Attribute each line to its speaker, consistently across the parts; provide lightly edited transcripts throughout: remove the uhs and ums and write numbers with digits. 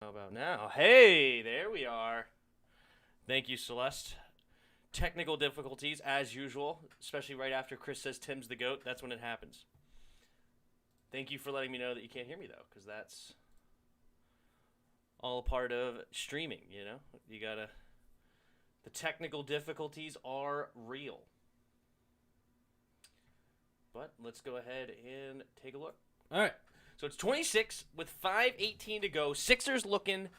Speaker 1: How about now? Hey, there we are. Thank you, Celeste. Technical difficulties, as usual, especially right after Chris says Tim's the GOAT. That's when it happens. Thank you for letting me know that you can't hear me, though, because that's all a part of streaming, you know? You gotta... The technical difficulties are real. But let's go ahead and take a look. All right. So it's 26 with 5:18 to go. Sixers looking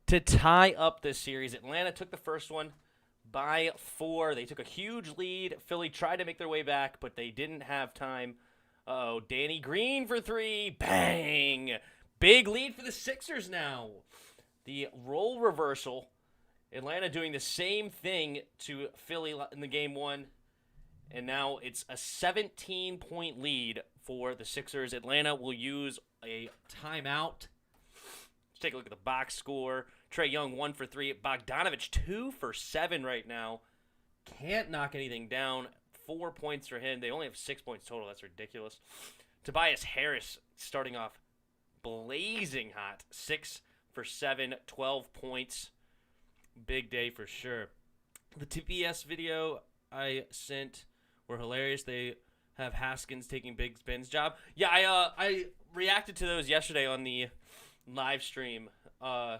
Speaker 1: to tie up this series. Atlanta took the first one by 4. They took a huge lead. Philly tried to make their way back, but they didn't have time. Danny Green for 3. Bang! Big lead for the Sixers now. The role reversal. Atlanta doing the same thing to Philly in the game 1. And now it's a 17-point lead for the Sixers. Atlanta will use a timeout. Let's take a look at the box score. Trae Young 1 for 3. Bogdanovich 2 for 7 right now. Can't knock anything down. 4 points for him. They only have 6 points total. That's ridiculous. Tobias Harris starting off blazing hot. 6 for 7. 12 points. Big day for sure. The TPS video I sent were hilarious. They have Haskins taking big spins job. Yeah, I reacted to those yesterday on the live stream. Don't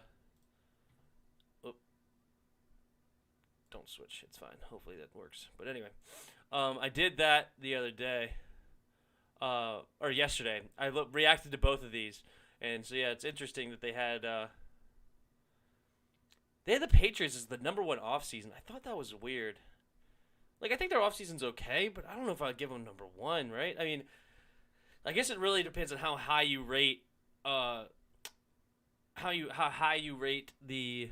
Speaker 1: switch. It's fine. Hopefully that works. But anyway, I did that the other day, or yesterday. I reacted to both of these, and so yeah, it's interesting that they had the Patriots as the number 1 offseason. I thought that was weird. Like, I think their offseason's okay, but I don't know if I'd give them number 1, right? I mean, I guess it really depends on how high you rate, how high you rate the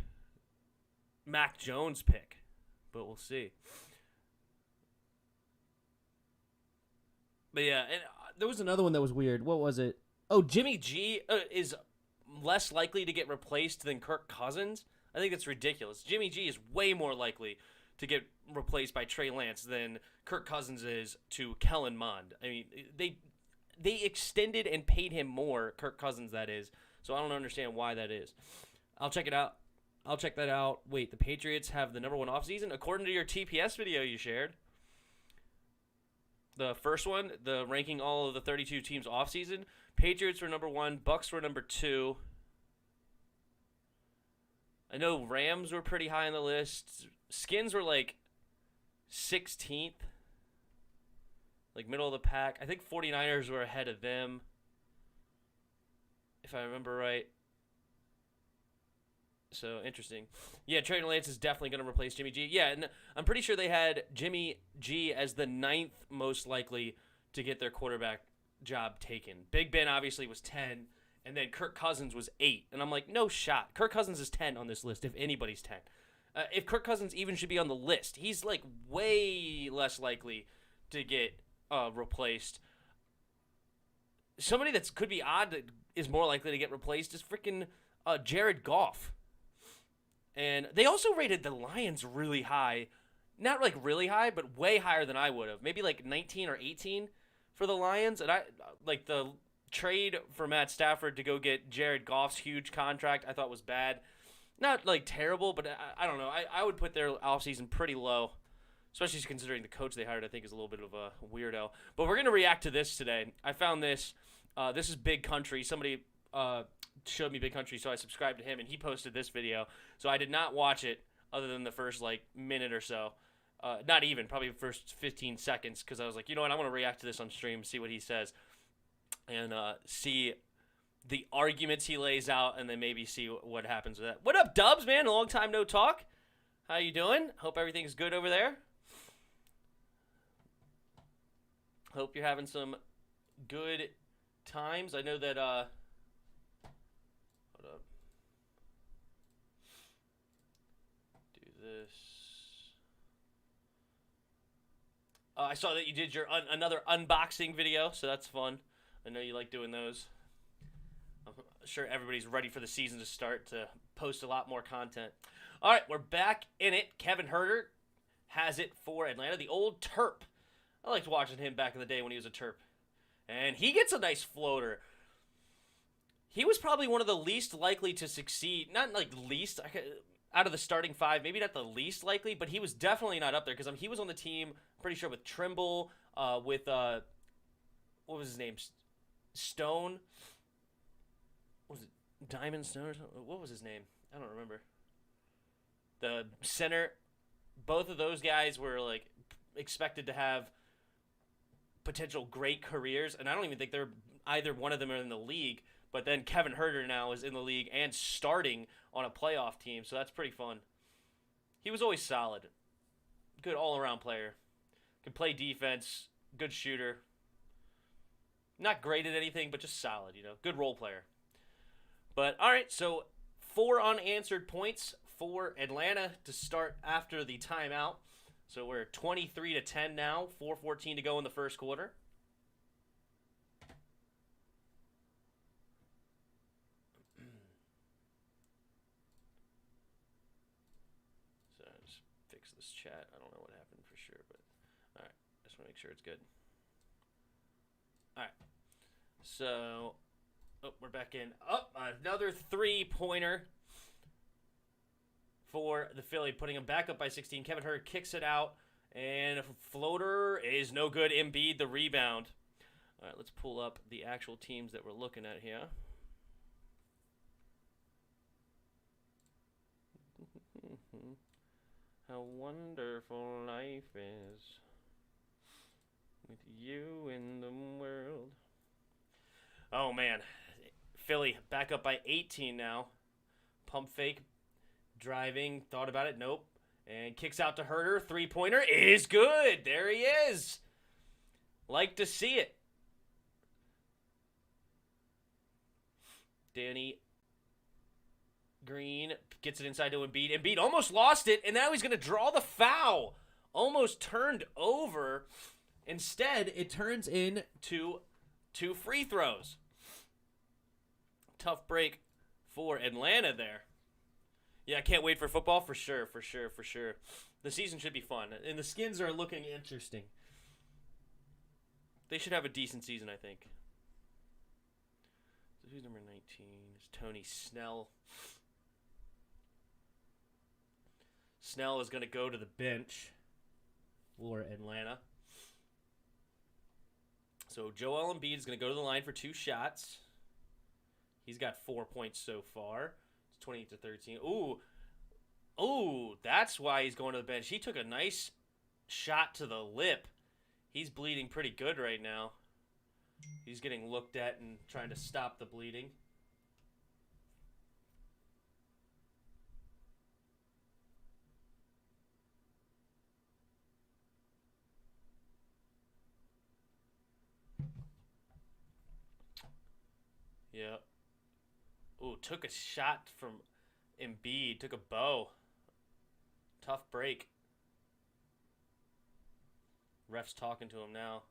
Speaker 1: Mac Jones pick, but we'll see. But yeah, and there was another one that was weird. What was it? Oh, Jimmy G is less likely to get replaced than Kirk Cousins. I think that's ridiculous. Jimmy G is way more likely to get replaced by Trey Lance than Kirk Cousins is to Kellen Mond. I mean, they extended and paid him more, Kirk Cousins that is, so I don't understand why that is. I'll check it out. I'll check that out. Wait, the Patriots have the number 1 offseason? According to your TPS video you shared, the first one, the ranking all of the 32 teams offseason, Patriots were number 1, Bucks were number 2. I know Rams were pretty high on the list. Skins were like 16th. Like middle of the pack. I think 49ers were ahead of them, if I remember right. So, interesting. Yeah, Trey Lance is definitely going to replace Jimmy G. Yeah, and I'm pretty sure they had Jimmy G as the 9th most likely to get their quarterback job taken. Big Ben obviously was 10. And then Kirk Cousins was 8. And I'm like, no shot. Kirk Cousins is 10 on this list, if anybody's 10. If Kirk Cousins even should be on the list, he's like way less likely to get replaced. Somebody that could be odd that is more likely to get replaced is freaking Jared Goff. And they also rated the Lions really high. Not like really high, but way higher than I would have. Maybe like 19 or 18 for the Lions. And I like the trade for Matt Stafford to go get Jared Goff's huge contract I thought was bad. Not like terrible, but I don't know. I would put their offseason pretty low, especially considering the coach they hired I think is a little bit of a weirdo. But we're going to react to this today. I found this. This is Big Country. Somebody showed me Big Country, so I subscribed to him, and he posted this video. So I did not watch it other than the first like minute or so. Not even, probably the first 15 seconds, because I was like, you know what, I want to react to this on stream, see what he says. And see the arguments he lays out, and then maybe see what happens with that. What up, Dubs, man? A long time no talk. How you doing? Hope everything's good over there. Hope you're having some good times. I know that, hold up. Do this. I saw that you did your another unboxing video, so that's fun. I know you like doing those. I'm sure everybody's ready for the season to start to post a lot more content. All right, we're back in it. Kevin Huerter has it for Atlanta. The old Terp. I liked watching him back in the day when he was a Terp. And he gets a nice floater. he was probably one of the least likely to succeed. Not like least out of the starting 5, maybe not the least likely, but he was definitely not up there because he was on the team. I'm pretty sure with Trimble, with what was his name, Stone. What was it Diamond Stone or something? What was his name? I don't remember. The center. Both of those guys were like expected to have potential great careers, and I don't even think they're either one of them are in the league. But then Kevin Huerter now is in the league and starting on a playoff team, so that's pretty fun. He was always solid. Good all-around player. Could play defense. Good shooter. Not great at anything, but just solid, Good role player. But, all right, so 4 unanswered points for Atlanta to start after the timeout. So we're 23-10 now, 4:14 to go in the first quarter. So I just fix this chat. I don't know what happened for sure, but all right, just want to make sure it's good. All right, so we're back in. Another 3-pointer for the Philly, putting him back up by 16. Kevin Huerter kicks it out, and a floater is no good. Embiid the rebound. All right, let's pull up the actual teams that we're looking at here. How wonderful life is with you in the world. Oh, man. Philly back up by 18 now. Pump fake. Driving, thought about it, nope. And kicks out to Huerter. 3-pointer is good. There he is. Like to see it. Danny Green gets it inside to Embiid. Embiid almost lost it, and now he's going to draw the foul. Almost turned over. Instead, it turns into 2 free throws. Tough break for Atlanta there. Yeah, I can't wait for football, for sure. The season should be fun, and the Skins are looking interesting. They should have a decent season, I think. So who's number 19? It's Tony Snell. Snell is going to go to the bench for Atlanta. So Joel Embiid is going to go to the line for 2 shots. He's got 4 points so far. 28-13. Ooh, that's why he's going to the bench. He took a nice shot to the lip. He's bleeding pretty good right now. He's getting looked at and trying to stop the bleeding. Yeah. Ooh, took a shot from Embiid. Took a bow. Tough break. Ref's talking to him now.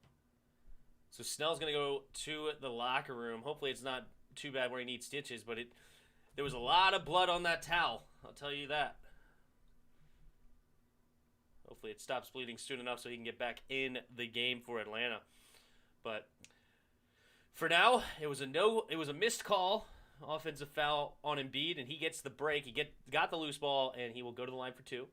Speaker 1: So Snell's going to go to the locker room. Hopefully it's not too bad where he needs stitches, but there was a lot of blood on that towel. I'll tell you that. Hopefully it stops bleeding soon enough so he can get back in the game for Atlanta. But for now, it was a missed call. Offensive foul on Embiid, and he gets the break. He got the loose ball, and he will go to the line for 2.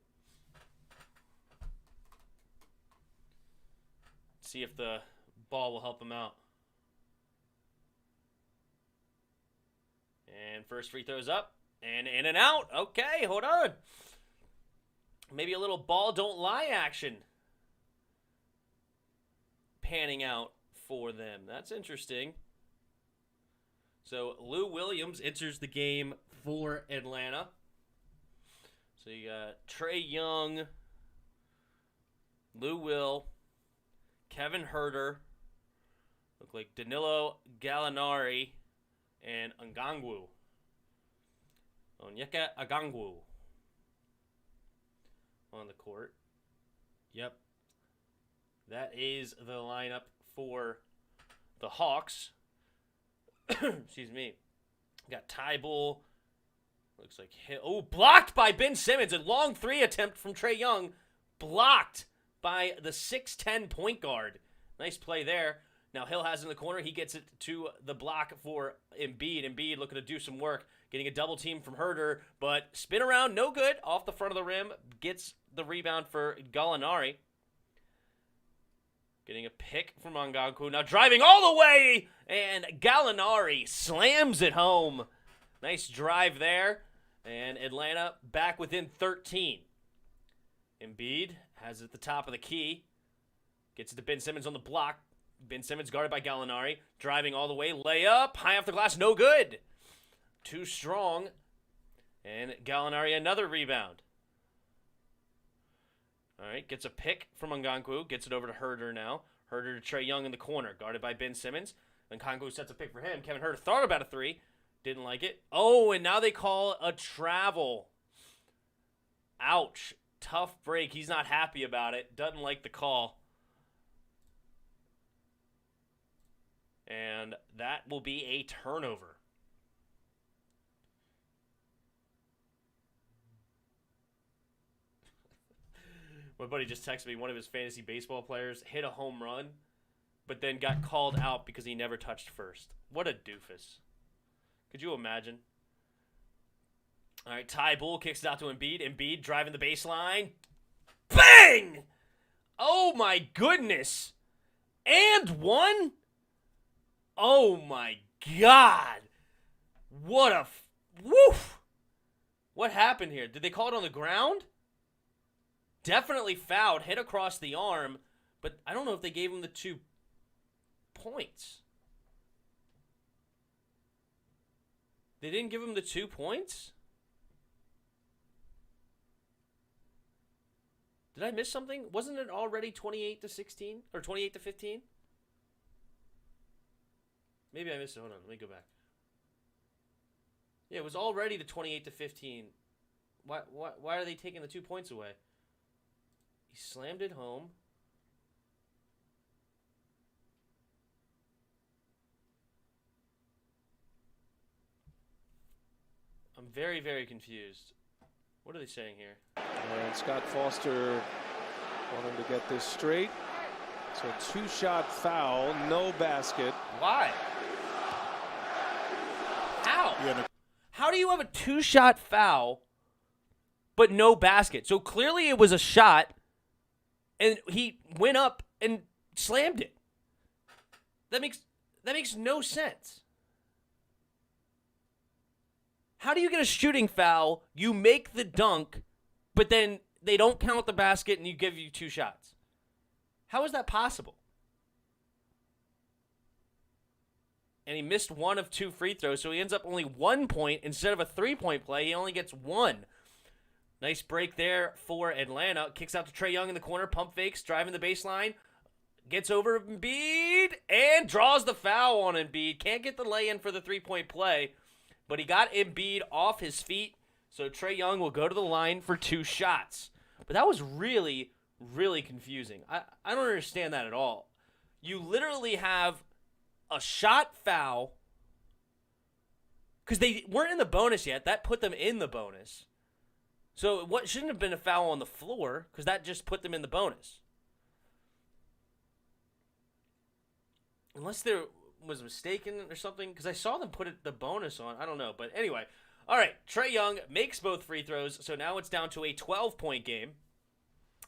Speaker 1: See if the ball will help him out. And first free throw's up, and in and out. Okay, hold on. Maybe a little ball don't lie action panning out for them. That's interesting. So Lou Williams enters the game for Atlanta. So you got Trae Young, Lou Will, Kevin Huerter, look like Danilo Gallinari, and Onyeka Okongwu on the court. Yep. That is the lineup for the Hawks. Excuse me. Got Tybal. Looks like blocked by Ben Simmons. A long 3 attempt from Trae Young. Blocked by the 6'10 point guard. Nice play there. Now Hill has it in the corner. He gets it to the block for Embiid. Embiid looking to do some work, getting a double team from Herder, but spin around, no good. Off the front of the rim, gets the rebound for Gallinari. Getting a pick from Ngongwu. Now driving all the way, and Gallinari slams it home. Nice drive there, and Atlanta back within 13. Embiid has it at the top of the key. Gets it to Ben Simmons on the block. Ben Simmons guarded by Gallinari. Driving all the way. Layup. High off the glass. No good. Too strong. And Gallinari another rebound. All right. Gets a pick from Ngongwu. Gets it over to Herder now. Herder to Trae Young in the corner. Guarded by Ben Simmons. Ngongwu sets a pick for him. Kevin Herder thought about a three. Didn't like it. Oh, and now they call a travel. Ouch. Tough break. He's not happy about it. Doesn't like the call. And that will be a turnover. My buddy just texted me one of his fantasy baseball players hit a home run, but then got called out because he never touched first. What a doofus. Could you imagine? All right, Ty Bull kicks it out to Embiid. Embiid driving the baseline. Bang! Oh, my goodness. And one? Oh, my God. What a... Woof! What happened here? Did they call it on the ground? Definitely fouled. Hit across the arm. But I don't know if they gave him the 2 points. They didn't give him the 2 points? Did I miss something? Wasn't it already 28-16? Or 28-15? Maybe I missed it. Hold on. Let me go back. Yeah, it was already the 28-15. Why are they taking the 2 points away? He slammed it home. I'm very, very confused. What are they saying here?
Speaker 2: And Scott Foster wanting to get this straight. So 2-shot foul, no basket.
Speaker 1: Why? How?
Speaker 2: Yeah, no.
Speaker 1: How do you have a 2-shot foul but no basket? So clearly it was a shot, and he went up and slammed it. That makes no sense. How do you get a shooting foul, you make the dunk, but then they don't count the basket and you give you 2 shots? How is that possible? And he missed 1 of 2 free throws, so he ends up only 1 point. Instead of a 3-point play, he only gets 1. Nice break there for Atlanta. Kicks out to Trae Young in the corner, pump fakes, driving the baseline. Gets over Embiid and draws the foul on Embiid. Can't get the lay-in for the 3-point play, but he got Embiid off his feet, so Trae Young will go to the line for 2 shots. But that was really, really confusing. I don't understand that at all. You literally have a shot foul, because they weren't in the bonus yet. That put them in the bonus. So what shouldn't have been a foul on the floor, because that just put them in the bonus. Unless there was mistaken or something, because I saw them put the bonus on. I don't know, but anyway. All right, Trae Young makes both free throws, so now it's down to a 12-point game.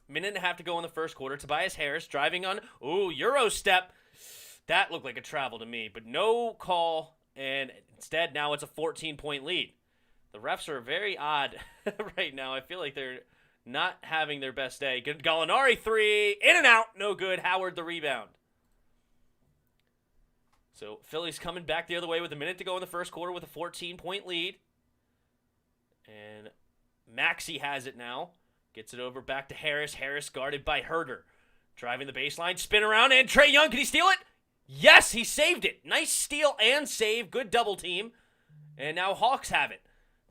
Speaker 1: Minute and a half to go in the first quarter. Tobias Harris driving on, Euro step. That looked like a travel to me, but no call, and instead now it's a 14-point lead. The refs are very odd right now. I feel like they're not having their best day. Good Gallinari 3, in and out, no good. Howard the rebound. So Philly's coming back the other way with a minute to go in the first quarter with a 14-point lead. And Maxey has it now. Gets it over back to Harris. Harris guarded by Herder. Driving the baseline, spin around, and Trae Young, can he steal it? Yes, he saved it. Nice steal and save. Good double team. And now Hawks have it.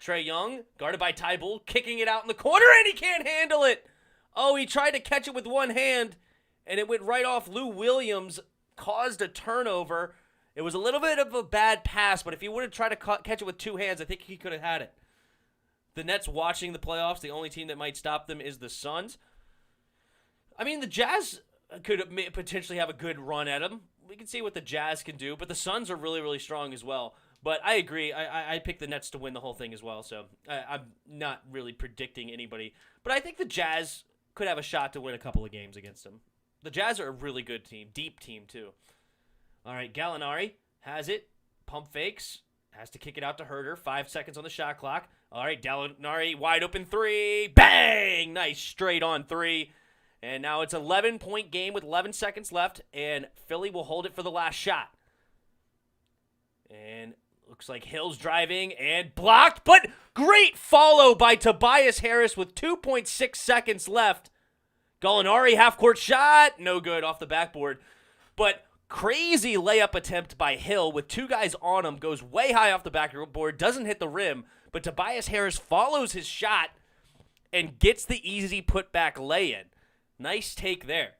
Speaker 1: Trae Young, guarded by Ty Bull, kicking it out in the corner, and he can't handle it. Oh, he tried to catch it with one hand, and it went right off Lou Williams, caused a turnover. It was a little bit of a bad pass, but if he would have tried to catch it with 2 hands, I think he could have had it. The Nets watching the playoffs, the only team that might stop them is the Suns. I mean, the Jazz could potentially have a good run at them. we can see what the Jazz can do, but the Suns are really, really strong as well. But I agree. I picked the Nets to win the whole thing as well, so I'm not really predicting anybody. But I think the Jazz could have a shot to win a couple of games against them. The Jazz are a really good team, deep team too. All right, Gallinari has it. Pump fakes. Has to kick it out to Herter. 5 seconds on the shot clock. All right, Gallinari, wide open three. Bang! Nice straight on three. And now it's an 11-point game with 11 seconds left, and Philly will hold it for the last shot. And looks like Hill's driving and blocked, but great follow by Tobias Harris with 2.6 seconds left. Gallinari half-court shot. No good off the backboard. But crazy layup attempt by Hill with two guys on him. Goes way high off the backboard. Doesn't hit the rim. But Tobias Harris follows his shot and gets the easy putback lay-in. Nice take there.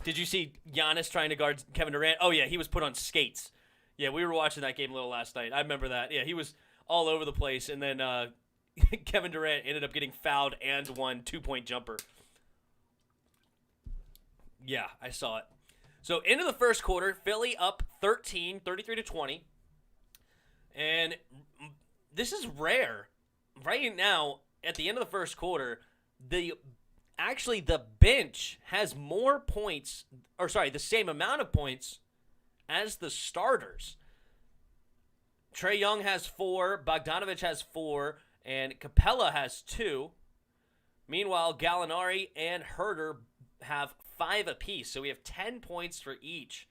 Speaker 1: Did you see Giannis trying to guard Kevin Durant? Oh, yeah, he was put on skates. Yeah, we were watching that game a little last night. I remember that. Yeah, he was all over the place. And then Kevin Durant ended up getting fouled and won 2-point jumper. Yeah, I saw it. So into the first quarter, Philly up 13, 33-20. And this is rare. Right now, at the end of the first quarter, the bench has more points, the same amount of points as the starters. Trae Young has 4, Bogdanovich has 4, and Capella has 2. Meanwhile, Gallinari and Herter have 5 apiece, so we have 10 points for each.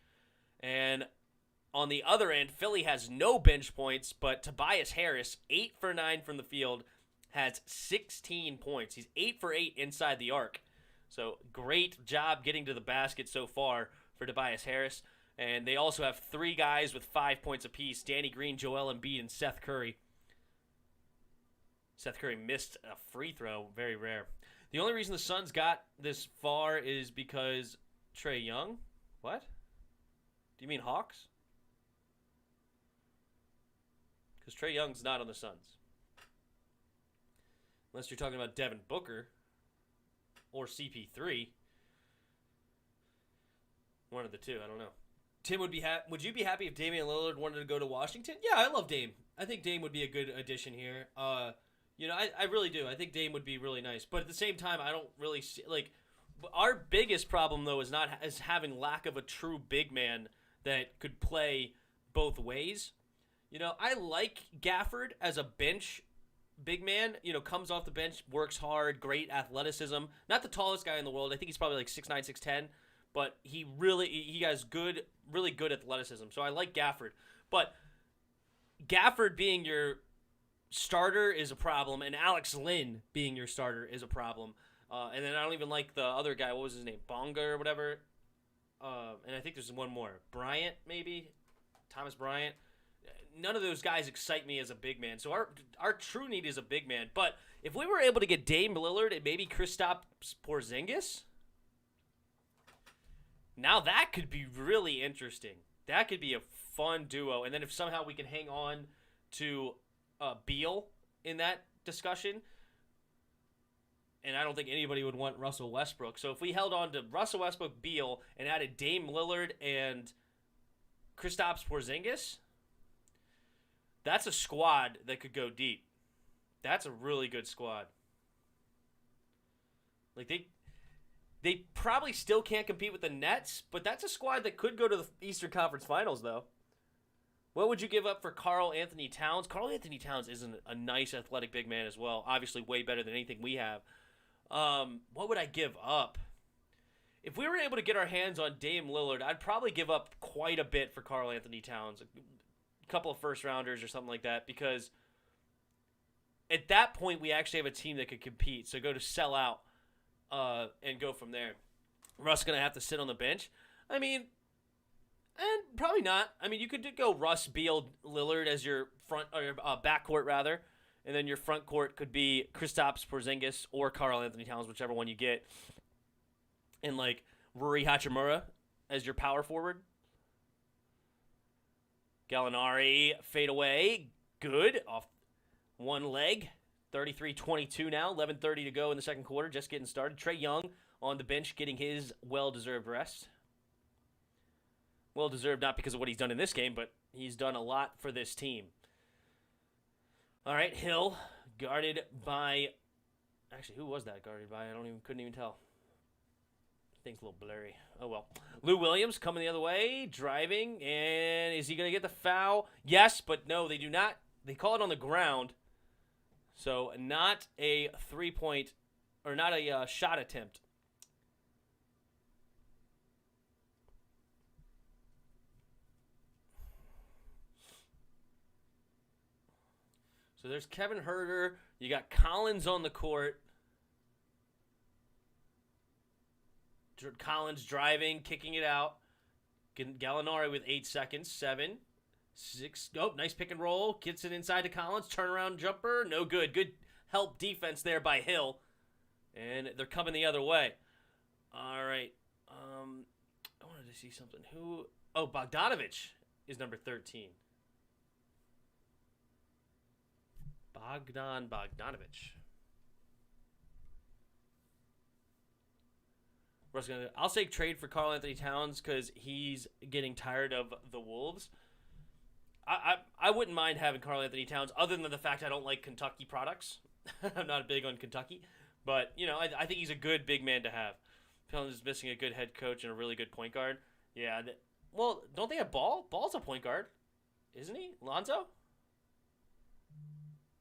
Speaker 1: And on the other end, Philly has no bench points, but Tobias Harris, 8 for 9 from the field, has 16 points. He's 8 for 8 inside the arc. So great job getting to the basket so far for Tobias Harris. And they also have 3 guys with 5 points apiece: Danny Green, Joel Embiid, and Seth Curry. Seth Curry missed a free throw. Very rare. The only reason the Suns got this far is because Trae Young. What? Do you mean Hawks? Because Trae Young's not on the Suns. Unless you're talking about Devin Booker or CP3. One of the two, I don't know. Tim, would you be happy if Damian Lillard wanted to go to Washington? Yeah, I love Dame. I think Dame would be a good addition here. I really do. I think Dame would be really nice. But at the same time, I don't really see, our biggest problem, though, is having lack of a true big man that could play both ways. I like Gafford as a bench big man, comes off the bench, works hard, great athleticism. Not the tallest guy in the world. I think he's probably like 6'9", 6'10", but he has really good athleticism. So I like Gafford. But Gafford being your starter is a problem, and Alex Lynn being your starter is a problem. And then I don't even like the other guy. What was his name? Bonga or whatever. And I think there's one more. Bryant, maybe? Thomas Bryant. None of those guys excite me as a big man. So our true need is a big man. But if we were able to get Dame Lillard and maybe Kristaps Porzingis, now that could be really interesting. That could be a fun duo. And then if somehow we can hang on to Beal in that discussion, and I don't think anybody would want Russell Westbrook. So if we held on to Russell Westbrook, Beal, and added Dame Lillard and Kristaps Porzingis, that's a squad that could go deep. That's a really good squad. They probably still can't compete with the Nets, but that's a squad that could go to the Eastern Conference Finals, though. What would you give up for Karl Anthony Towns? Karl Anthony Towns isn't a nice athletic big man as well. Obviously way better than anything we have. What would I give up? If we were able to get our hands on Dame Lillard, I'd probably give up quite a bit for Karl Anthony Towns. A couple of first-rounders or something like that, because at that point we actually have a team that could compete. So go to sell out and go from there. Russ going to have to sit on the bench? I mean, and probably not. I mean, you could go Russ, Beal, Lillard as your backcourt rather, and then your front court could be Kristaps Porzingis or Karl Anthony Towns, whichever one you get, and Rui Hachimura as your power forward. Gallinari fade away, good off one leg. 33-22 now, 11:30 to go in the second quarter, just getting started. Trae Young on the bench getting his well-deserved rest. Well deserved, not because of what he's done in this game, but he's done a lot for this team. All right, Hill guarded by. Actually, who was that guarded by? Couldn't even tell. Thing's a little blurry. Oh well. Lou Williams coming the other way, driving, and is he going to get the foul? Yes, but no, they do not. They call it on the ground, so not a 3-point or not a shot attempt. So there's Kevin Huerter. You got Collins on the court. Collins driving, kicking it out. Gallinari with 8 seconds. 7, 6. Oh, nice pick and roll. Gets it inside to Collins. Turnaround jumper. No good. Good help defense there by Hill. And they're coming the other way. All right. I wanted to see something. Who? Oh, Bogdanovich is number 13. Bogdanovich. I'll say trade for Karl Anthony Towns because he's getting tired of the Wolves. I wouldn't mind having Karl Anthony Towns, other than the fact I don't like Kentucky products. I'm not big on Kentucky, but I think he's a good big man to have. Towns is missing a good head coach and a really good point guard. Yeah. Well, don't they have Ball? Ball's a point guard, isn't he? Lonzo?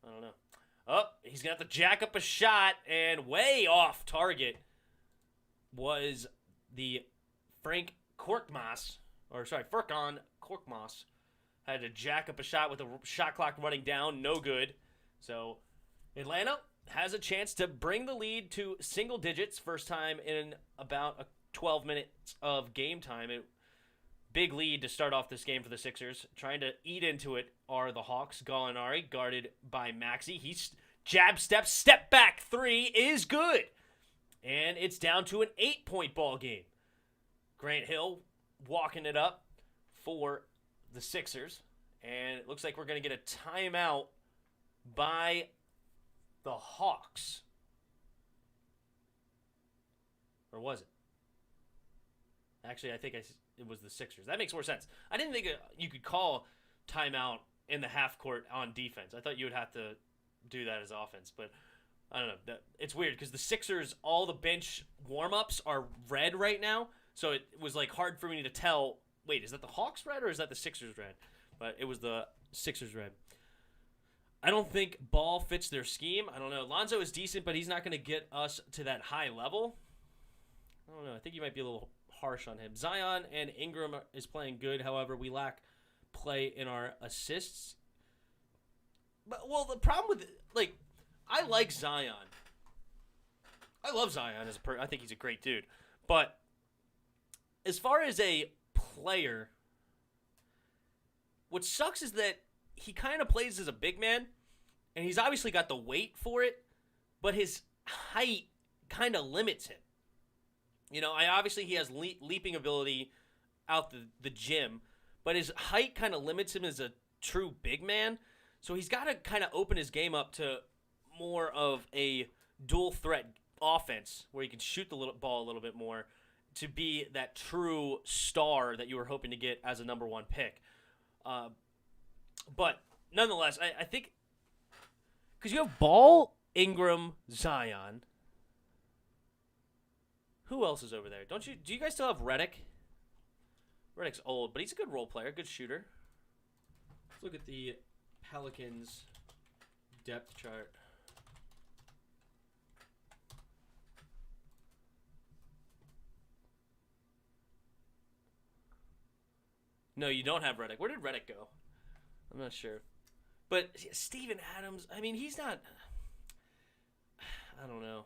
Speaker 1: I don't know. Oh, he's gonna have to jack up a shot, and way off target was the Furkan Korkmaz. Had to jack up a shot with the shot clock running down. No good. So Atlanta has a chance to bring the lead to single digits. First time in about 12 minutes of game time. Big lead to start off this game for the Sixers. Trying to eat into it are the Hawks. Gallinari guarded by Maxey. He's step back 3 is good. And it's down to an 8-point ball game. Grant Hill walking it up for the Sixers. And it looks like we're going to get a timeout by the Hawks. Or was it? Actually, I think it was the Sixers. That makes more sense. I didn't think you could call timeout in the half court on defense. I thought you would have to do that as offense, but I don't know. It's weird because the Sixers, all the bench warm-ups are red right now, so it was like hard for me to tell, wait, is that the Hawks red or is that the Sixers red? But it was the Sixers red. I don't think Ball fits their scheme. I don't know. Lonzo is decent, but he's not going to get us to that high level. I don't know. I think you might be a little harsh on him. Zion and Ingram is playing good. However, we lack play in our assists. But, well, the problem with, I like Zion. I love Zion as I think he's a great dude. But as far as a player, what sucks is that he kind of plays as a big man, and he's obviously got the weight for it, but his height kind of limits him. Obviously he has leaping ability out the gym, but his height kind of limits him as a true big man. So he's got to kind of open his game up to more of a dual threat offense where he can shoot the ball a little bit more to be that true star that you were hoping to get as a number 1 pick. But nonetheless, I think because you have Ball, Ingram, Zion. Who else is over there? Do you guys still have Redick? Redick's old, but he's a good role player, good shooter. Let's look at the Pelicans depth chart. No, you don't have Redick. Where did Redick go? I'm not sure. But Steven Adams, I mean, he's not... I don't know.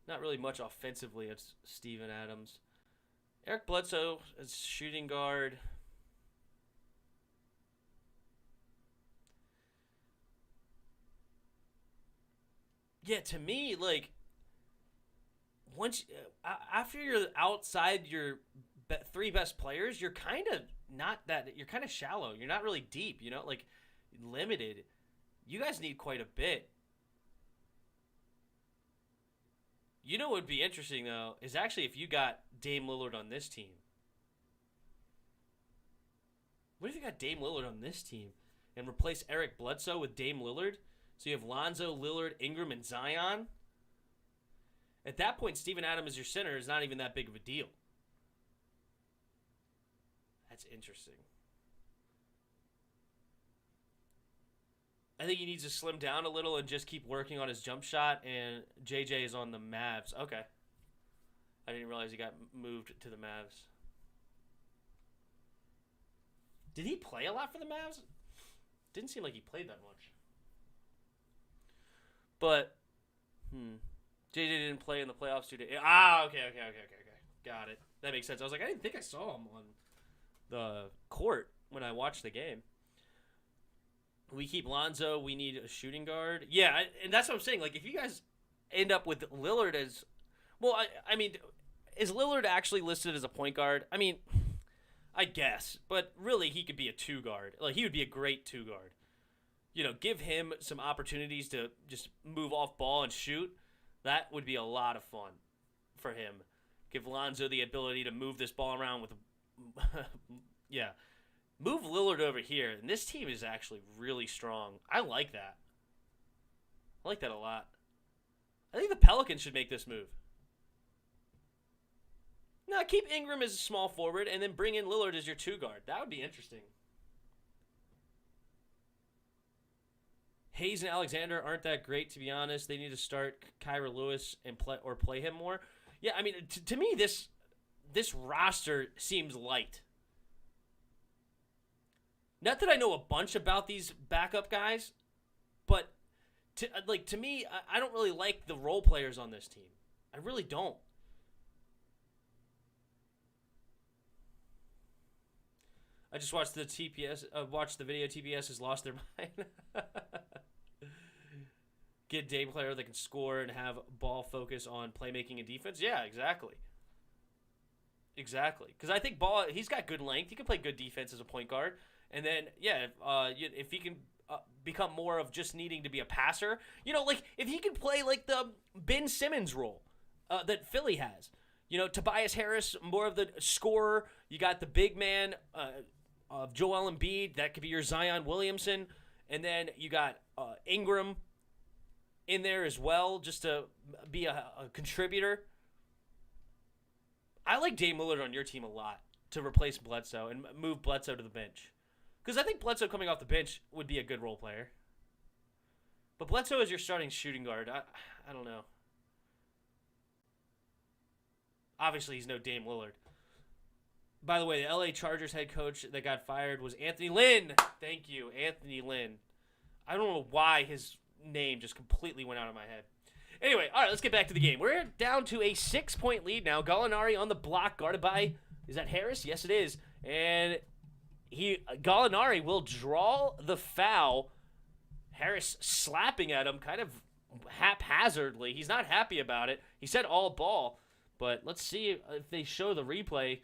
Speaker 1: Not really much offensively. It's Steven Adams. Eric Bledsoe as shooting guard. Yeah, to me, after you're outside your 3 best players, you're kind of you're kind of shallow. You're not really deep, limited. You guys need quite a bit. You know what would be interesting, though, is actually if you got Dame Lillard on this team. What if you got Dame Lillard on this team and replace Eric Bledsoe with Dame Lillard? So you have Lonzo, Lillard, Ingram, and Zion. At that point, Steven Adams as your center is not even that big of a deal. That's interesting. I think he needs to slim down a little and just keep working on his jump shot, and JJ is on the Mavs. Okay. I didn't realize he got moved to the Mavs. Did he play a lot for the Mavs? Didn't seem like he played that much. But, JJ didn't play in the playoffs today. Okay. Got it. That makes sense. I was like, I didn't think I saw him on the court when I watched the game. We keep Lonzo. We need a shooting guard. Yeah, and that's what I'm saying. Like, if you guys end up with Lillard as... Well, I mean, is Lillard actually listed as a point guard? I mean, I guess. But really, he could be a two guard. Like, he would be a great two guard. You know, give him some opportunities to just move off ball and shoot. That would be a lot of fun for him. Give Lonzo the ability to move this ball around with... yeah. Move Lillard over here, and this team is actually really strong. I like that. I like that a lot. I think the Pelicans should make this move. No, keep Ingram as a small forward, and then bring in Lillard as your two guard. That would be interesting. Hayes and Alexander aren't that great, to be honest. They need to start Kyra Lewis and play him more. Yeah, I mean, to me, this roster seems light. Not that I know a bunch about these backup guys, but to me, I don't really like the role players on this team. I really don't. I just watched the video. TPS has lost their mind. Get Dame player that can score and have ball focus on playmaking and defense. Yeah, exactly. Because I think he's got good length. He can play good defense as a point guard. And then, yeah, if he can become more of just needing to be a passer, you know, like if he can play like the Ben Simmons role that Philly has, you know, Tobias Harris, more of the scorer. You got the big man of Joel Embiid. That could be your Zion Williamson. And then you got Ingram in there as well, just to be a contributor. I like Dame Lillard on your team a lot to replace Bledsoe and move Bledsoe to the bench. Because I think Bledsoe coming off the bench would be a good role player. But Bledsoe is your starting shooting guard. I don't know. Obviously, he's no Dame Lillard. By the way, the LA Chargers head coach that got fired was Anthony Lynn. Thank you, Anthony Lynn. I don't know why his name just completely went out of my head. Anyway, all right, let's get back to the game. We're down to a 6-point lead now. Gallinari on the block, guarded by, is that Harris? Yes, it is. And Gallinari will draw the foul. Harris slapping at him kind of haphazardly. He's not happy about it. He said all ball, but let's see if they show the replay.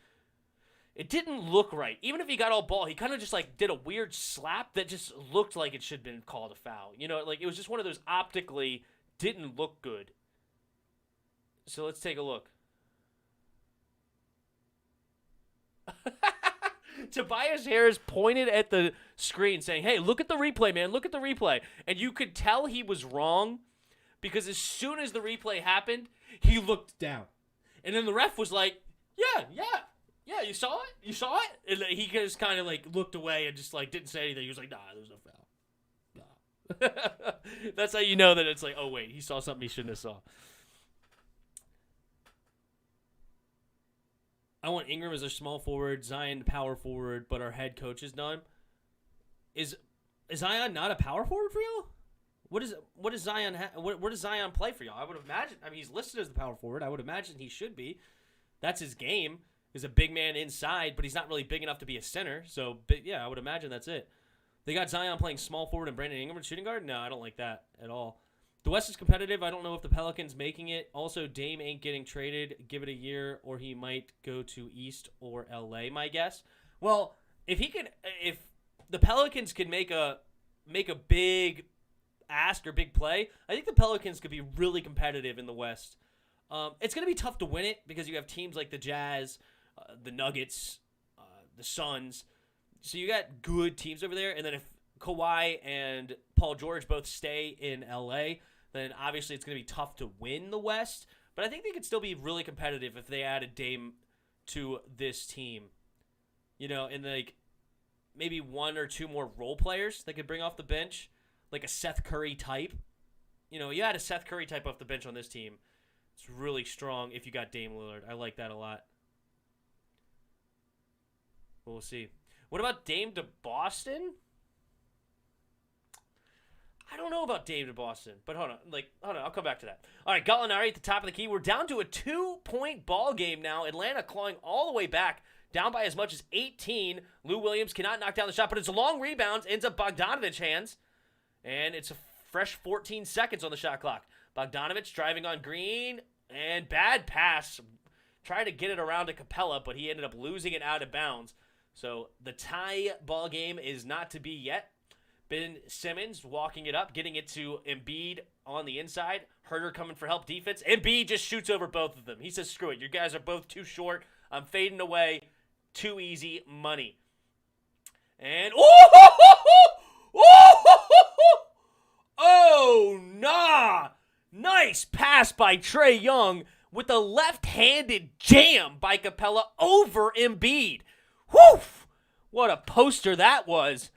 Speaker 1: It didn't look right. Even if he got all ball, he kind of just like did a weird slap that just looked like it should have been called a foul. You know, like it was just one of those optically didn't look good. So let's take a look. Tobias Harris pointed at the screen saying, hey, look at the replay, man. Look at the replay. And you could tell he was wrong because as soon as the replay happened, he looked down. And then the ref was like, yeah, you saw it? You saw it? And he just kind of like looked away and just like didn't say anything. He was like, nah, there was no foul. Nah. That's how you know that it's like, oh, wait, he saw something he shouldn't have saw. I want Ingram as a small forward, Zion power forward, but our head coach is done. Is Zion not a power forward for y'all? What does Zion what does Zion play for y'all? I would imagine. I mean, he's listed as the power forward. I would imagine he should be. That's his game. He's a big man inside, but he's not really big enough to be a center. So, yeah, I would imagine that's it. They got Zion playing small forward and Brandon Ingram shooting guard. No, I don't like that at all. The West is competitive. I don't know if the Pelicans making it. Also, Dame ain't getting traded. Give it a year, or he might go to East or LA. My guess. Well, if the Pelicans can make a big ask or big play, I think the Pelicans could be really competitive in the West. It's going to be tough to win it because you have teams like the Jazz, the Nuggets, the Suns. So you got good teams over there. And then if Kawhi and Paul George both stay in LA, then obviously it's going to be tough to win the West. But I think they could still be really competitive if they added Dame to this team. You know, and like maybe one or two more role players they could bring off the bench, like a Seth Curry type. You know, you had a Seth Curry type off the bench on this team. It's really strong if you got Dame Lillard. I like that a lot. But we'll see. What about Dame to Boston? I don't know about Dame to Boston, but hold on. I'll come back to that. All right, Gallinari at the top of the key. We're down to a 2-point ball game now. Atlanta clawing all the way back, down by as much as 18. Lou Williams cannot knock down the shot, but it's a long rebound. Ends up Bogdanovic's hands, and it's a fresh 14 seconds on the shot clock. Bogdanovich driving on Green, and bad pass. Tried to get it around to Capella, but he ended up losing it out of bounds. So the tie ball game is not to be yet. Ben Simmons walking it up, getting it to Embiid on the inside. Herter coming for help defense. Embiid just shoots over both of them. He says, screw it. You guys are both too short. I'm fading away. Too easy money. And, oh, nah. Nice pass by Trae Young with a left-handed jam by Capella over Embiid. Whew! What a poster that was.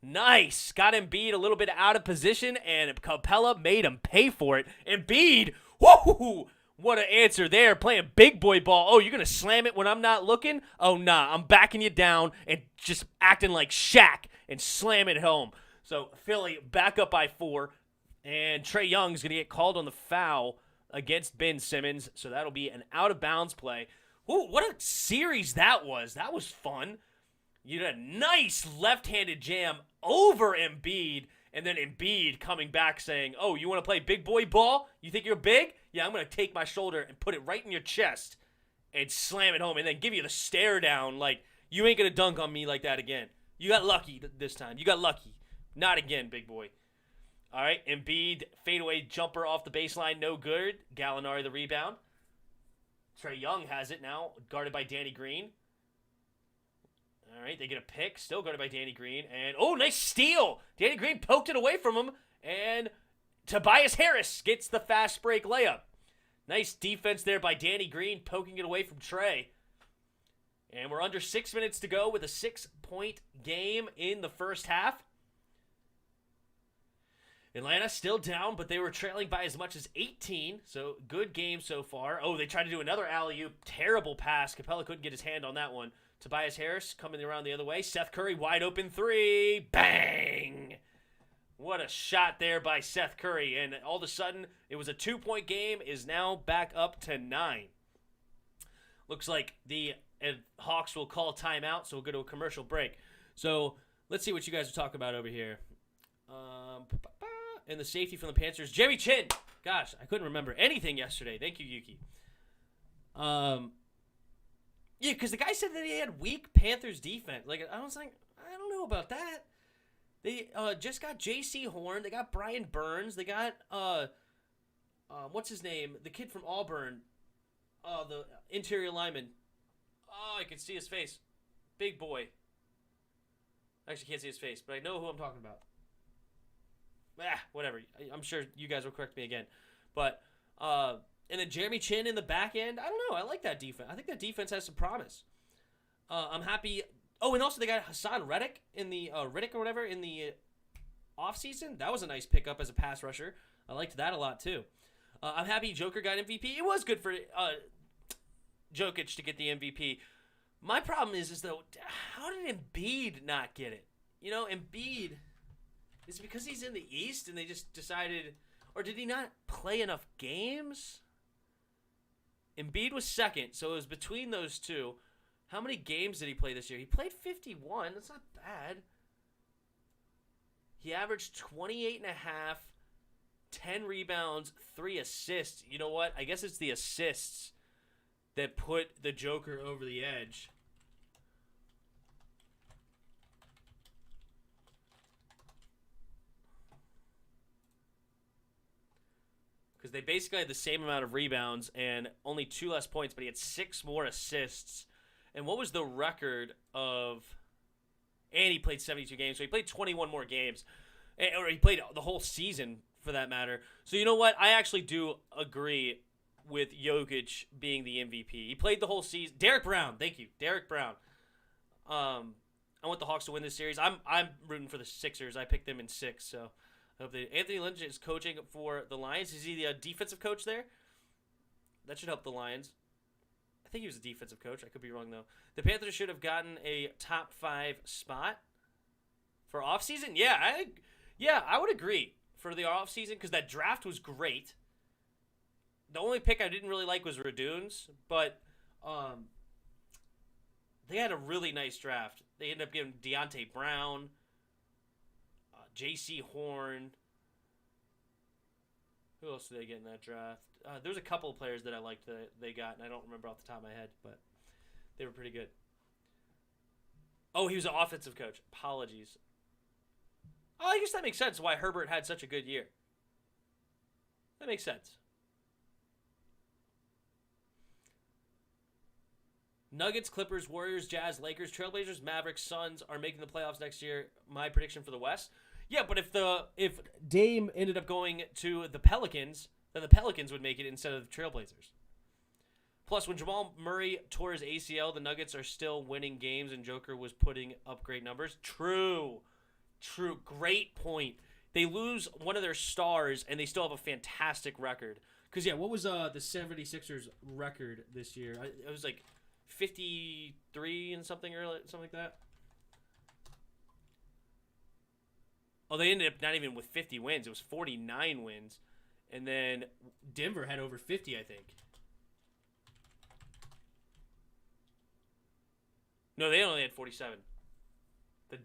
Speaker 1: Nice. Got Embiid a little bit out of position, and Capella made him pay for it. Embiid, whoo! What an answer there, playing big boy ball. Oh, you're going to slam it when I'm not looking? Oh, nah, I'm backing you down and just acting like Shaq and slam it home. So Philly back up by 4, and Trae Young's going to get called on the foul against Ben Simmons, so that'll be an out-of-bounds play. Ooh, what a series that was. That was fun. You had a nice left-handed jam over Embiid, and then Embiid coming back saying, oh, you want to play big boy ball? You think you're big? Yeah, I'm going to take my shoulder and put it right in your chest and slam it home and then give you the stare down like, you ain't going to dunk on me like that again. You got lucky this time. You got lucky. Not again, big boy. All right, Embiid, fadeaway jumper off the baseline, no good. Gallinari the rebound. Trae Young has it now, guarded by Danny Green. All right, they get a pick, still guarded by Danny Green. And, oh, nice steal. Danny Green poked it away from him. And Tobias Harris gets the fast break layup. Nice defense there by Danny Green, poking it away from Trae. And we're under 6 minutes to go with a 6-point game in the first half. Atlanta still down, but they were trailing by as much as 18, so good game so far. Oh, they tried to do another alley-oop. Terrible pass. Capella couldn't get his hand on that one. Tobias Harris coming around the other way. Seth Curry, wide open 3. Bang! What a shot there by Seth Curry. And all of a sudden, it was a 2-point game, is now back up to 9. Looks like the Hawks will call timeout, so we'll go to a commercial break. So let's see what you guys are talking about over here. And the safety from the Panthers, Jerry Chin. Gosh, I couldn't remember anything yesterday. Thank you, Yuki. Yeah, because the guy said that he had weak Panthers defense. Like, I was like, I don't know about that. They just got J.C. Horn. They got Brian Burns. They got, what's his name? The kid from Auburn. The interior lineman. Oh, I can see his face. Big boy. I actually can't see his face, but I know who I'm talking about. Whatever. I'm sure you guys will correct me again. But, and then Jeremy Chin in the back end. I don't know. I like that defense. I think that defense has some promise. I'm happy. Oh, and also they got Hassan Reddick in the Riddick or whatever in the offseason. That was a nice pickup as a pass rusher. I liked that a lot too. I'm happy Joker got MVP. It was good for Jokic to get the MVP. My problem is though, how did Embiid not get it? You know, Embiid, is it because he's in the East and they just decided, or did he not play enough games? Embiid was second, so it was between those two. How many games did he play this year? He played 51. That's not bad. He averaged 28 and a half, 10 rebounds, 3 assists. You know what? I guess it's the assists that put the Joker over the edge. Because they basically had the same amount of rebounds and only 2 less points, but he had 6 more assists. And what was the record of... And he played 72 games, so he played 21 more games. Or he played the whole season, for that matter. So you know what? I actually do agree with Jokic being the MVP. He played the whole season. Derek Brown, thank you. Derek Brown. I want the Hawks to win this series. I'm rooting for the Sixers. I picked them in 6, so I hope Anthony Lynch is coaching for the Lions. Is he the defensive coach there? That should help the Lions. I think he was a defensive coach. I could be wrong, though. The Panthers should have gotten a top 5 spot for offseason. Yeah, I would agree for the offseason because that draft was great. The only pick I didn't really like was Raduns, but they had a really nice draft. They ended up getting Deontay Brown, J.C. Horn. Who else did they get in that draft? There was a couple of players that I liked that they got, and I don't remember off the top of my head, but they were pretty good. Oh, he was an offensive coach. Apologies. Oh, I guess that makes sense why Herbert had such a good year. That makes sense. Nuggets, Clippers, Warriors, Jazz, Lakers, Trailblazers, Mavericks, Suns are making the playoffs next year. My prediction for the West. Yeah, but if Dame ended up going to the Pelicans, then the Pelicans would make it instead of the Trailblazers. Plus, when Jamal Murray tore his ACL, the Nuggets are still winning games, and Joker was putting up great numbers. True. Great point. They lose one of their stars, and they still have a fantastic record. Because, yeah, what was the 76ers record this year? It was like 53 and something or something like that. Oh, they ended up not even with 50 wins. It was 49 wins. And then Denver had over 50, I think. No, they only had 47. The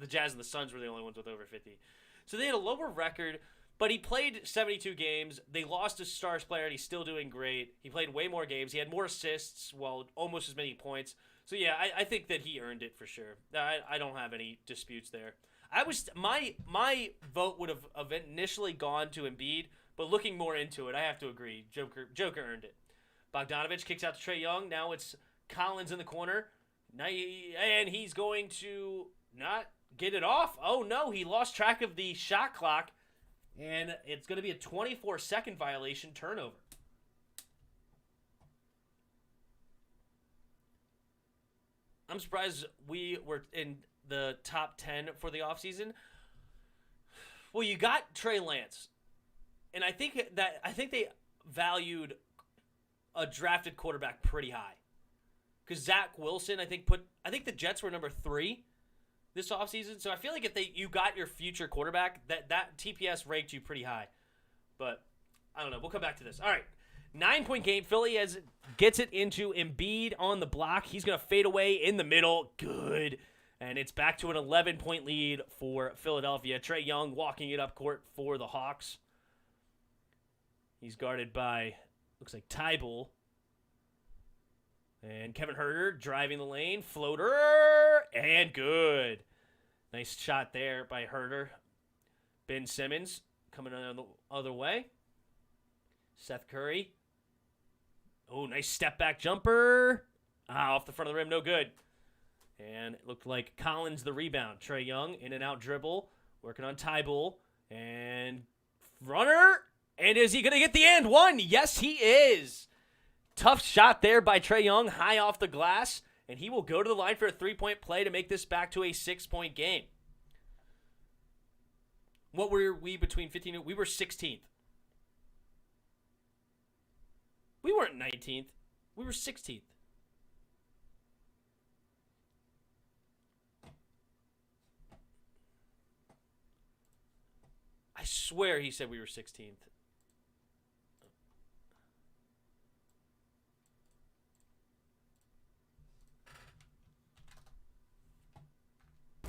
Speaker 1: Jazz and the Suns were the only ones with over 50. So they had a lower record, but he played 72 games. They lost his star player, and he's still doing great. He played way more games. He had more assists, while almost as many points. So, yeah, I think that he earned it for sure. I don't have any disputes there. My vote would have initially gone to Embiid, but looking more into it, I have to agree. Joker earned it. Bogdanovich kicks out to Trae Young. Now it's Collins in the corner. And he's going to not get it off. Oh, no, he lost track of the shot clock, and it's going to be a 24-second violation turnover. I'm surprised we were in the top 10 for the offseason. Well, you got Trey Lance, and I think they valued a drafted quarterback pretty high. Because Zach Wilson, I think the Jets were number 3 this offseason. So I feel like if you got your future quarterback, that TPS ranked you pretty high. But I don't know. We'll come back to this. All right. 9-point game. Philly gets it into Embiid on the block. He's going to fade away in the middle. Good. And it's back to an 11-point lead for Philadelphia. Trae Young walking it up court for the Hawks. He's guarded by, looks like Tybal. And Kevin Huerter driving the lane. Floater. And good. Nice shot there by Huerter. Ben Simmons coming on the other way. Seth Curry. Oh, nice step back jumper. Off the front of the rim. No good. And it looked like Collins the rebound. Trae Young in and out dribble. Working on Tybal. And runner. And is he going to get the and one? Yes, he is. Tough shot there by Trae Young, high off the glass, and he will go to the line for a 3-point play to make this back to a 6-point game. What were we between 15 we were 16th. We weren't 19th. We were 16th. I swear he said we were 16th.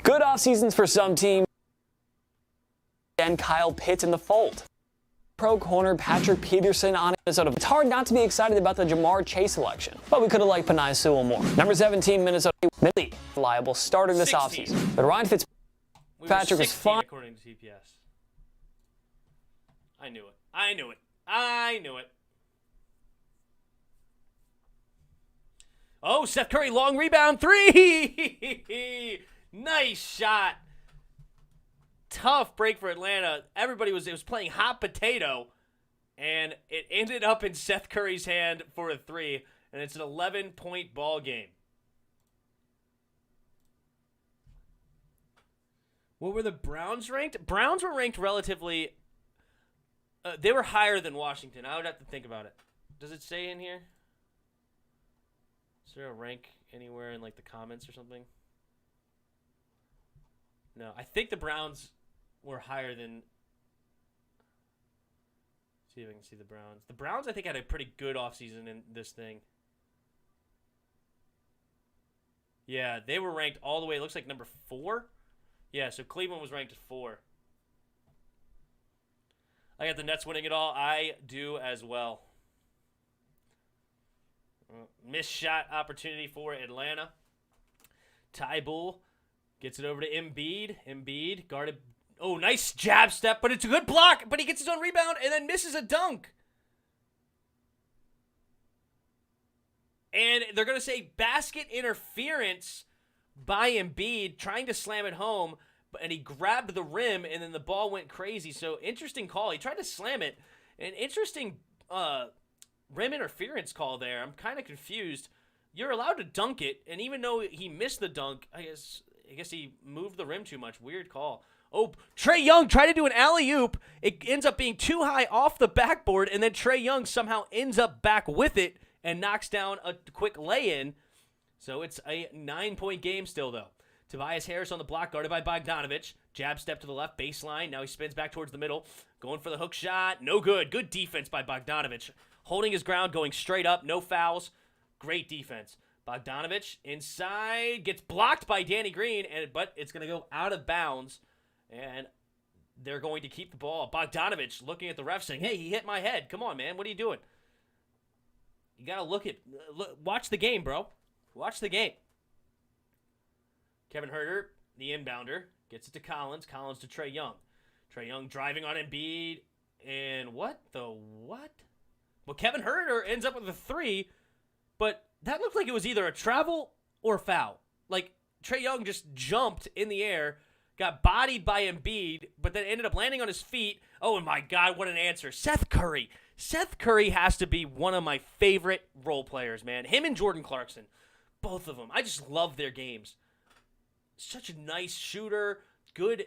Speaker 3: Good off seasons for some teams. And Kyle Pitts in the fold. Pro corner Patrick Peterson on Minnesota. It's hard not to be excited about the Jamar Chase selection, but we could have liked Penei Sewell more. Number 17, Minnesota. Reliable starter this offseason. But Ryan Fitzpatrick was fun.
Speaker 1: According to TPS. I knew it. I knew it. Oh, Seth Curry, long rebound, 3! Nice shot. Tough break for Atlanta. It was playing hot potato, and it ended up in Seth Curry's hand for a 3, and it's an 11-point ball game. What were the Browns ranked? Browns were ranked relatively. They were higher than Washington. I would have to think about it. Does it say in here? Is there a rank anywhere in like the comments or something? No, I think the Browns were higher than. See if I can see the Browns. The Browns, I think, had a pretty good offseason in this thing. Yeah, they were ranked all the way. It looks like number 4. Yeah, so Cleveland was ranked 4. I got the Nets winning it all. I do as well. Missed shot opportunity for Atlanta. Ty Bull gets it over to Embiid. Embiid guarded. Oh, nice jab step, but it's a good block. But he gets his own rebound and then misses a dunk. And they're going to say basket interference by Embiid, trying to slam it home, and he grabbed the rim, and then the ball went crazy. So, interesting call. He tried to slam it. An interesting rim interference call there. I'm kind of confused. You're allowed to dunk it, and even though he missed the dunk, I guess he moved the rim too much. Weird call. Oh, Trae Young tried to do an alley-oop. It ends up being too high off the backboard, and then Trae Young somehow ends up back with it and knocks down a quick lay-in. So it's a 9-point game still, though. Tobias Harris on the block, guarded by Bogdanovich. Jab step to the left, baseline. Now he spins back towards the middle. Going for the hook shot. No good. Good defense by Bogdanovich. Holding his ground, going straight up. No fouls. Great defense. Bogdanovich inside. Gets blocked by Danny Green, but it's going to go out of bounds. And they're going to keep the ball. Bogdanovich looking at the ref saying, hey, he hit my head. Come on, man. What are you doing? You got to watch the game, bro. Watch the game. Kevin Huerter, the inbounder, gets it to Collins. Collins to Trae Young. Trae Young driving on Embiid. And what? Well, Kevin Huerter ends up with a 3, but that looked like it was either a travel or foul. Like, Trae Young just jumped in the air, got bodied by Embiid, but then ended up landing on his feet. Oh, my God, what an answer. Seth Curry. Seth Curry has to be one of my favorite role players, man. Him and Jordan Clarkson. Both of them. I just love their games. Such a nice shooter. Good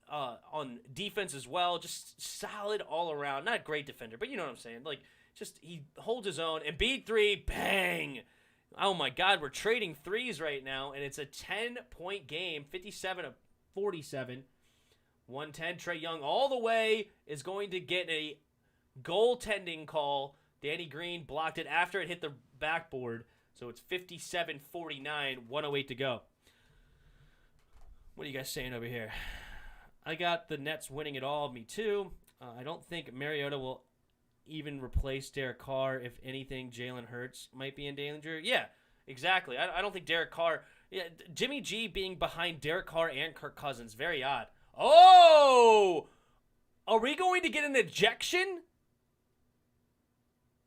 Speaker 1: on defense as well. Just solid all around. Not a great defender, but you know what I'm saying. Like, just he holds his own. Embiid 3, bang. Oh, my God. We're trading threes right now, and it's a 10-point game, 57-47. 110. Trae Young all the way is going to get a goaltending call. Danny Green blocked it after it hit the backboard. So it's 57-49, 1:08 to go. What are you guys saying over here? I got the Nets winning it all. Me too. I don't think Mariota will even replace Derek Carr. If anything, Jalen Hurts might be in danger. Yeah, exactly. I don't think Derek Carr. Yeah, Jimmy G being behind Derek Carr and Kirk Cousins. Very odd. Oh! Are we going to get an ejection?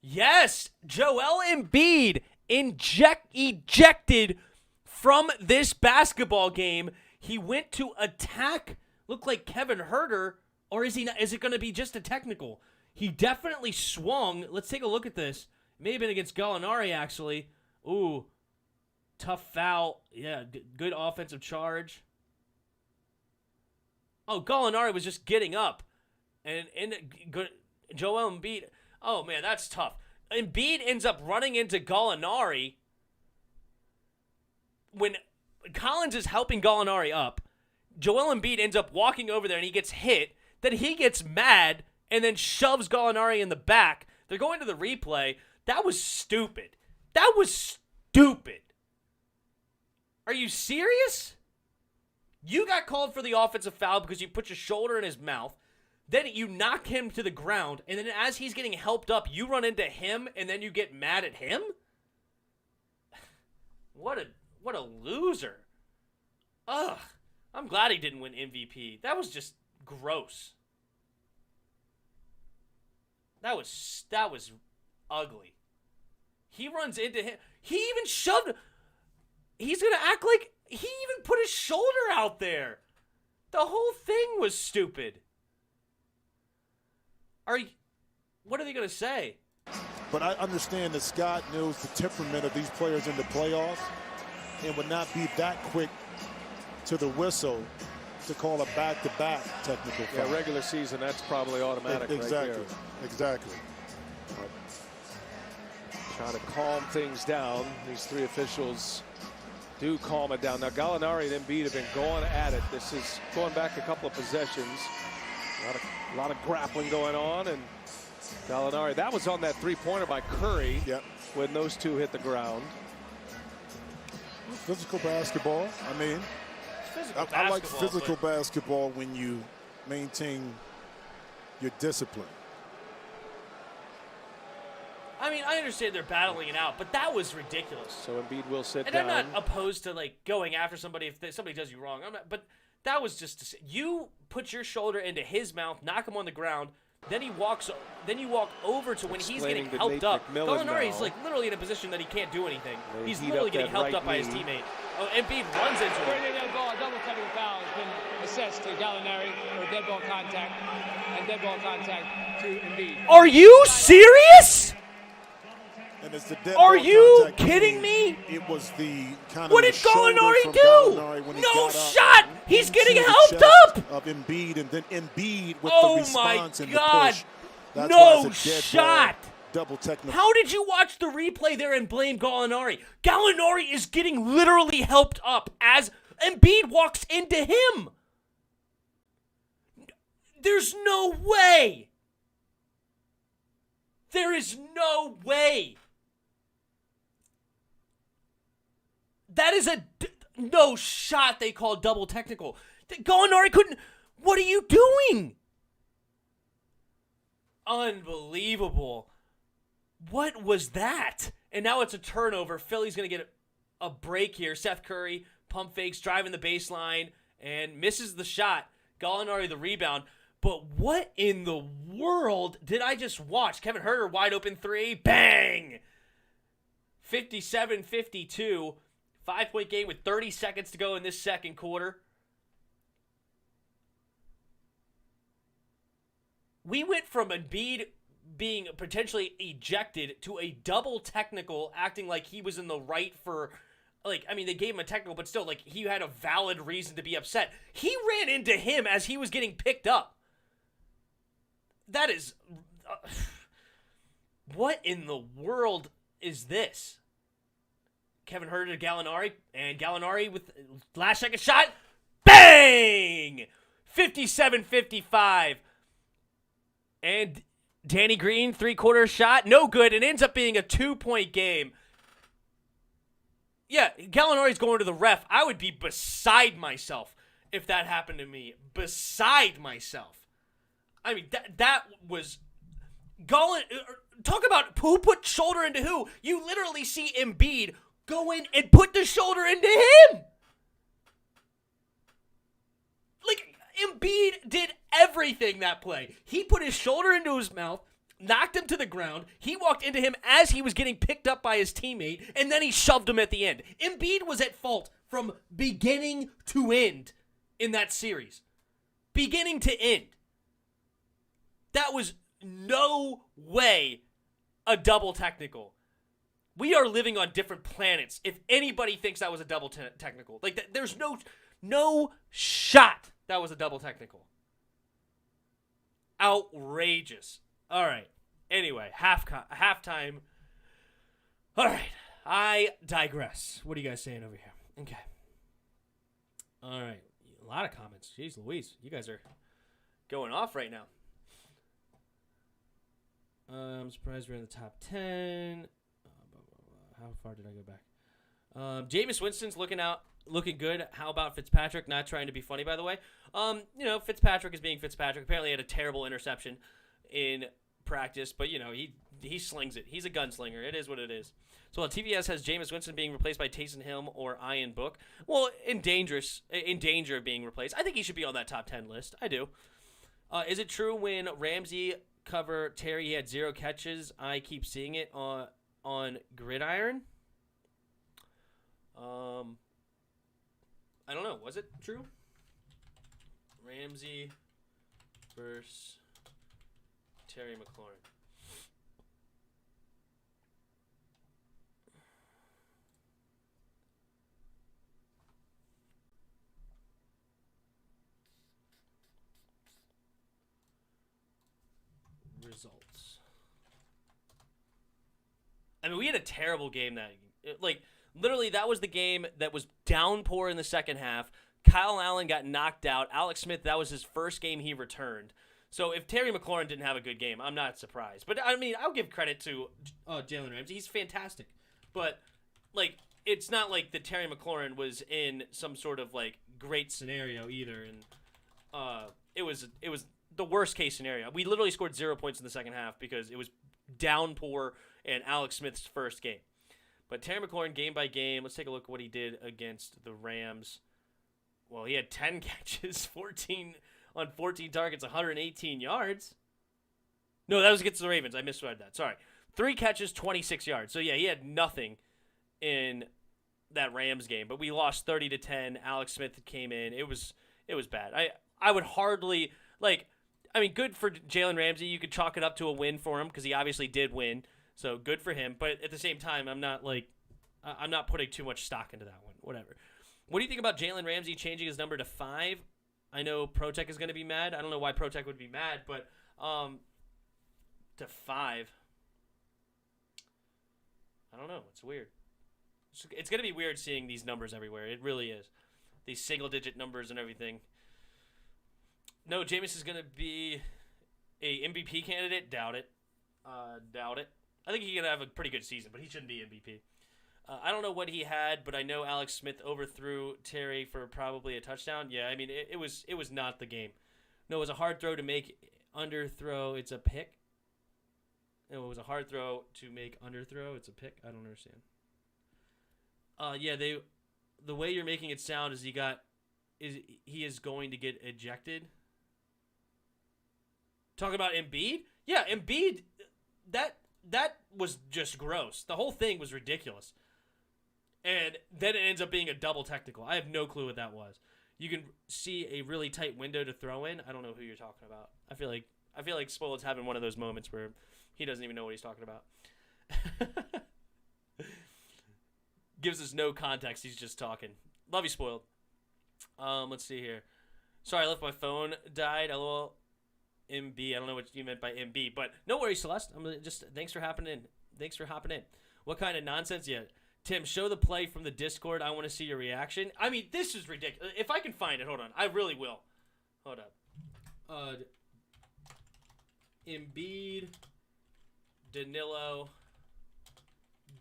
Speaker 1: Yes! Joel Embiid ejected from this basketball game. He went to attack, looked like Kevin Huerter, or is he not? Is it going to be just a technical? He definitely swung. Let's take a look at this. It may have been against Gallinari, actually. Ooh, tough foul. Yeah, good offensive charge. Oh, Gallinari was just getting up. And Joel Embiid. Oh, man, that's tough. Embiid ends up running into Gallinari when Collins is helping Gallinari up. Joel Embiid ends up walking over there and he gets hit. Then he gets mad and then shoves Gallinari in the back. They're going to the replay. That was stupid. That was stupid. Are you serious? You got called for the offensive foul because you put your shoulder in his mouth. Then you knock him to the ground, and then as he's getting helped up, you run into him, and then you get mad at him? What a loser. Ugh. I'm glad he didn't win MVP. That was just gross. That was ugly. He runs into him. He even shoved. He's gonna act like he even put his shoulder out there. The whole thing was stupid. What are they gonna say?
Speaker 4: But I understand that Scott knows the temperament of these players in the playoffs and would not be that quick to the whistle to call a back-to-back technical foul.
Speaker 2: Yeah, regular season, that's probably automatic
Speaker 4: exactly.
Speaker 2: right there.
Speaker 4: Exactly.
Speaker 2: Trying to calm things down. These three officials do calm it down. Now, Gallinari and Embiid have been going at it. This is going back a couple of possessions. A lot of grappling going on, and Gallinari, that was on that three-pointer by Curry.
Speaker 4: Yep.
Speaker 2: When those two hit the ground.
Speaker 4: Physical basketball. I mean, I like physical basketball when you maintain your discipline.
Speaker 1: I mean, I understand they're battling it out, but that was ridiculous.
Speaker 2: So Embiid will sit
Speaker 1: and
Speaker 2: down.
Speaker 1: I'm not opposed to like going after somebody if somebody does you wrong. But that was just you put your shoulder into his mouth, knock him on the ground. Then you walk over to when he's getting helped up. Gallinari's like literally in a position that he can't do anything. He's literally getting helped up by his teammate. Oh, Embiid runs into him.
Speaker 5: Dead ball, double technical foul has been assessed to Gallinari for dead ball contact and dead ball contact to Embiid.
Speaker 1: Are you serious?
Speaker 4: And it's the dead
Speaker 1: Are
Speaker 4: ball
Speaker 1: you
Speaker 4: contact.
Speaker 1: kidding me?
Speaker 4: It was the kind of
Speaker 1: what did Gallinari do?
Speaker 4: When he
Speaker 1: no
Speaker 4: got
Speaker 1: shot.
Speaker 4: Up,
Speaker 1: He's getting
Speaker 4: the
Speaker 1: helped
Speaker 4: chest
Speaker 1: up.
Speaker 4: Of Embiid, and then Embiid with
Speaker 1: oh
Speaker 4: the response
Speaker 1: my
Speaker 4: and
Speaker 1: God.
Speaker 4: the push. That's
Speaker 1: no
Speaker 4: why it's a dead
Speaker 1: shot.
Speaker 4: Ball, double technical.
Speaker 1: How did you watch the replay there and blame Gallinari? Gallinari is getting literally helped up as Embiid walks into him. There's no way. There is no way. That is no shot they called double technical. Gallinari couldn't. What are you doing? Unbelievable. What was that? And now it's a turnover. Philly's going to get a break here. Seth Curry pump fakes, driving the baseline, and misses the shot. Gallinari the rebound. But what in the world did I just watch? Kevin Huerter wide open three. Bang! 57-52. 5-point game with 30 seconds to go in this second quarter. We went from Embiid being potentially ejected to a double technical, acting like he was in the right for, they gave him a technical, but still, he had a valid reason to be upset. He ran into him as he was getting picked up. That is, what in the world is this? Kevin Huerter to Gallinari, and Gallinari with last second shot. Bang! 57-55. And Danny Green, three-quarter shot, no good. It ends up being a 2-point game. Yeah, Gallinari's going to the ref. I would be beside myself if that happened to me. Beside myself. I mean, that was... Talk about who put shoulder into who. You literally see Embiid go in and put the shoulder into him. Embiid did everything that play. He put his shoulder into his mouth, knocked him to the ground. He walked into him as he was getting picked up by his teammate, and then he shoved him at the end. Embiid was at fault from beginning to end in that series. Beginning to end. That was no way a double technical. We are living on different planets if anybody thinks that was a double technical. There's no shot that was a double technical. Outrageous. All right. Anyway, halftime. All right. I digress. What are you guys saying over here? Okay. All right. A lot of comments. Jeez Louise. You guys are going off right now. I'm surprised we're in the top 10. How far did I go back? Jameis Winston's looking good. How about Fitzpatrick? Not trying to be funny, by the way. Fitzpatrick is being Fitzpatrick. Apparently, he had a terrible interception in practice, but he slings it. He's a gunslinger. It is what it is. So while TVS has Jameis Winston being replaced by Taysom Hill or Ian Book, well, in danger of being replaced. I think he should be on that top 10 list. I do. Is it true when Ramsey cover Terry. He had 0 catches. I keep seeing it on Gridiron. I don't know. Was it true? Ramsey versus Terry McLaurin. Results. I mean, we had a terrible game literally, that was the game that was downpour in the second half. Kyle Allen got knocked out. Alex Smith, that was his first game he returned. So if Terry McLaurin didn't have a good game, I'm not surprised. But, I mean, I'll give credit to Jalen Ramsey. He's fantastic. But, it's not like that Terry McLaurin was in some sort of, great scenario either. And it was the worst-case scenario. We literally scored 0 points in the second half because it was downpour and Alex Smith's first game. But Terry McLaurin, game by game, let's take a look at what he did against the Rams. Well, he had 10 catches, 14 on 14 targets, 118 yards. No, that was against the Ravens. I misread that. Sorry. 3 catches, 26 yards. So, yeah, he had nothing in that Rams game. But we lost 30-10. Alex Smith came in. It was bad. I would hardly, good for Jalen Ramsey. You could chalk it up to a win for him because he obviously did win. So good for him, but at the same time, I'm not putting too much stock into that one. Whatever. What do you think about Jalen Ramsey changing his number to 5? I know ProTech is going to be mad. I don't know why ProTech would be mad, but to 5. I don't know. It's weird. It's going to be weird seeing these numbers everywhere. It really is. These single-digit numbers and everything. No, Jameis is going to be a MVP candidate. Doubt it. Doubt it. I think he's going to have a pretty good season, but he shouldn't be MVP. I don't know what he had, but I know Alex Smith overthrew Terry for probably a touchdown. Yeah, I mean, it was not the game. No, it was a hard throw to make underthrow. It's a pick. No, it was a hard throw to make underthrow. It's a pick. I don't understand. Yeah, the way you're making it sound is he is going to get ejected. Talking about Embiid? Yeah, Embiid, that was just gross. The whole thing was ridiculous. And then it ends up being a double technical. I have no clue what that was. You can see a really tight window to throw in. I don't know who you're talking about. I feel like Spoiled's having one of those moments where he doesn't even know what he's talking about. Gives us no context. He's just talking. Love you, Spoiled. Let's see here. Sorry, I left my phone died. LOL. MB. I don't know what you meant by MB, but no worries, Celeste. Thanks for hopping in. What kind of nonsense? Yeah. Tim, show the play from the Discord. I want to see your reaction. I mean, this is ridiculous. If I can find it, hold on. I really will. Hold up. Embiid, Danilo,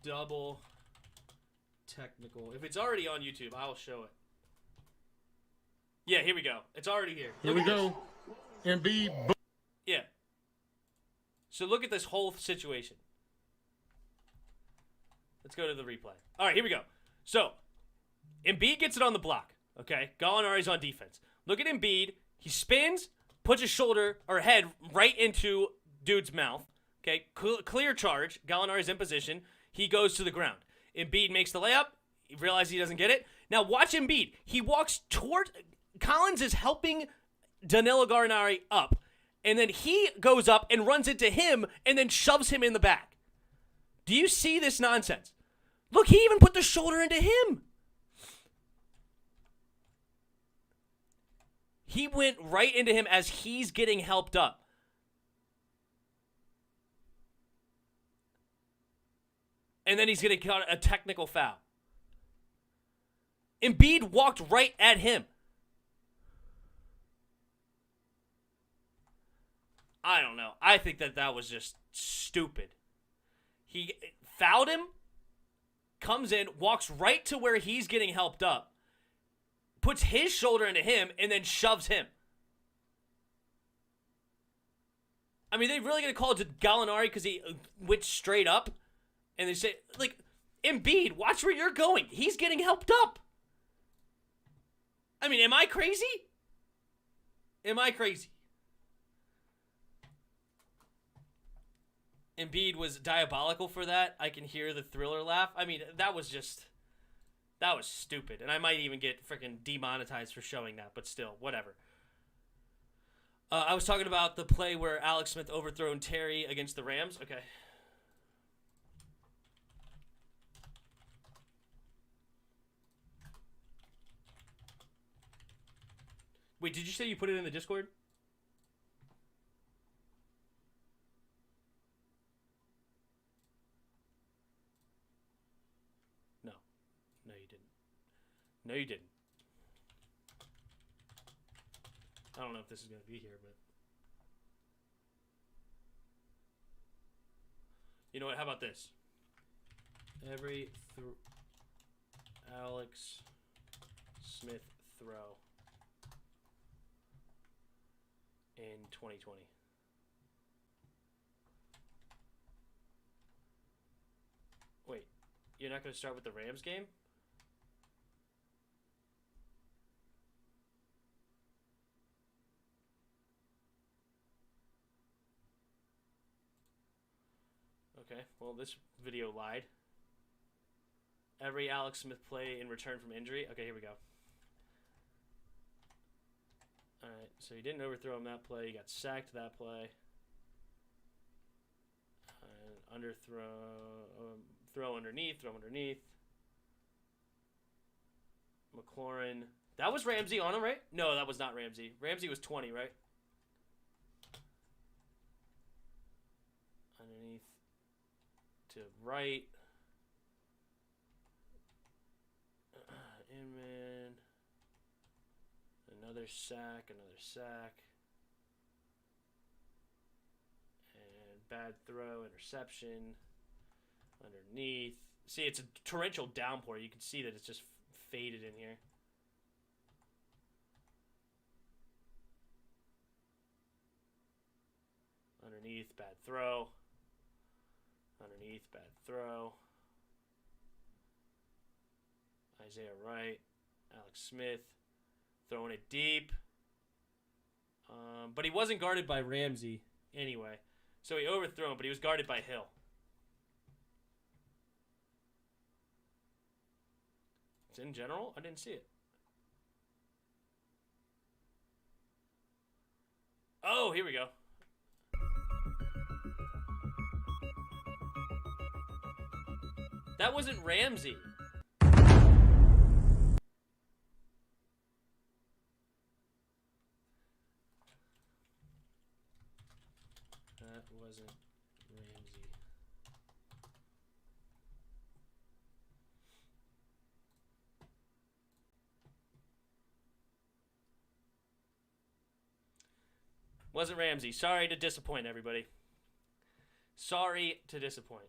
Speaker 1: double technical. If it's already on YouTube, I'll show it. Yeah, here we go. It's already here.
Speaker 6: Here we go. Embiid.
Speaker 1: Yeah. So look at this whole situation. Let's go to the replay. All right, here we go. So, Embiid gets it on the block, okay? Gallinari's on defense. Look at Embiid. He spins, puts his shoulder or head right into dude's mouth, okay? Clear charge. Gallinari's in position. He goes to the ground. Embiid makes the layup. He realizes he doesn't get it. Now watch Embiid. He walks toward... Collins is helping Danilo Gallinari up. And then he goes up and runs into him and then shoves him in the back. Do you see this nonsense? Look, he even put the shoulder into him. He went right into him as he's getting helped up. And then he's going to get a technical foul. Embiid walked right at him. I don't know. I think that was just stupid. He fouled him, comes in, walks right to where he's getting helped up, puts his shoulder into him, and then shoves him. I mean, they really going to call it to Gallinari because he went straight up? And they say, like, Embiid, watch where you're going. He's getting helped up. I mean, am I crazy? Am I crazy? Embiid was diabolical for that. I can hear the Thriller laugh. I mean, that was stupid. And I might even get freaking demonetized for showing that, but still, whatever. I was talking about the play where Alex Smith overthrown Terry against the Rams. Okay. Wait, did you say you put it in the Discord? No. No, you didn't. No, you didn't. I don't know if this is going to be here, but... You know what? How about this? Every Alex Smith throw in 2020. Wait, you're not going to start with the Rams game? Okay, well, this video lied. Every Alex Smith play in return from injury. Okay, here we go. Alright, so he didn't overthrow him that play. He got sacked that play. Underthrow, throw underneath. Mclaurin. That was Ramsey on him, right? No, that was not Ramsey. Ramsey was 20, right? Underneath to right. Inman. Another sack. And bad throw, interception. Underneath. See, it's a torrential downpour. You can see that it's just faded in here. Underneath, bad throw. Underneath, bad throw. Isaiah Wright. Alex Smith. Throwing it deep. But he wasn't guarded by Ramsey anyway. So he overthrew him, but he was guarded by Hill. It's in general? I didn't see it. Oh, here we go. That wasn't Ramsey. That wasn't Ramsey. Wasn't Ramsey. Sorry to disappoint everybody. Sorry to disappoint.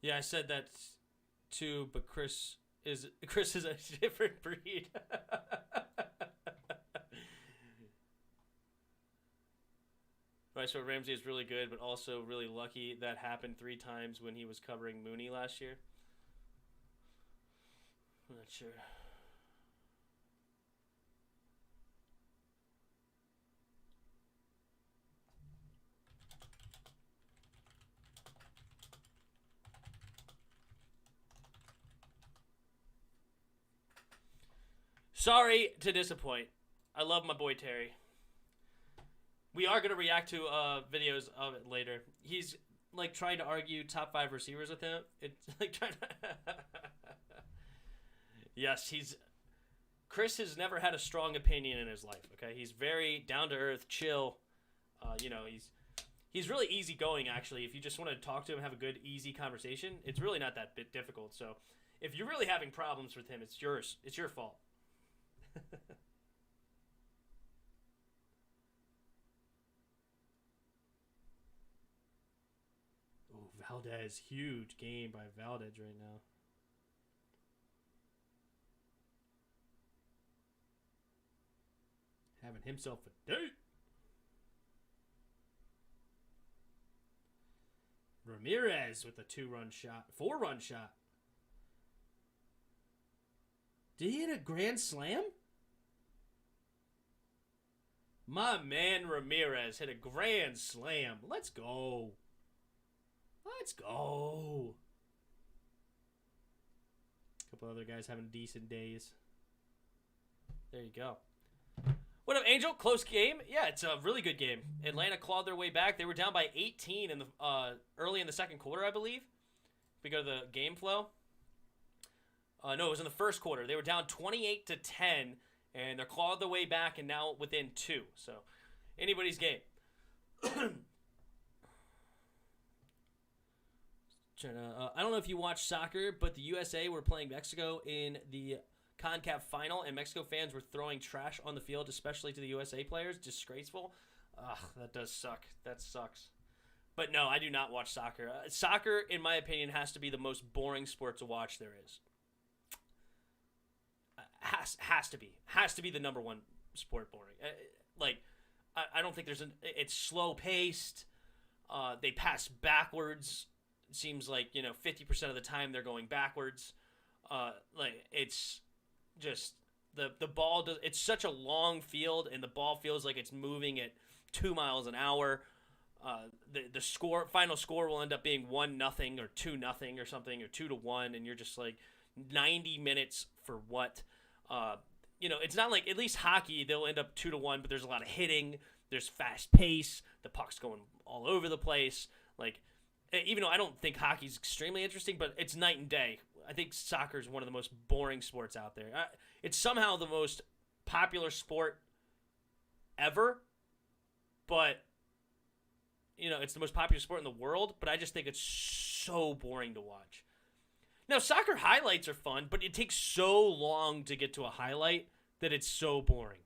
Speaker 1: Yeah, I said that too, but Chris is a different breed. Right, so Ramsey is really good, but also really lucky. That happened 3 times when he was covering Mooney last year. I'm not sure. Sorry to disappoint. I love my boy Terry. We are going to react to videos of it later. He's like trying to argue top 5 receivers with him. It's like trying to... Yes, Chris has never had a strong opinion in his life, okay? He's very down to earth, chill. You know, he's really easygoing actually. If you just want to talk to him, have a good easy conversation, it's really not that bit difficult. So, if you're really having problems with him, it's yours. It's your fault. Oh, Valdez, huge game by Valdez right now.
Speaker 7: having himself a date. Ramirez with a 4-run shot. Did he hit a grand slam? My man Ramirez hit a grand slam. Let's go. Let's go. A couple other guys having decent days. There you go.
Speaker 1: What up, Angel? Close game? Yeah, it's a really good game. Atlanta clawed their way back. They were down by 18 in the early in the second quarter, I believe. If we go to the game flow. No, it was in the first quarter. They were down 28-10, and they're clawed their way back, and now within 2. So, anybody's game.
Speaker 7: I don't know if you watch soccer, but the USA were playing Mexico in the CONCACAF final, and Mexico fans were throwing trash on the field, especially to the USA players. Disgraceful. Ugh, that does suck. That sucks. But no, I do not watch soccer. Soccer, in my opinion, has to be the most boring sport to watch there is. Has to be the number one sport boring. I don't think it's slow paced. They pass backwards. It seems like 50% of the time they're going backwards. It's just the ball does. It's such a long field, and the ball feels like it's moving at 2 miles an hour. The final score will end up being 1-0 or 2-0 or something, or 2-1, and you're just like 90 minutes for what? It's not like, at least hockey, they'll end up 2-1, but there's a lot of hitting. There's fast pace. The puck's going all over the place. Like, even though I don't think hockey's extremely interesting, but it's night and day. I think soccer is one of the most boring sports out there. It's somehow the most popular sport ever, but it's the most popular sport in the world, but I just think it's so boring to watch. Now, soccer highlights are fun, but it takes so long to get to a highlight that it's so boring.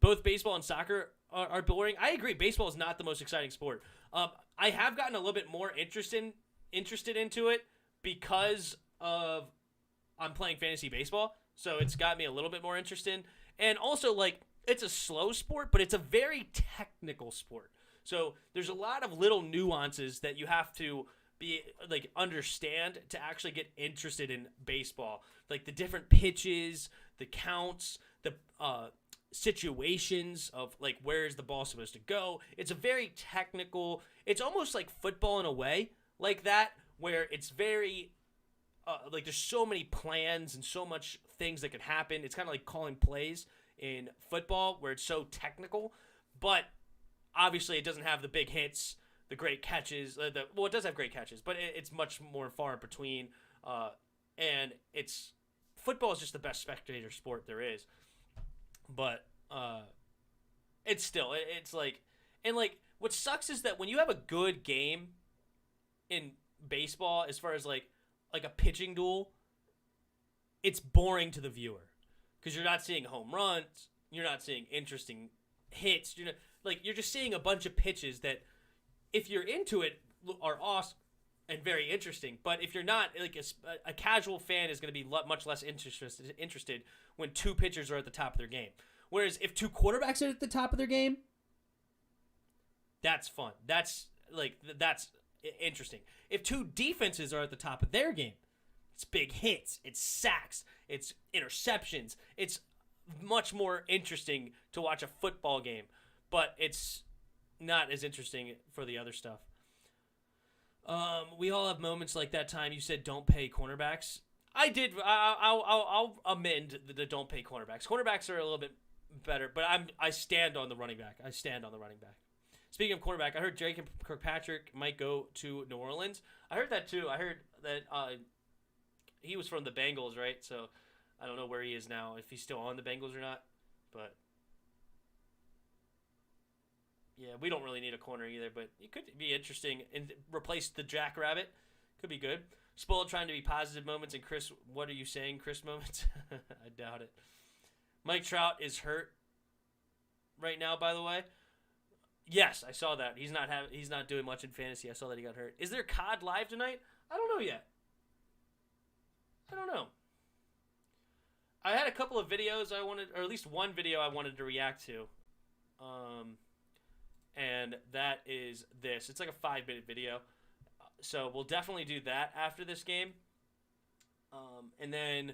Speaker 7: Both baseball and soccer are boring. I agree. Baseball is not the most exciting sport. I have gotten a little bit more interested into it because of I'm playing fantasy baseball, so it's got me a little bit more interested. And also, it's a slow sport, but it's a very technical sport. So there's a lot of little nuances that you have to understand to actually get interested in baseball, like the different pitches, the counts, the situations of where is the ball supposed to go. It's a very technical. It's almost like football in a way, like that, where it's very there's so many plans and so much things that can happen. It's kind of like calling plays in football, where it's so technical, but obviously it doesn't have the big hits, the great catches. It does have great catches, but it's much more far in between. And football is just the best spectator sport there is. But it's still what sucks is that when you have a good game in baseball, as far as like a pitching duel, it's boring to the viewer because you're not seeing home runs, you're not seeing interesting hits, you're just seeing a bunch of pitches that, if you're into it, are awesome and very interesting. But if you're not, a casual fan is going to be much less interested when 2 pitchers are at the top of their game. Whereas if 2 quarterbacks are at the top of their game, that's fun. That's interesting. If 2 defenses are at the top of their game, it's big hits, it's sacks, it's interceptions. It's much more interesting to watch a football game, but it's not as interesting for the other stuff. We all have moments like that time you said don't pay cornerbacks. I did. I'll amend the don't pay cornerbacks. Cornerbacks are a little bit better, but I stand on the running back. Speaking of cornerback, I heard Jacob Kirkpatrick might go to New Orleans. I heard that too. I heard that he was from the Bengals, right? So I don't know where he is now, if he's still on the Bengals or not, but yeah, we don't really need a corner either, but it could be interesting and replace the Jackrabbit. Could be good. Spoiled trying to be positive moments, and Chris, what are you saying, Chris moments? I doubt it. Mike Trout is hurt right now, by the way. Yes, I saw that. He's not doing much in fantasy. I saw that he got hurt. Is there COD live tonight? I don't know yet. I don't know. I had a couple of videos I wanted, or at least one video I wanted to react to. And that is this. It's like a 5-minute video. So we'll definitely do that after this game. And then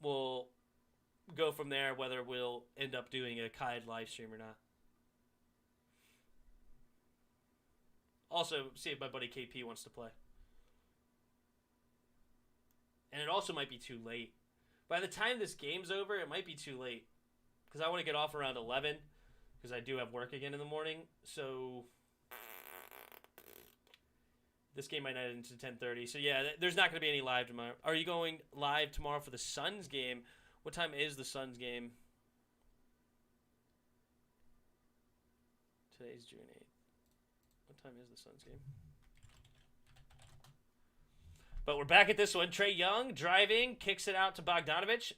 Speaker 7: we'll go from there whether we'll end up doing a Kai live stream or not. Also, see if my buddy KP wants to play. And it also might be too late. By the time this game's over, it might be too late. Because I want to get off around 11. Because I do have work again in the morning. So this game might not end until 10:30. So yeah, there's not going to be any live tomorrow. Are you going live tomorrow for the Suns game? What time is the Suns game? Today's June 8th. What time is the Suns game? But we're back at this one. Trae Young driving, kicks it out to Bogdanovich.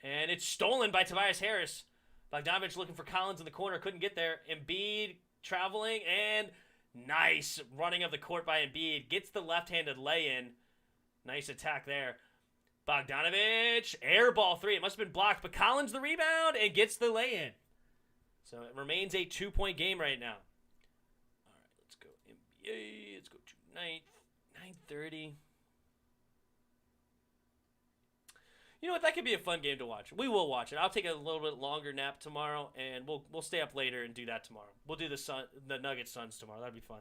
Speaker 7: And it's stolen by Tobias Harris. Bogdanovich looking for Collins in the corner. Couldn't get there. Embiid traveling. And nice running of the court by Embiid. Gets the left-handed lay-in. Nice attack there. Bogdanovich. Air ball 3. It must have been blocked. But Collins the rebound and gets the lay-in. So it remains a 2-point game right now. All right, let's go NBA. Let's go to 9:30. You know what? That could be a fun game to watch. We will watch it. I'll take a little bit longer nap tomorrow, and we'll stay up later and do that tomorrow. We'll do the Nuggets Suns tomorrow. That'd be fun.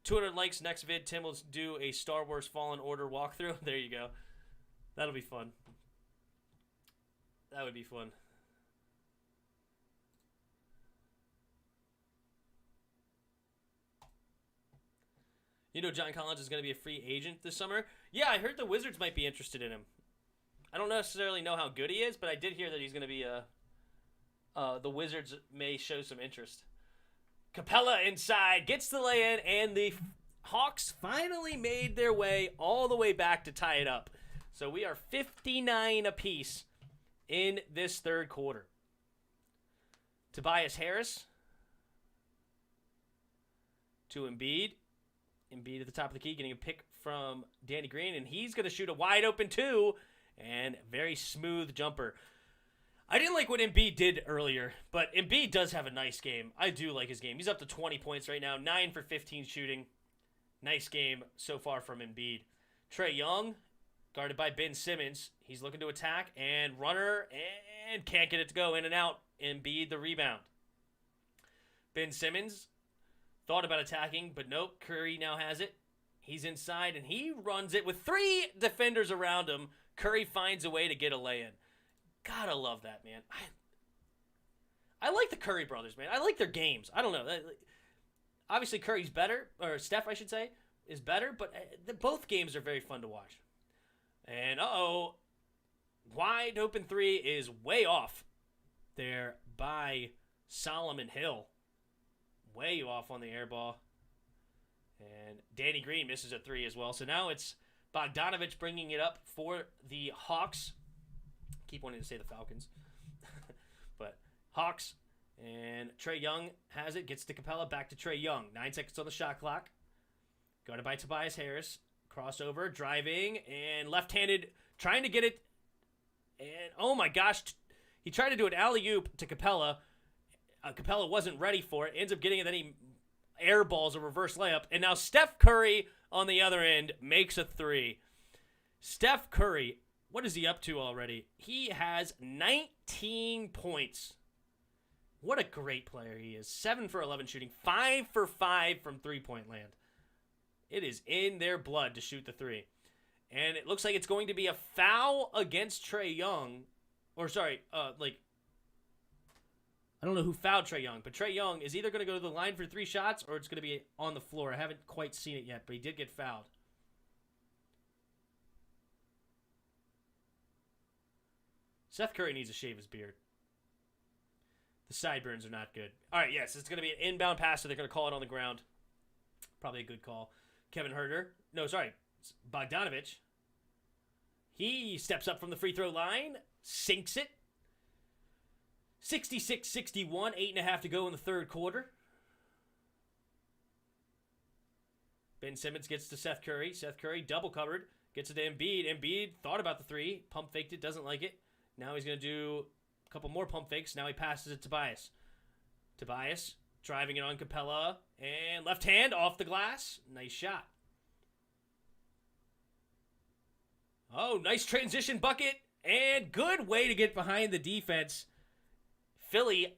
Speaker 7: 200 likes next vid. Tim will do a Star Wars Fallen Order walkthrough. There you go. That'll be fun. That would be fun. You know John Collins is going to be a free agent this summer? Yeah, I heard the Wizards might be interested in him. I don't necessarily know how good he is, but I did hear that he's going to be the Wizards may show some interest. Capella inside, gets the lay-in, and the Hawks finally made their way all the way back to tie it up. So we are 59 apiece in this third quarter. Tobias Harris to Embiid. Embiid at the top of the key, getting a pick from Danny Green, and he's going to shoot a wide open 2. And very smooth jumper. I didn't like what Embiid did earlier, but Embiid does have a nice game. I do like his game. He's up to 20 points right now, 9 for 15 shooting. Nice game so far from Embiid. Trae Young, guarded by Ben Simmons. He's looking to attack, and runner, and can't get it to go in and out. Embiid the rebound. Ben Simmons thought about attacking, but nope. Curry now has it. He's inside, and he runs it with 3 defenders around him. Curry finds a way to get a lay-in. Gotta love that, man. I like the Curry brothers, man. I like their games. I don't know. Obviously, Curry's better, or Steph, I should say, is better, but both games are very fun to watch. And, wide open 3 is way off there by Solomon Hill. Way off on the air ball. And Danny Green misses a 3 as well. So now it's Bogdanovich bringing it up for the Hawks. Keep wanting to say the Falcons. But Hawks, and Trae Young has it. Gets to Capella. Back to Trae Young. 9 seconds on the shot clock. Guarded by Tobias Harris. Crossover. Driving. And left-handed. Trying to get it. And, oh my gosh. He tried to do an alley-oop to Capella. Capella wasn't ready for it. Ends up getting it. Then he airballs a reverse layup. And now Steph Curry on the other end makes a 3. Steph Curry, what is he up to already? He has 19 points. What a great player he is. 7 for 11 shooting, 5 for 5 from three-point land. It is in their blood to shoot the 3. And it looks like it's going to be a foul against Trae Young. I don't know who fouled Trae Young, but Trae Young is either going to go to the line for 3 shots or it's going to be on the floor. I haven't quite seen it yet, but he did get fouled. Seth Curry needs to shave his beard. The sideburns are not good. All right, yes, it's going to be an inbound pass, so they're going to call it on the ground. Probably a good call. Bogdanovich. He steps up from the free throw line, sinks it. 66-61, 8.5 to go in the third quarter. Ben Simmons gets to Seth Curry. Seth Curry double covered. Gets it to Embiid. Embiid thought about the 3. Pump faked it. Doesn't like it. Now he's going to do a couple more pump fakes. Now he passes it to Tobias. Tobias driving it on Capella. And left hand off the glass. Nice shot. Oh, nice transition bucket. And good way to get behind the defense. Philly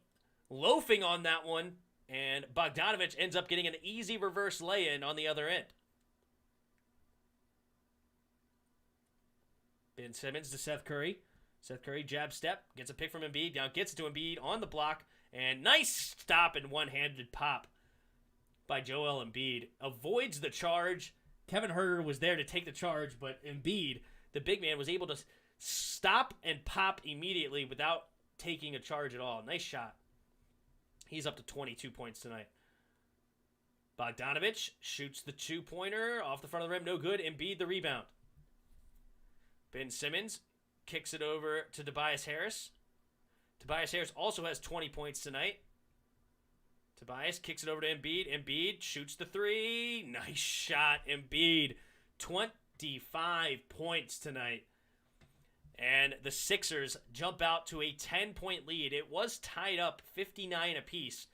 Speaker 7: loafing on that one. And Bogdanovich ends up getting an easy reverse lay-in on the other end. Ben Simmons to Seth Curry. Seth Curry jab step. Gets a pick from Embiid. Now gets it to Embiid on the block. And nice stop and one-handed pop by Joel Embiid. Avoids the charge. Kevin Huerter was there to take the charge, but Embiid, the big man, was able to stop and pop immediately without taking a charge at all. Nice shot. He's up to 22 points tonight. Bogdanovich shoots the two-pointer off the front of the rim. No good. Embiid the rebound. Ben Simmons kicks it over to Tobias Harris. Tobias Harris also has 20 points tonight. Tobias kicks it over to Embiid. Embiid shoots the three. Nice shot, Embiid. 25 points tonight. And the Sixers jump out to a 10-point lead. It was tied up 59 apiece.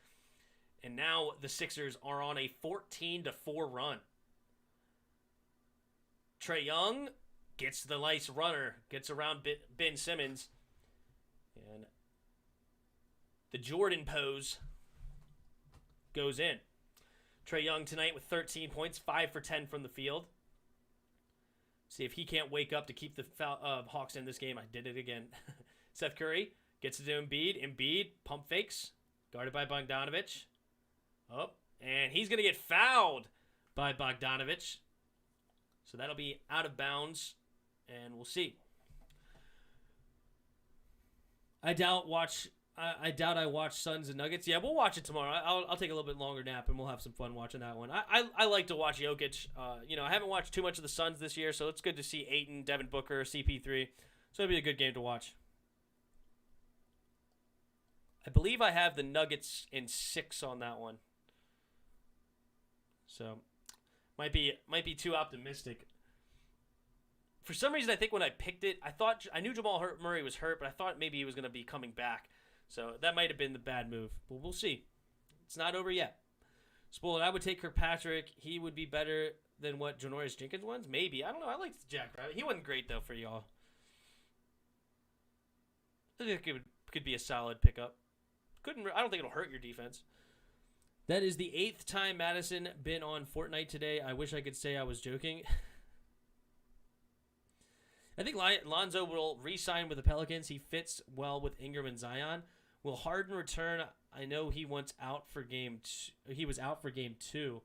Speaker 7: And now the Sixers are on a 14-4 run. Trae Young gets the nice runner. Gets around Ben Simmons. And the Jordan pose goes in. Trae Young tonight with 13 points. 5 for 10 from the field. See if he can't wake up to keep the Hawks in this game. I did it again. Seth Curry gets it to Embiid. Embiid pump fakes. Guarded by Bogdanovich. Oh, and he's going to get fouled by Bogdanovich. So that'll be out of bounds, and we'll see. I doubt I watch Suns and Nuggets. Yeah, we'll watch it tomorrow. I'll take a little bit longer nap, and we'll have some fun watching that one. I like to watch Jokic. I haven't watched too much of the Suns this year, so it's good to see Ayton, Devin Booker, CP3. So it'll be a good game to watch. I believe I have the Nuggets in 6 on that one. So might be too optimistic. For some reason, I think when I picked it, I knew Jamal Murray was hurt, but I thought maybe he was going to be coming back. So that might have been the bad move. But we'll see. It's not over yet. Spoiler, I would take Kirkpatrick. He would be better than what Janoris Jenkins was. Maybe. I don't know. I liked Jack Rabbit. He wasn't great, though, for y'all. I think it could be a solid pickup. I don't think it'll hurt your defense. That is the 8th time Madison been on Fortnite today. I wish I could say I was joking. I think Lonzo will re-sign with the Pelicans. He fits well with Ingram and Zion. Will Harden return? I know he was out for game 2.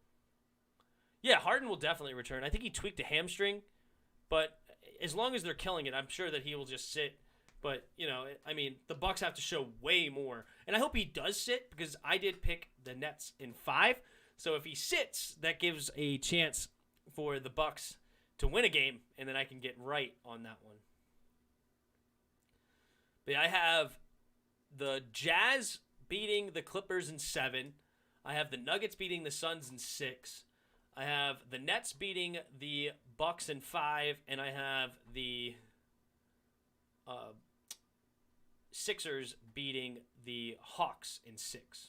Speaker 7: Yeah, Harden will definitely return. I think he tweaked a hamstring, but as long as they're killing it, I'm sure that he will just sit. But, the Bucks have to show way more. And I hope he does sit because I did pick the Nets in 5. So if he sits, that gives a chance for the Bucks to win a game, and then I can get right on that one. But I have the Jazz beating the Clippers in 7. I have the Nuggets beating the Suns in 6. I have the Nets beating the Bucks in 5, and I have the Sixers beating the Hawks in 6.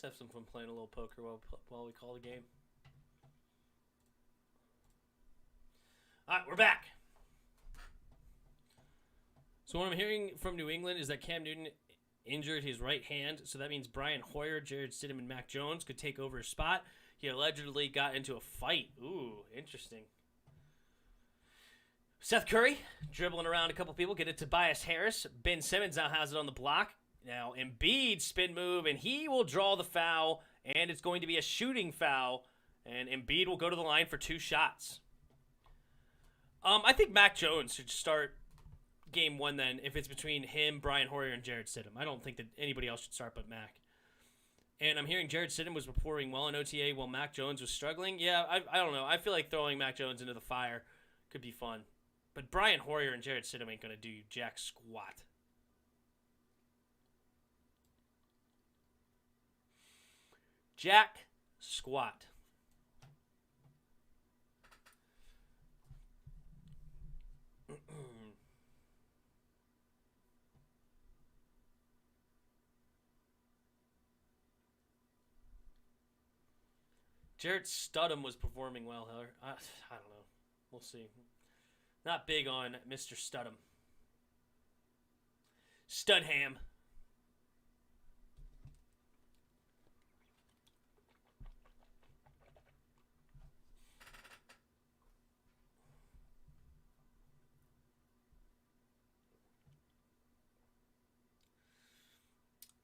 Speaker 7: have some fun playing a little poker while we call the game. All right, we're back. So what I'm hearing from New England is that Cam Newton injured his right hand, so that means Brian Hoyer, Jared Stidham, and Mac Jones could take over his spot. He allegedly got into a fight. Ooh, interesting. Seth Curry dribbling around a couple people, get it to Tobias Harris. Ben Simmons now has it on the block. Now Embiid spin move, and he will draw the foul, and it's going to be a shooting foul, and Embiid will go to the line for 2 shots. I think Mac Jones should start game 1 then, if it's between him, Brian Hoyer, and Jared Stidham. I don't think that anybody else should start but Mac. And I'm hearing Jared Stidham was performing well in OTA while Mac Jones was struggling. Yeah, I don't know. I feel like throwing Mac Jones into the fire could be fun. But Brian Hoyer and Jared Stidham ain't going to do jack squat. Jack squat. Jared Stidham was performing well, Heller. I don't know. We'll see. Not big on Mr. Stidham. Studham.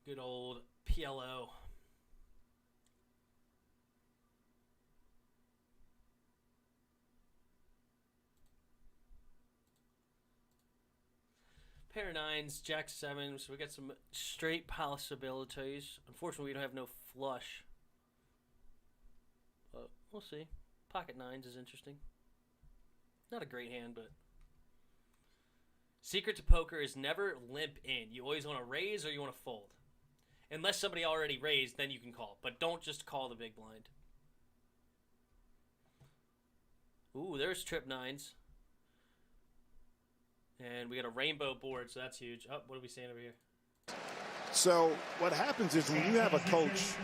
Speaker 7: Good old PLO. Pair of 9s, Jack 7, so we got some straight possibilities. Unfortunately, we don't have no flush. But we'll see. Pocket 9s is interesting. Not a great hand, but... Secret to poker is never limp in. You always want to raise or you want to fold. Unless somebody already raised, then you can call. But don't just call the big blind. Ooh, there's trip 9s. And we got a rainbow board, so that's huge. Oh, what are we saying over here?
Speaker 4: So what happens is when you have a coach,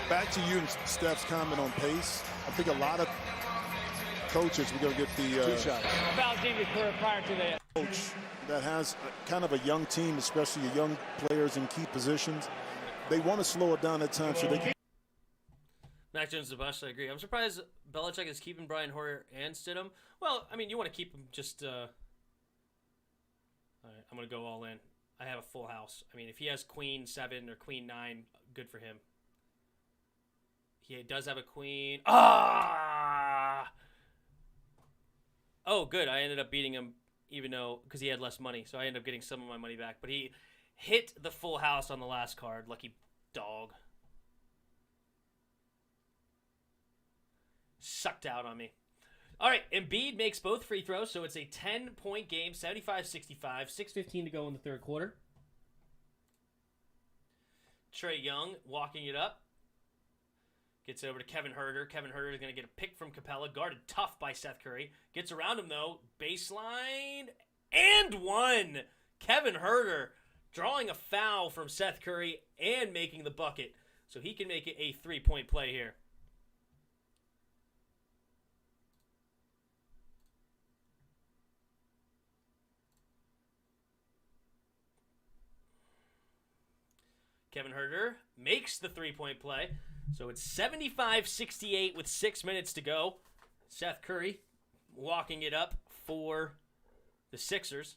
Speaker 4: back to you and Steph's comment on pace, I think a lot of coaches, we're going to get the
Speaker 2: 2 shots.
Speaker 5: Foul team occurred prior to that.
Speaker 4: Coach that has kind of a young team, especially young players in key positions, they want to slow it down at times so they can.
Speaker 7: Mac Jones is a bust, I agree. I'm surprised Belichick is keeping Brian Hoyer and Stidham. Well, I mean, you want to keep him just... All right, I'm going to go all in. I have a full house. I mean, if he has Queen 7 or Queen 9, good for him. He does have a Queen... Ah! Oh, good. I ended up beating him even though... Because he had less money, so I ended up getting some of my money back. But he hit the full house on the last card. Lucky dog. Sucked out on me. All right, Embiid makes both free throws, so it's a 10-point game, 75-65, 6:15 to go in the third quarter. Trae Young walking it up. Gets over to Kevin Huerter. Kevin Huerter is going to get a pick from Capella, guarded tough by Seth Curry. Gets around him, though. Baseline, and 1. Kevin Huerter drawing a foul from Seth Curry and making the bucket, so he can make it a 3-point play here. Kevin Huerter makes the 3-point play. So it's 75-68 with 6 minutes to go. Seth Curry walking it up for the Sixers.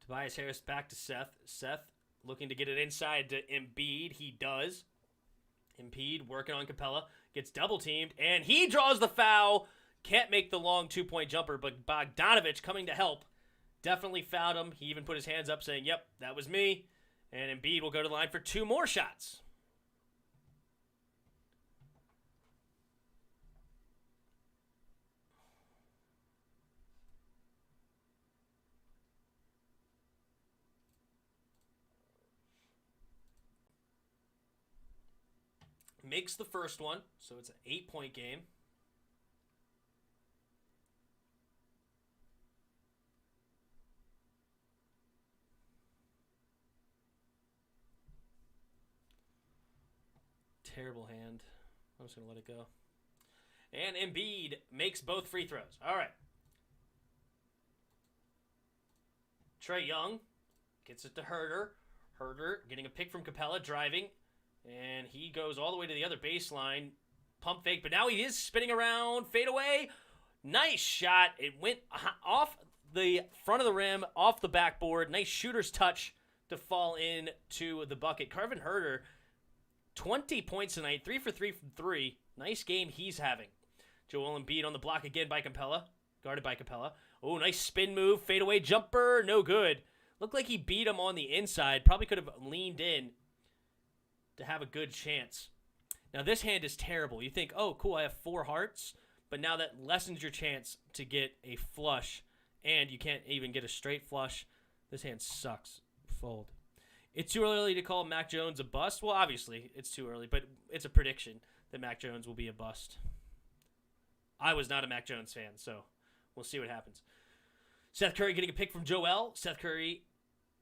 Speaker 7: Tobias Harris back to Seth. Seth looking to get it inside to Embiid. He does. Embiid working on Capella. Gets double teamed. And he draws the foul. Can't make the long 2-point jumper, but Bogdanovich coming to help. Definitely fouled him. He even put his hands up saying, yep, that was me. And Embiid will go to the line for 2 more shots. Makes the first one, so it's an 8-point game. terrible hand. I'm just going to let it go. And Embiid makes both free throws. All right. Trae Young gets it to Herder. Herder getting a pick from Capella, driving. And he goes all the way to the other baseline. Pump fake, but now he is spinning around. Fade away. Nice shot. It went off the front of the rim, off the backboard. Nice shooter's touch to fall into the bucket. Carvin Herder, 20 points tonight. 3 for 3 from 3. Nice game he's having. Joel Embiid on the block again by Capella. Guarded by Capella. Oh, nice spin move. Fadeaway jumper. No good. Looked like he beat him on the inside. Probably could have leaned in to have a good chance. Now, this hand is terrible. You think, oh, cool, I have 4 hearts. But now that lessens your chance to get a flush. And you can't even get a straight flush. This hand sucks. Fold. It's too early to call Mac Jones a bust. Well, obviously, it's too early. But it's a prediction that Mac Jones will be a bust. I was not a Mac Jones fan, so we'll see what happens. Seth Curry getting a pick from Joel. Seth Curry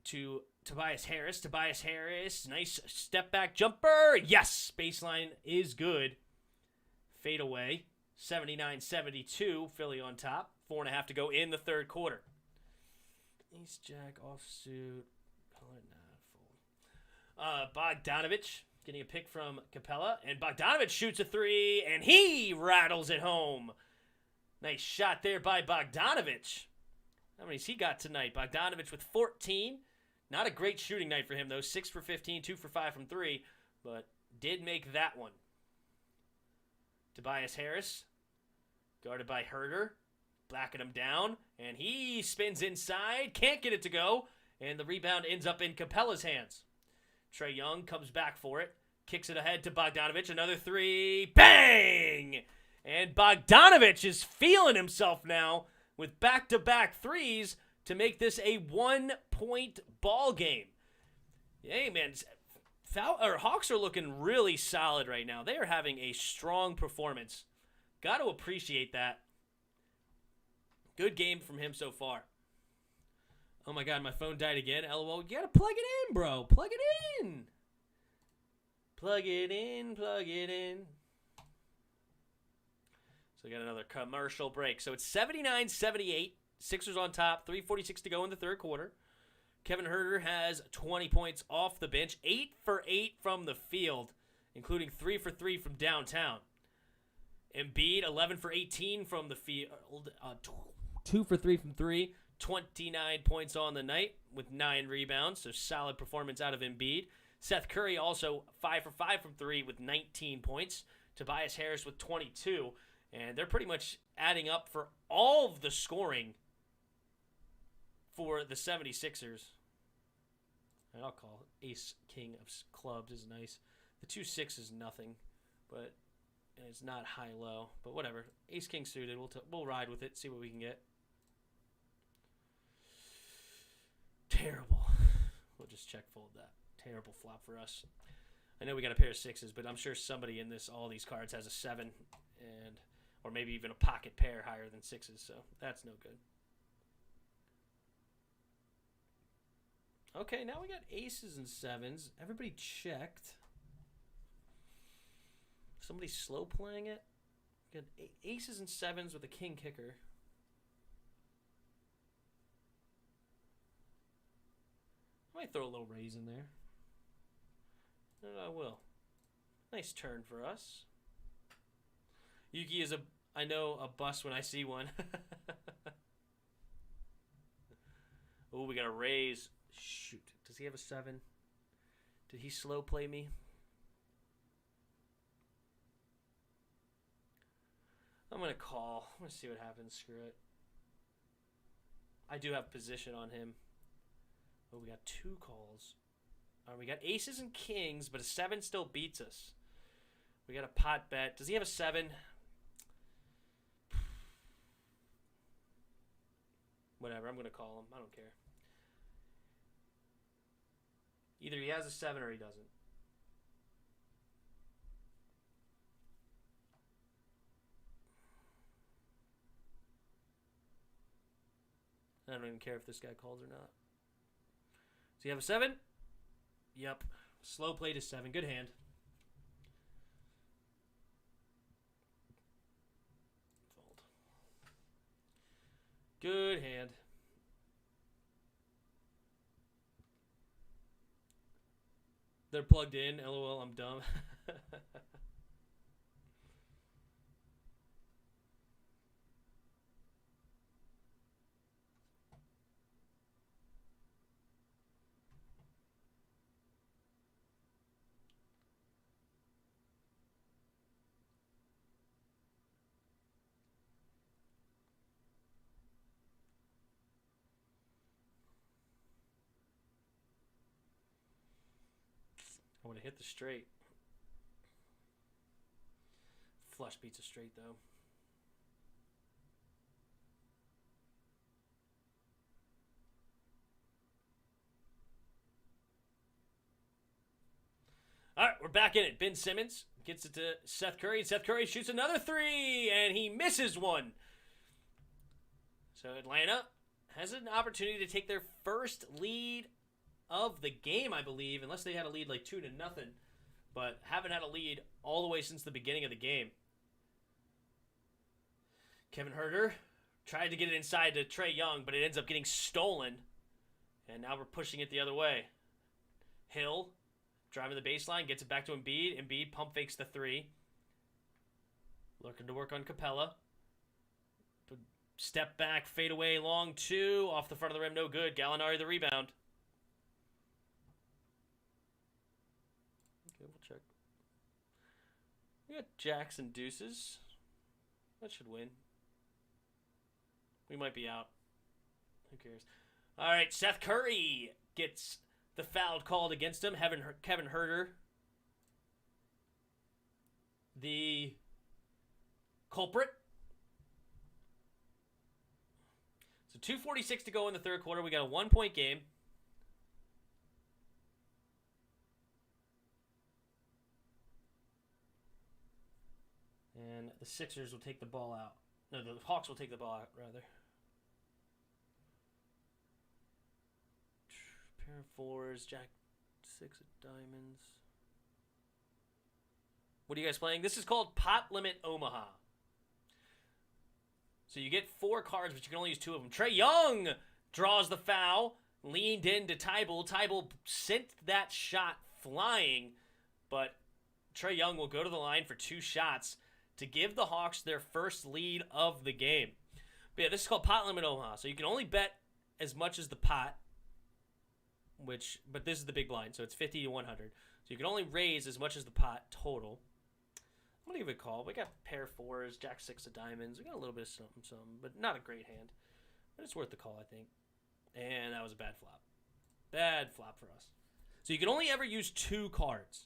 Speaker 7: to Tobias Harris. Tobias Harris, nice step back jumper. Yes, baseline is good. Fade away. 79-72, Philly on top. 4.5 to go in the third quarter. Ace Jack offsuit. Bogdanovich getting a pick from Capella. And Bogdanovich shoots a 3, and he rattles it home. Nice shot there by Bogdanovich. How many's he got tonight? Bogdanovich with 14. Not a great shooting night for him, though. 6 for 15, 2 for 5 from 3. But did make that one. Tobias Harris, guarded by Herder. Blacking him down. And he spins inside. Can't get it to go. And the rebound ends up in Capella's hands. Trae Young comes back for it. Kicks it ahead to Bogdanovich. Another 3. Bang! And Bogdanovich is feeling himself now with back-to-back 3s to make this a 1-point ball game. Hey, man, Hawks are looking really solid right now. They are having a strong performance. Got to appreciate that. Good game from him so far. Oh, my God, my phone died again. LOL, you got to plug it in, bro. Plug it in. Plug it in, plug it in. So we got another commercial break. So it's 79-78. Sixers on top. 3:46 to go in the third quarter. Kevin Herter has 20 points off the bench. 8 for 8 from the field, including 3 for 3 from downtown. Embiid, 11 for 18 from the field. 2 for 3 from 3. 29 points on the night with 9 rebounds. So solid performance out of Embiid. Seth Curry also 5 for 5 from 3 with 19 points. Tobias Harris with 22. And they're pretty much adding up for all of the scoring for the 76ers. I'll call it ace king of clubs is nice. The 2-6 is nothing, but and it's not high-low. But whatever. Ace king suited. We'll ride with it, see what we can get. Terrible. We'll just check fold that. Terrible flop for us. I know we got a pair of 6s, but I'm sure somebody in all these cards has a 7 or maybe even a pocket pair higher than 6s, so that's no good. Okay, now we got aces and 7s. Everybody checked. Somebody's slow playing it. We got aces and 7s with a king kicker. I might throw a little raise in there. And I will. Nice turn for us. Yuki is I know a bust when I see one. Oh, we got a raise. Shoot. Does he have a 7? Did he slow play me? I'm going to call. I'm going to see what happens. Screw it. I do have position on him. Oh, we got 2 calls. All right, we got aces and kings, but a 7 still beats us. We got a pot bet. Does he have a 7? Whatever, I'm going to call him. I don't care. Either he has a 7 or he doesn't. I don't even care if this guy calls or not. Does he have a 7? Yep. Slow play to 7. Good hand. Good hand. They're plugged in. LOL, I'm dumb. I want to hit the straight. Flush beats a straight, though. All right, we're back in it. Ben Simmons gets it to Seth Curry, and Seth Curry shoots another three, and he misses one. So Atlanta has an opportunity to take their first lead of the game, I believe, unless they had a lead like 2-0, but haven't had a lead all the way since the beginning of the game. Kevin Huerter tried to get it inside to Trae Young, but it ends up getting stolen, and now we're pushing it the other way. Hill driving the baseline, gets it back to Embiid. Embiid pump fakes the three. Looking to work on Capella. Step back, fade away, long two, off the front of the rim, no good. Gallinari the rebound. Okay, we'll check. We got jacks and deuces. That should win. We might be out. Who cares? All right, Seth Curry gets the foul called against him. Kevin Huerter, the culprit. So 2:46 to go in the third quarter. We got a 1-point game. And the Sixers will take the ball out. No, the Hawks will take the ball out, rather. Pair of fours, jack, 6 of diamonds. What are you guys playing? This is called Pot Limit Omaha. So you get 4 cards, but you can only use 2 of them. Trae Young draws the foul, leaned into Tybal. Tybal sent that shot flying, but Trae Young will go to the line for 2 shots to give the Hawks their first lead of the game. But yeah, this is called Pot Limit Omaha. So you can only bet as much as the pot, but this is the big blind, so it's 50 to 100. So you can only raise as much as the pot total. I'm going to give it a call. We got pair of fours, jack 6 of diamonds. We got a little bit of something, but not a great hand. But it's worth the call, I think. And that was a bad flop. Bad flop for us. So you can only ever use 2 cards.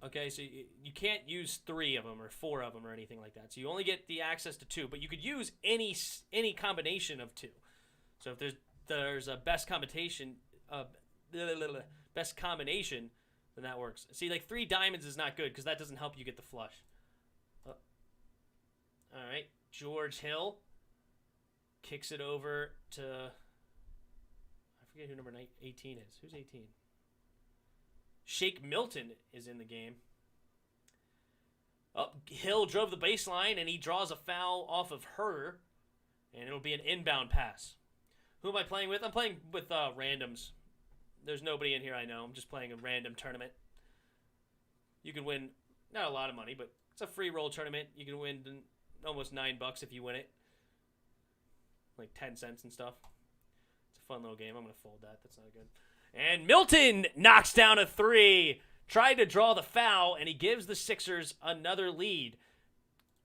Speaker 7: Okay, so you can't use 3 of them or 4 of them or anything like that. So you only get the access to 2, but you could use any combination of 2. So if there's a best combination, then that works. See, like 3 diamonds is not good because that doesn't help you get the flush. All right, George Hill kicks it over to, I forget who number 18 is. Who's 18? Shake Milton is in the game. Hill drove the baseline, and he draws a foul off of Huerter, and it'll be an inbound pass. Who am I playing with? I'm playing with randoms. There's nobody in here I know. I'm just playing a random tournament. You can win, not a lot of money, but it's a free roll tournament. You can win almost $9 if you win it. Like 10 cents and stuff. It's a fun little game. I'm going to fold that. That's not good. And Milton knocks down a 3. Tried to draw the foul, and he gives the Sixers another lead.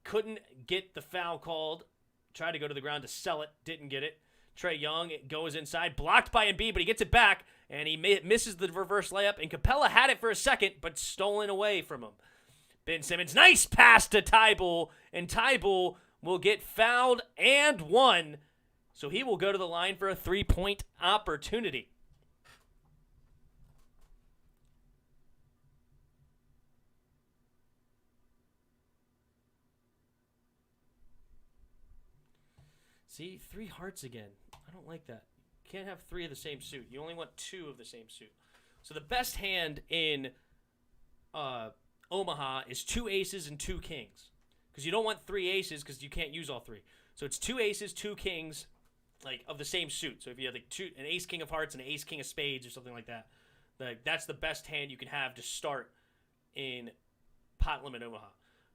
Speaker 7: Couldn't get the foul called. Tried to go to the ground to sell it. Didn't get it. Trae Young goes inside. Blocked by Embiid, but he gets it back, and he misses the reverse layup. And Capella had it for a second, but stolen away from him. Ben Simmons, nice pass to Tybal, and Tybal will get fouled and 1. So he will go to the line for a 3-point opportunity. See, 3 hearts again. I don't like that. You can't have 3 of the same suit. You only want 2 of the same suit. So the best hand in Omaha is 2 aces and 2 kings. Because you don't want 3 aces because you can't use all 3. So it's 2 aces, 2 kings, like of the same suit. So if you have like an ace king of hearts and an ace king of spades or something like that, that's the best hand you can have to start in pot limit Omaha.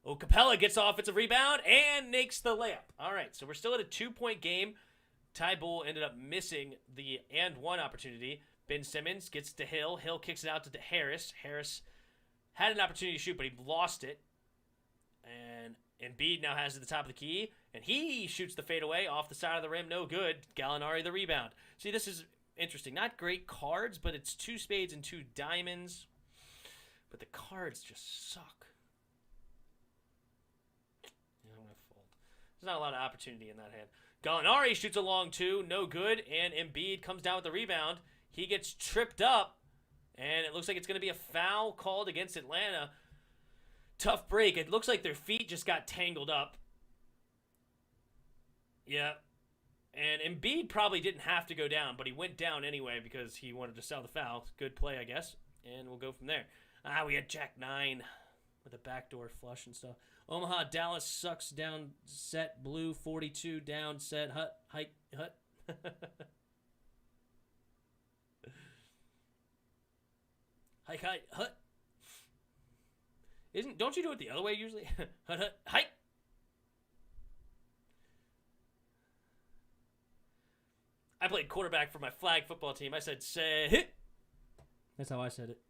Speaker 7: Oh, Capella gets off. It's a rebound and makes the layup. All right, so we're still at a 2-point game. Ty Bull ended up missing the and one opportunity. Ben Simmons gets to Hill. Hill kicks it out to Harris. Harris had an opportunity to shoot, but he lost it. And Embiid now has it at the top of the key, and he shoots the fadeaway off the side of the rim. No good. Gallinari the rebound. See, this is interesting. Not great cards, but it's 2 spades and 2 diamonds. But the cards just suck. I'm going to fold. There's not a lot of opportunity in that hand. Gallinari shoots a long 2. No good. And Embiid comes down with the rebound. He gets tripped up, and it looks like it's going to be a foul called against Atlanta. Tough break. It looks like their feet just got tangled up. Yeah. And Embiid probably didn't have to go down, but he went down anyway because he wanted to sell the foul. Good play, I guess. And we'll go from there. We had Jack 9 with a backdoor flush and stuff. Omaha, Dallas sucks down set. Blue 42 down set. Hut. Hike. Hut. Hike. Hut. Don't you do it the other way usually? Hut, hut, hike. I played quarterback for my flag football team. I said, say hit. That's how I said it.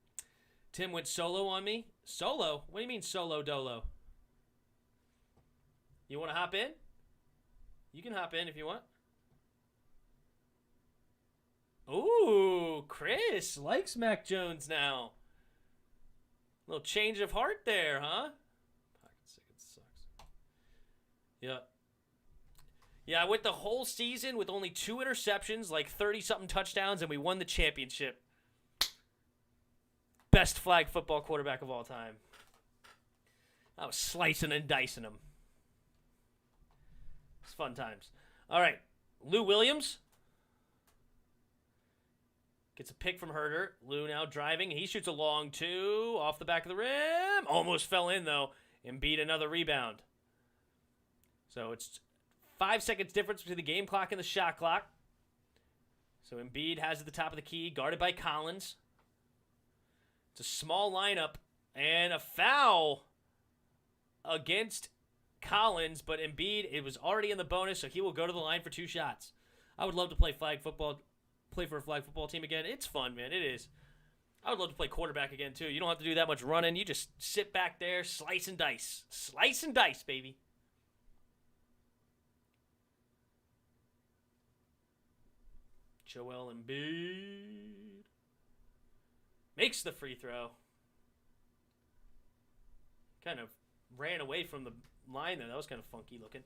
Speaker 7: Tim went solo on me. Solo? What do you mean solo dolo? You want to hop in? You can hop in if you want. Ooh, Chris likes Mac Jones now. Little change of heart there, huh? Pocket sick, it sucks. Yeah. Yeah, I went the whole season with only 2 interceptions, like 30-something touchdowns, and we won the championship. Best flag football quarterback of all time. I was slicing and dicing them. It's fun times. All right, Lou Williams gets a pick from Herder. Lou now driving. He shoots a long 2 off the back of the rim. Almost fell in, though. Embiid another rebound. So it's 5 seconds difference between the game clock and the shot clock. So Embiid has at the top of the key, guarded by Collins. It's a small lineup and a foul against Collins, but Embiid, it was already in the bonus, so he will go to the line for 2 shots. I would love to play for a flag football team again. It's fun, man. It is. I would love to play quarterback again, too. You don't have to do that much running. You just sit back there, slice and dice. Slice and dice, baby. Joel Embiid makes the free throw. Kind of ran away from the line there. That was kind of funky looking.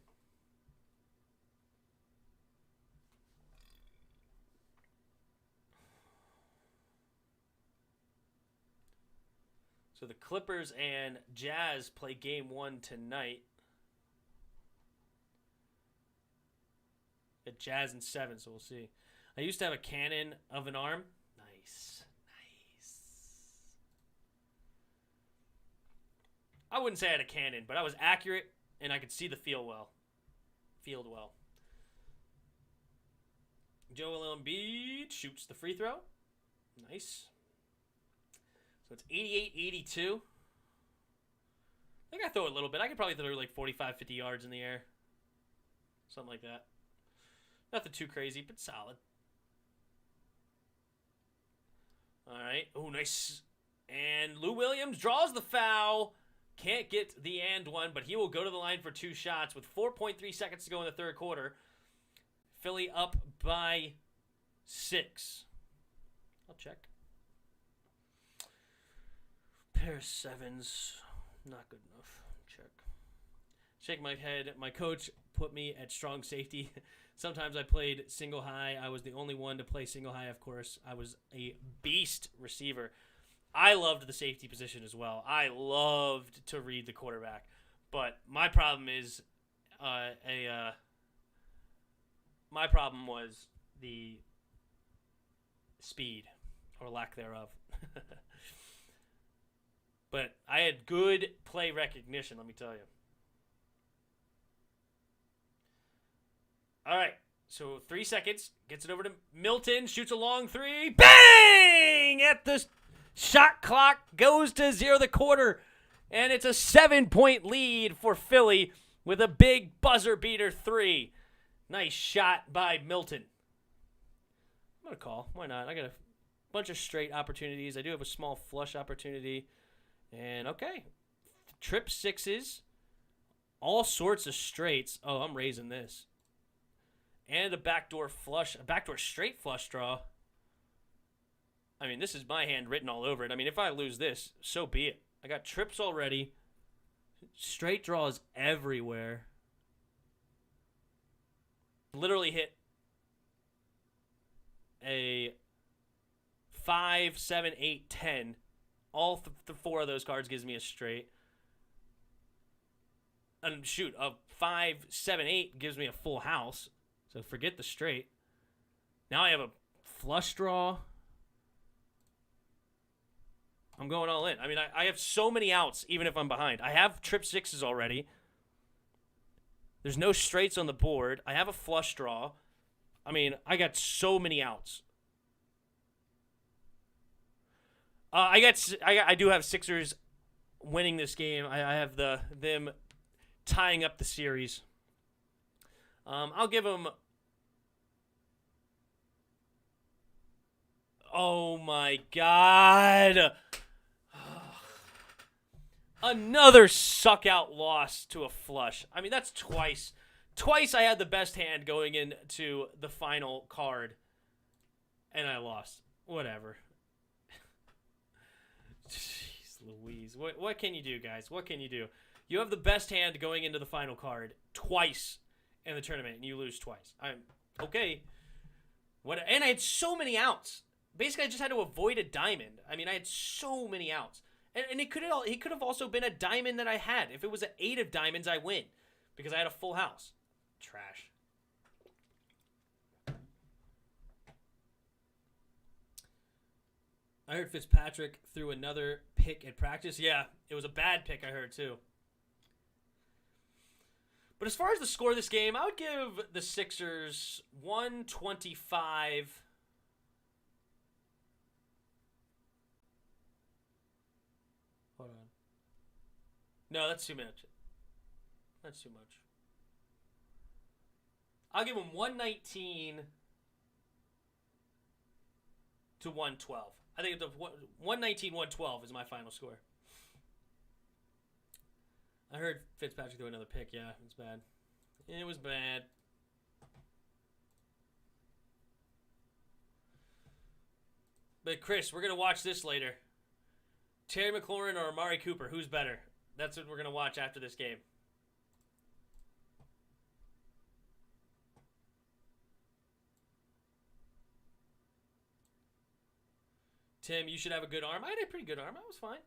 Speaker 7: So the Clippers and Jazz play game 1 tonight. At Jazz in 7, so we'll see. I used to have a cannon of an arm. Nice. I wouldn't say I had a cannon, but I was accurate and I could see the field well. Joel Embiid shoots the free throw. Nice. So it's 88-82. I think I throw it a little bit. I could probably throw like 45, 50 yards in the air. Something like that. Nothing too crazy, but solid. All right. Oh, nice. And Lou Williams draws the foul. Can't get the and one, but he will go to the line for 2 shots with 4.3 seconds to go in the third quarter. Philly up by 6. I'll check. Pair of 7s. Not good enough. Check. Shake my head. My coach put me at strong safety. Sometimes I played single high. I was the only one to play single high, of course. I was a beast receiver. I loved the safety position as well. I loved to read the quarterback. But my problem is my problem was the speed or lack thereof. But I had good play recognition, let me tell you. All right. So 3 seconds. Gets it over to Milton. Shoots a long three. Bang! At the shot clock. Goes to 0 the quarter. And it's a 7-point lead for Philly with a big buzzer beater 3. Nice shot by Milton. I'm going to call. Why not? I got a bunch of straight opportunities. I do have a small flush opportunity. And okay. Trip sixes. All sorts of straights. Oh, I'm raising this. And a backdoor flush. A backdoor straight flush draw. I mean, this is my hand written all over it. I mean, if I lose this, so be it. I got trips already. Straight draws everywhere. Literally hit a 5, 7, 8, 10. All the 4 of those cards gives me a straight. And shoot, a 5, 7, 8 gives me a full house. So forget the straight. Now I have a flush draw. I'm going all in. I mean, I have so many outs, even if I'm behind. I have trip sixes already. There's no straights on the board. I have a flush draw. I mean, I got so many outs. I do have Sixers winning this game. I have them tying up the series. I'll give them. Oh my God. Another suck out loss to a flush. I mean, that's twice. Twice I had the best hand going into the final card, and I lost. Whatever. Jeez Louise. What can you do, guys? What can you do? You have the best hand going into the final card twice in the tournament, and you lose twice. I'm okay. And I had so many outs. Basically, I just had to avoid a diamond. I mean, I had so many outs. And it could have also been a diamond that I had. If it was an 8 of diamonds, I win. Because I had a full house. Trash. I heard Fitzpatrick threw another pick at practice. Yeah, it was a bad pick, I heard, too. But as far as the score of this game, I would give the Sixers 125. Hold on. No, that's too much. That's too much. I'll give them 119 to 112. I think the 119-112 is my final score. I heard Fitzpatrick throw another pick. Yeah, it's bad. It was bad. But Chris, we're going to watch this later. Terry McLaurin or Amari Cooper, who's better? That's what we're going to watch after this game. Tim, you should have a good arm. I had a pretty good arm. I was fine.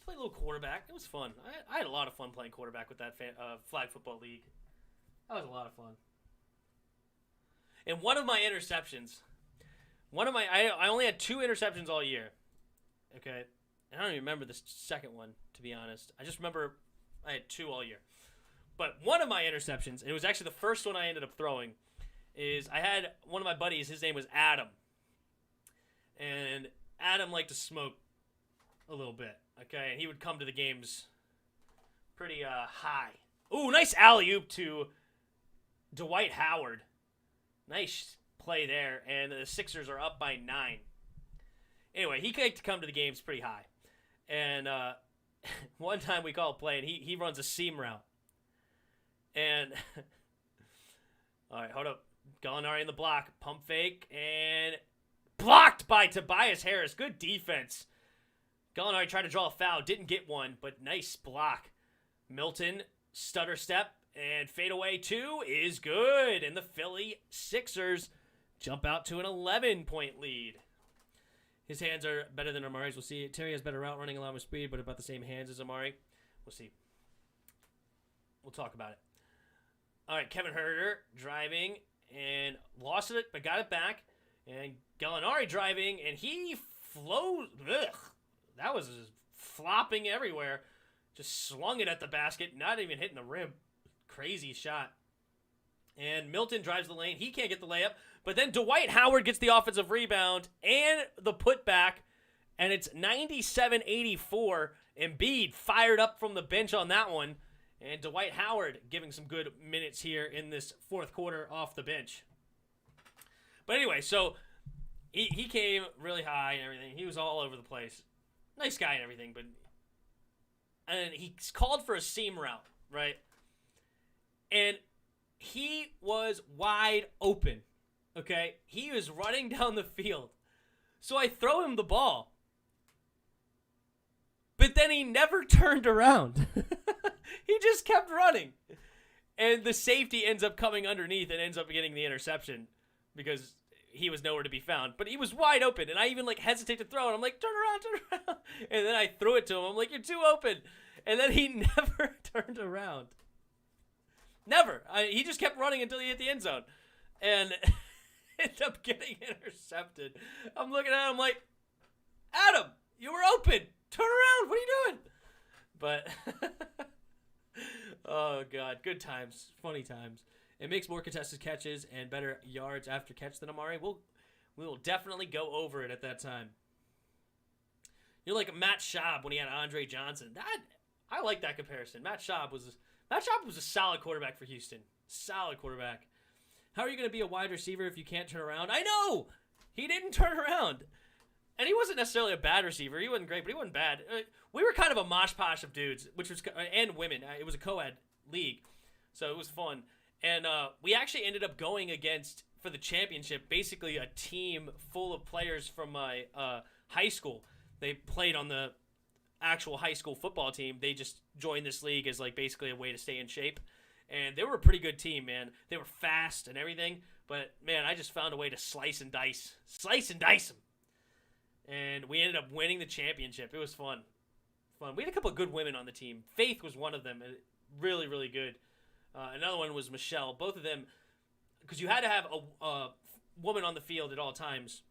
Speaker 7: Played a little quarterback. It was fun. I had a lot of fun playing quarterback with that flag football league. That was a lot of fun. And one of my interceptions, I only had 2 interceptions all year. Okay? And I don't even remember the second one, to be honest. I just remember I had 2 all year. But one of my interceptions, and it was actually the first one I ended up throwing, is I had one of my buddies, his name was Adam. And Adam liked to smoke a little bit. Okay, and he would come to the games pretty high. Ooh, nice alley-oop to Dwight Howard. Nice play there, and the Sixers are up by 9. Anyway, he liked to come to the games pretty high. And one time we call a play, and he runs a seam route. And, all right, hold up. Gallinari in the block. Pump fake, and blocked by Tobias Harris. Good defense. Gallinari tried to draw a foul, didn't get one, but nice block. Milton, stutter step, and fadeaway 2 is good. And the Philly Sixers jump out to an 11-point lead. His hands are better than Amari's. We'll see. Terry has better route running, a lot more speed, but about the same hands as Amari. We'll see. We'll talk about it. All right, Kevin Herter driving and lost it, but got it back. And Gallinari driving, and he flows. Ugh. That was just flopping everywhere. Just slung it at the basket, not even hitting the rim. Crazy shot. And Milton drives the lane. He can't get the layup. But then Dwight Howard gets the offensive rebound and the putback. And it's 97-84. Embiid fired up from the bench on that one. And Dwight Howard giving some good minutes here in this fourth quarter off the bench. But anyway, so he came really high and everything. He was all over the place. Nice guy and everything. And he called for a seam route, right? And he was wide open, okay? He was running down the field. So I throw him the ball. But then he never turned around. He just kept running. And the safety ends up coming underneath and ends up getting the interception because he was nowhere to be found. But he was wide open, and I even hesitate to throw it. I'm like, turn around. And then I threw it to him. I'm like, you're too open. And then he never turned around. Never. He just kept running until he hit the end zone. And ended up getting intercepted. I'm looking at him like, Adam, you were open. Turn around. What are you doing? But, oh, God. Good times. Funny times. It makes more contested catches and better yards after catch than Amari. We will definitely go over it at that time. You're like Matt Schaub when he had Andre Johnson. I like that comparison. Matt Schaub was a solid quarterback for Houston. Solid quarterback. How are you going to be a wide receiver if you can't turn around? I know! He didn't turn around. And he wasn't necessarily a bad receiver. He wasn't great, but he wasn't bad. We were kind of a mosh posh of dudes, and women. It was a co-ed league, so it was fun. And we actually ended up going against, for the championship, basically a team full of players from my high school. They played on the actual high school football team. They just joined this league as basically a way to stay in shape. And they were a pretty good team, man. They were fast and everything. But, man, I just found a way to slice and dice them. And we ended up winning the championship. It was fun. We had a couple of good women on the team. Faith was one of them. Really, really good. Another one was Michelle. Both of them, because you had to have a woman on the field at all times.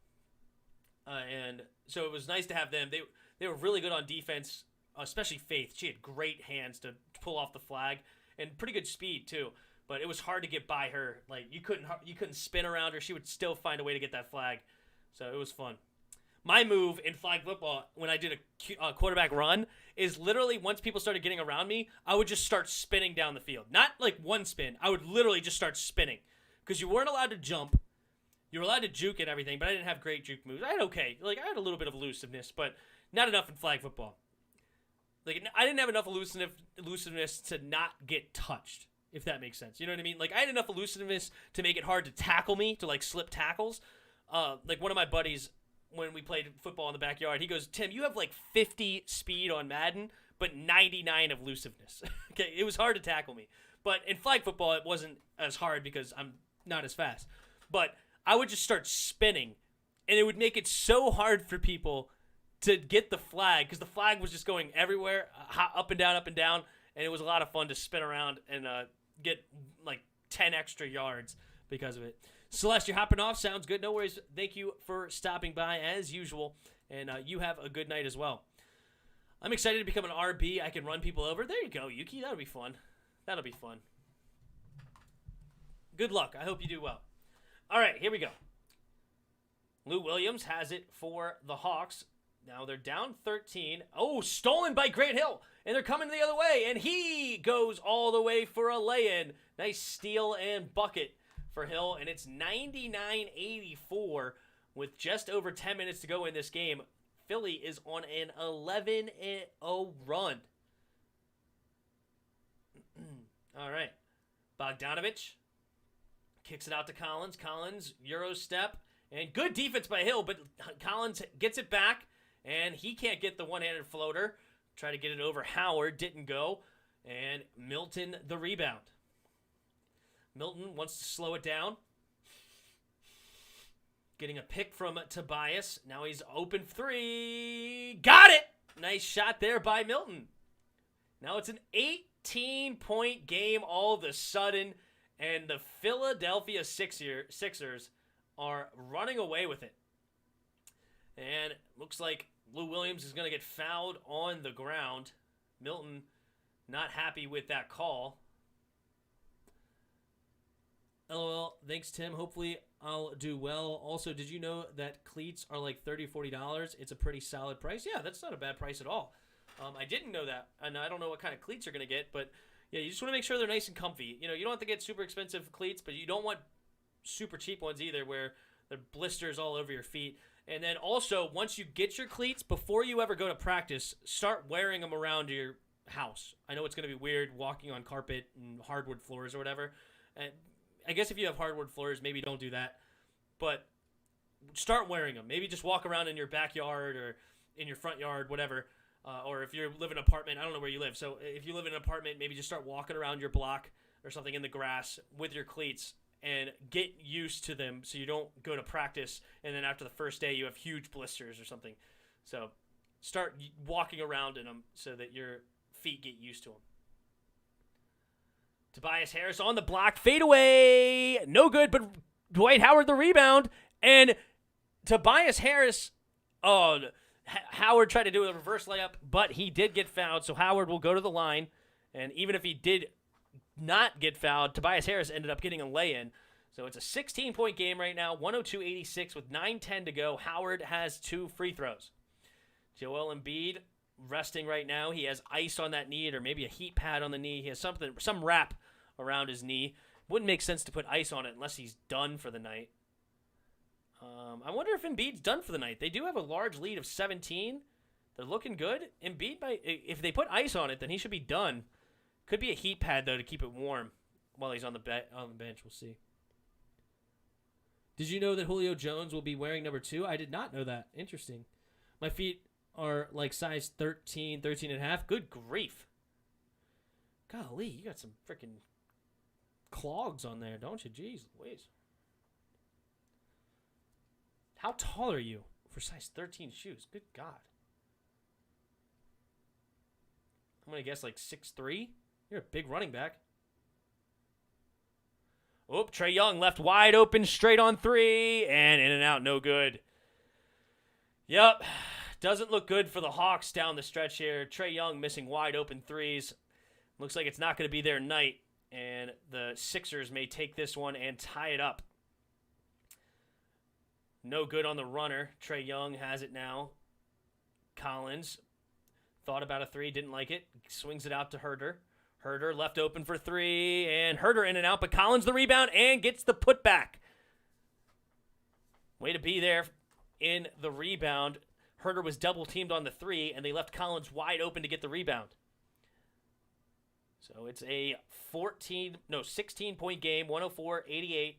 Speaker 7: And so it was nice to have them. They were really good on defense, especially Faith. She had great hands to pull off the flag and pretty good speed too. But it was hard to get by her. You couldn't spin around her. She would still find a way to get that flag. So it was fun. My move in flag football when I did a quarterback run is literally once people started getting around me, I would just start spinning down the field. Not one spin. I would literally just start spinning because you weren't allowed to jump. You were allowed to juke and everything, but I didn't have great juke moves. I had I had a little bit of elusiveness, but not enough in flag football. I didn't have enough elusiveness to not get touched, if that makes sense. You know what I mean? I had enough elusiveness to make it hard to tackle me, to slip tackles. One of my buddies, when we played football in the backyard, he goes, Tim, you have 50 speed on Madden, but 99 of elusiveness. Okay, it was hard to tackle me. But in flag football, it wasn't as hard because I'm not as fast. But I would just start spinning, and it would make it so hard for people to get the flag because the flag was just going everywhere, up and down, and it was a lot of fun to spin around and get 10 extra yards because of it. Celeste, you're hopping off. Sounds good. No worries. Thank you for stopping by as usual, and you have a good night as well. I'm excited to become an RB. I can run people over. There you go, Yuki. That'll be fun. Good luck. I hope you do well. All right, here we go. Lou Williams has it for the Hawks. Now they're down 13. Oh, stolen by Grant Hill, and they're coming the other way, and he goes all the way for a lay-in. Nice steal and bucket for Hill, and it's 99-84 with just over 10 minutes to go in this game. Philly is on an 11-0 run. All right. Bogdanovich kicks it out to Collins. Collins, Euro step, and good defense by Hill, but Collins gets it back, and he can't get the one-handed floater. Try to get it over Howard, didn't go, and Milton the rebound. Milton wants to slow it down. Getting a pick from Tobias. Now he's open three. Got it! Nice shot there by Milton. Now it's an 18-point game all of a sudden, and the Philadelphia Sixers are running away with it. And looks like Lou Williams is going to get fouled on the ground. Milton not happy with that call. LOL. Thanks, Tim. Hopefully I'll do well. Also, did you know that cleats are like $30, $40? It's a pretty solid price. Yeah, that's not a bad price at all. I didn't know that, and I don't know what kind of cleats you're going to get, but yeah, you just want to make sure they're nice and comfy. You know, you don't have to get super expensive cleats, but you don't want super cheap ones either where the blisters all over your feet. And then also, once you get your cleats, before you ever go to practice, start wearing them around your house. I know it's going to be weird walking on carpet and hardwood floors or whatever. And I guess if you have hardwood floors, maybe don't do that. But start wearing them. Maybe just walk around in your backyard or in your front yard, whatever. Or if you live in an apartment, I don't know where you live. So if you live in an apartment, maybe just start walking around your block or something in the grass with your cleats and get used to them so you don't go to practice and then after the first day you have huge blisters or something. So start walking around in them so that your feet get used to them. Tobias Harris on the block. Fade away. No good, but Dwight Howard the rebound. And Tobias Harris, Howard tried to do a reverse layup, but he did get fouled, so Howard will go to the line. And even if he did not get fouled, Tobias Harris ended up getting a lay-in. So it's a 16-point game right now, 102-86 with 9:10 to go. Howard has 2 free throws. Joel Embiid resting right now. He has ice on that knee or maybe a heat pad on the knee. He has some wrap around his knee. Wouldn't make sense to put ice on it unless he's done for the night. I wonder if Embiid's done for the night. They do have a large lead of 17. They're looking good. Embiid, if they put ice on it, then he should be done. Could be a heat pad, though, to keep it warm while he's on the bench. We'll see. Did you know that Julio Jones will be wearing number 2? I did not know that. Interesting. My feet are like size 13, 13 and a half. Good grief. Golly, you got some freaking clogs on there, don't you? Jeez Louise. How tall are you for size 13 shoes? Good God. I'm going to guess like 6'3". You're a big running back. Oh, Trae Young left wide open, straight on 3, and in and out, no good. Yep, doesn't look good for the Hawks down the stretch here. Trae Young missing wide open 3s. Looks like it's not going to be their night, and the Sixers may take this one and tie it up. No good on the runner. Trae Young has it now. Collins thought about a 3, didn't like it. Swings it out to Herder. Herder left open for 3, and Herder in and out, but Collins the rebound and gets the putback. Way to be there in the rebound. Herder was double-teamed on the 3, and they left Collins wide open to get the rebound. So it's a 16-point game, 104-88,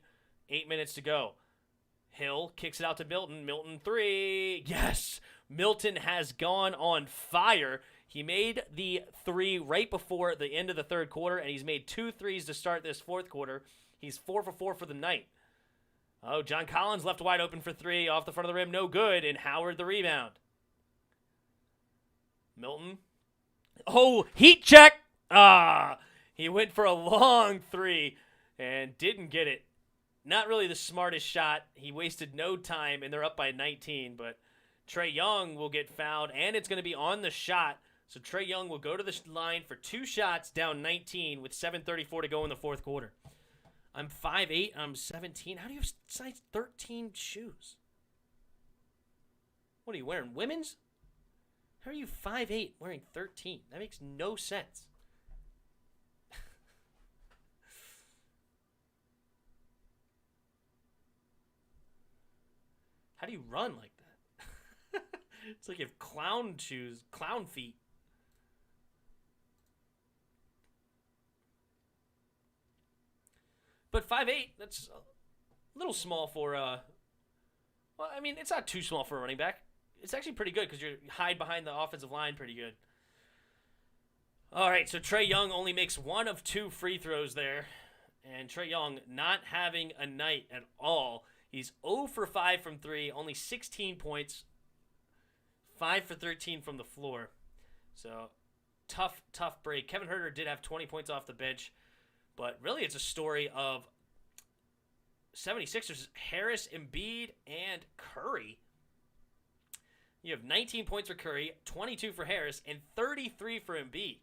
Speaker 7: 8 minutes to go. Hill kicks it out to Milton. Milton 3. Yes! Milton has gone on fire. He made the 3 right before the end of the third quarter, and he's made 2 threes to start this fourth quarter. He's 4 for 4 for the night. Oh, John Collins left wide open for 3. Off the front of the rim, no good, and Howard the rebound. Milton. Oh, heat check! He went for a long 3 and didn't get it. Not really the smartest shot. He wasted no time, and they're up by 19. But Trae Young will get fouled, and it's going to be on the shot. So Trae Young will go to the line for 2 shots, down 19 with 7:34 to go in the fourth quarter. I'm 5'8", I'm 17. How do you have size 13 shoes? What are you wearing, women's? How are you 5'8", wearing 13? That makes no sense. How do you run like that? It's like you have clown shoes, clown feet. But 5'8", that's a little small for, well, I mean, it's not too small for a running back. It's actually pretty good because you hide behind the offensive line pretty good. All right, so Trae Young only makes 1 of 2 free throws there. And Trae Young not having a night at all. He's 0 for 5 from 3, only 16 points, 5 for 13 from the floor. So, tough break. Kevin Huerter did have 20 points off the bench, but really it's a story of 76ers, Harris, Embiid, and Curry. You have 19 points for Curry, 22 for Harris, and 33 for Embiid.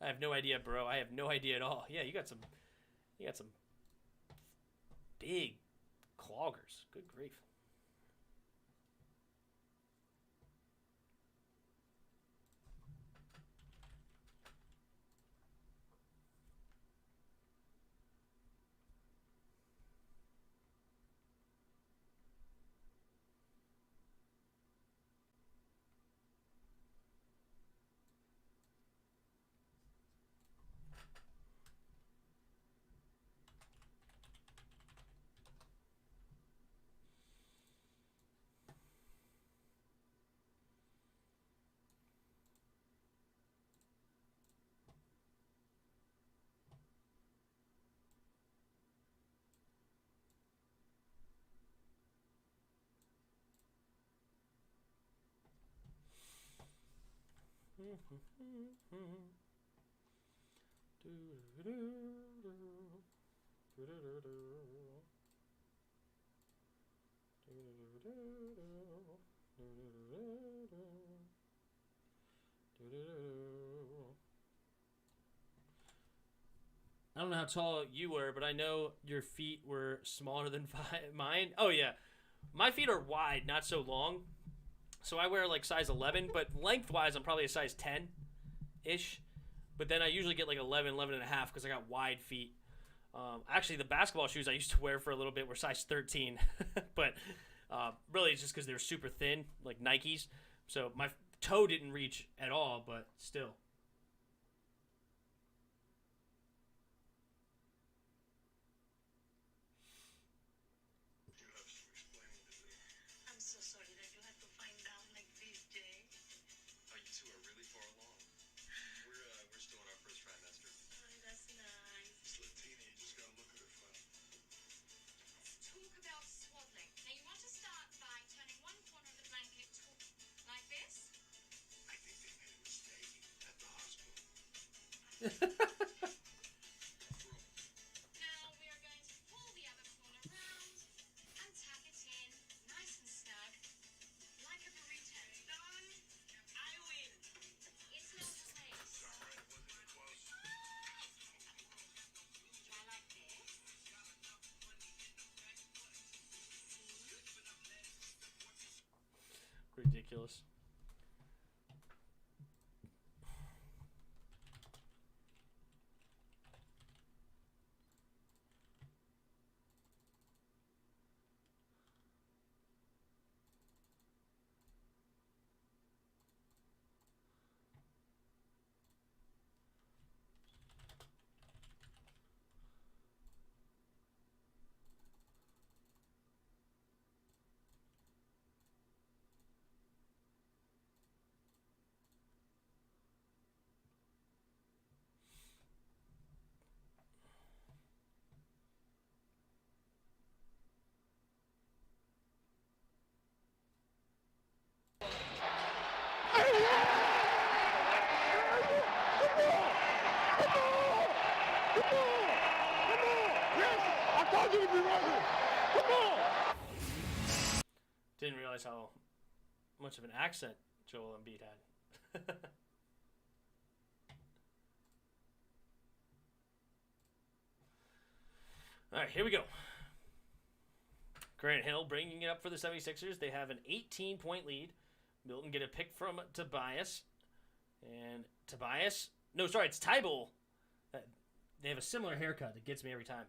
Speaker 7: I have no idea, bro. I have no idea at all. Yeah, you got some big cloggers. Good grief. I don't know how tall you were, but I know your feet were smaller than mine. Oh, yeah. My feet are wide, not so long. So I wear like size 11, but lengthwise, I'm probably a size 10-ish. But then I usually get like 11 and a half because I got wide feet. Actually, the basketball shoes I used to wear for a little bit were size 13. But really, it's just because they're super thin, like Nikes. So my toe didn't reach at all, but still. Ridiculous. Didn't realize how much of an accent Joel Embiid had. All right, here we go. Grant Hill bringing it up for the 76ers. They have an 18-point lead. Milton get a pick from Tobias. And Tobias... No, sorry, it's Tybal. They have a similar haircut that gets me every time.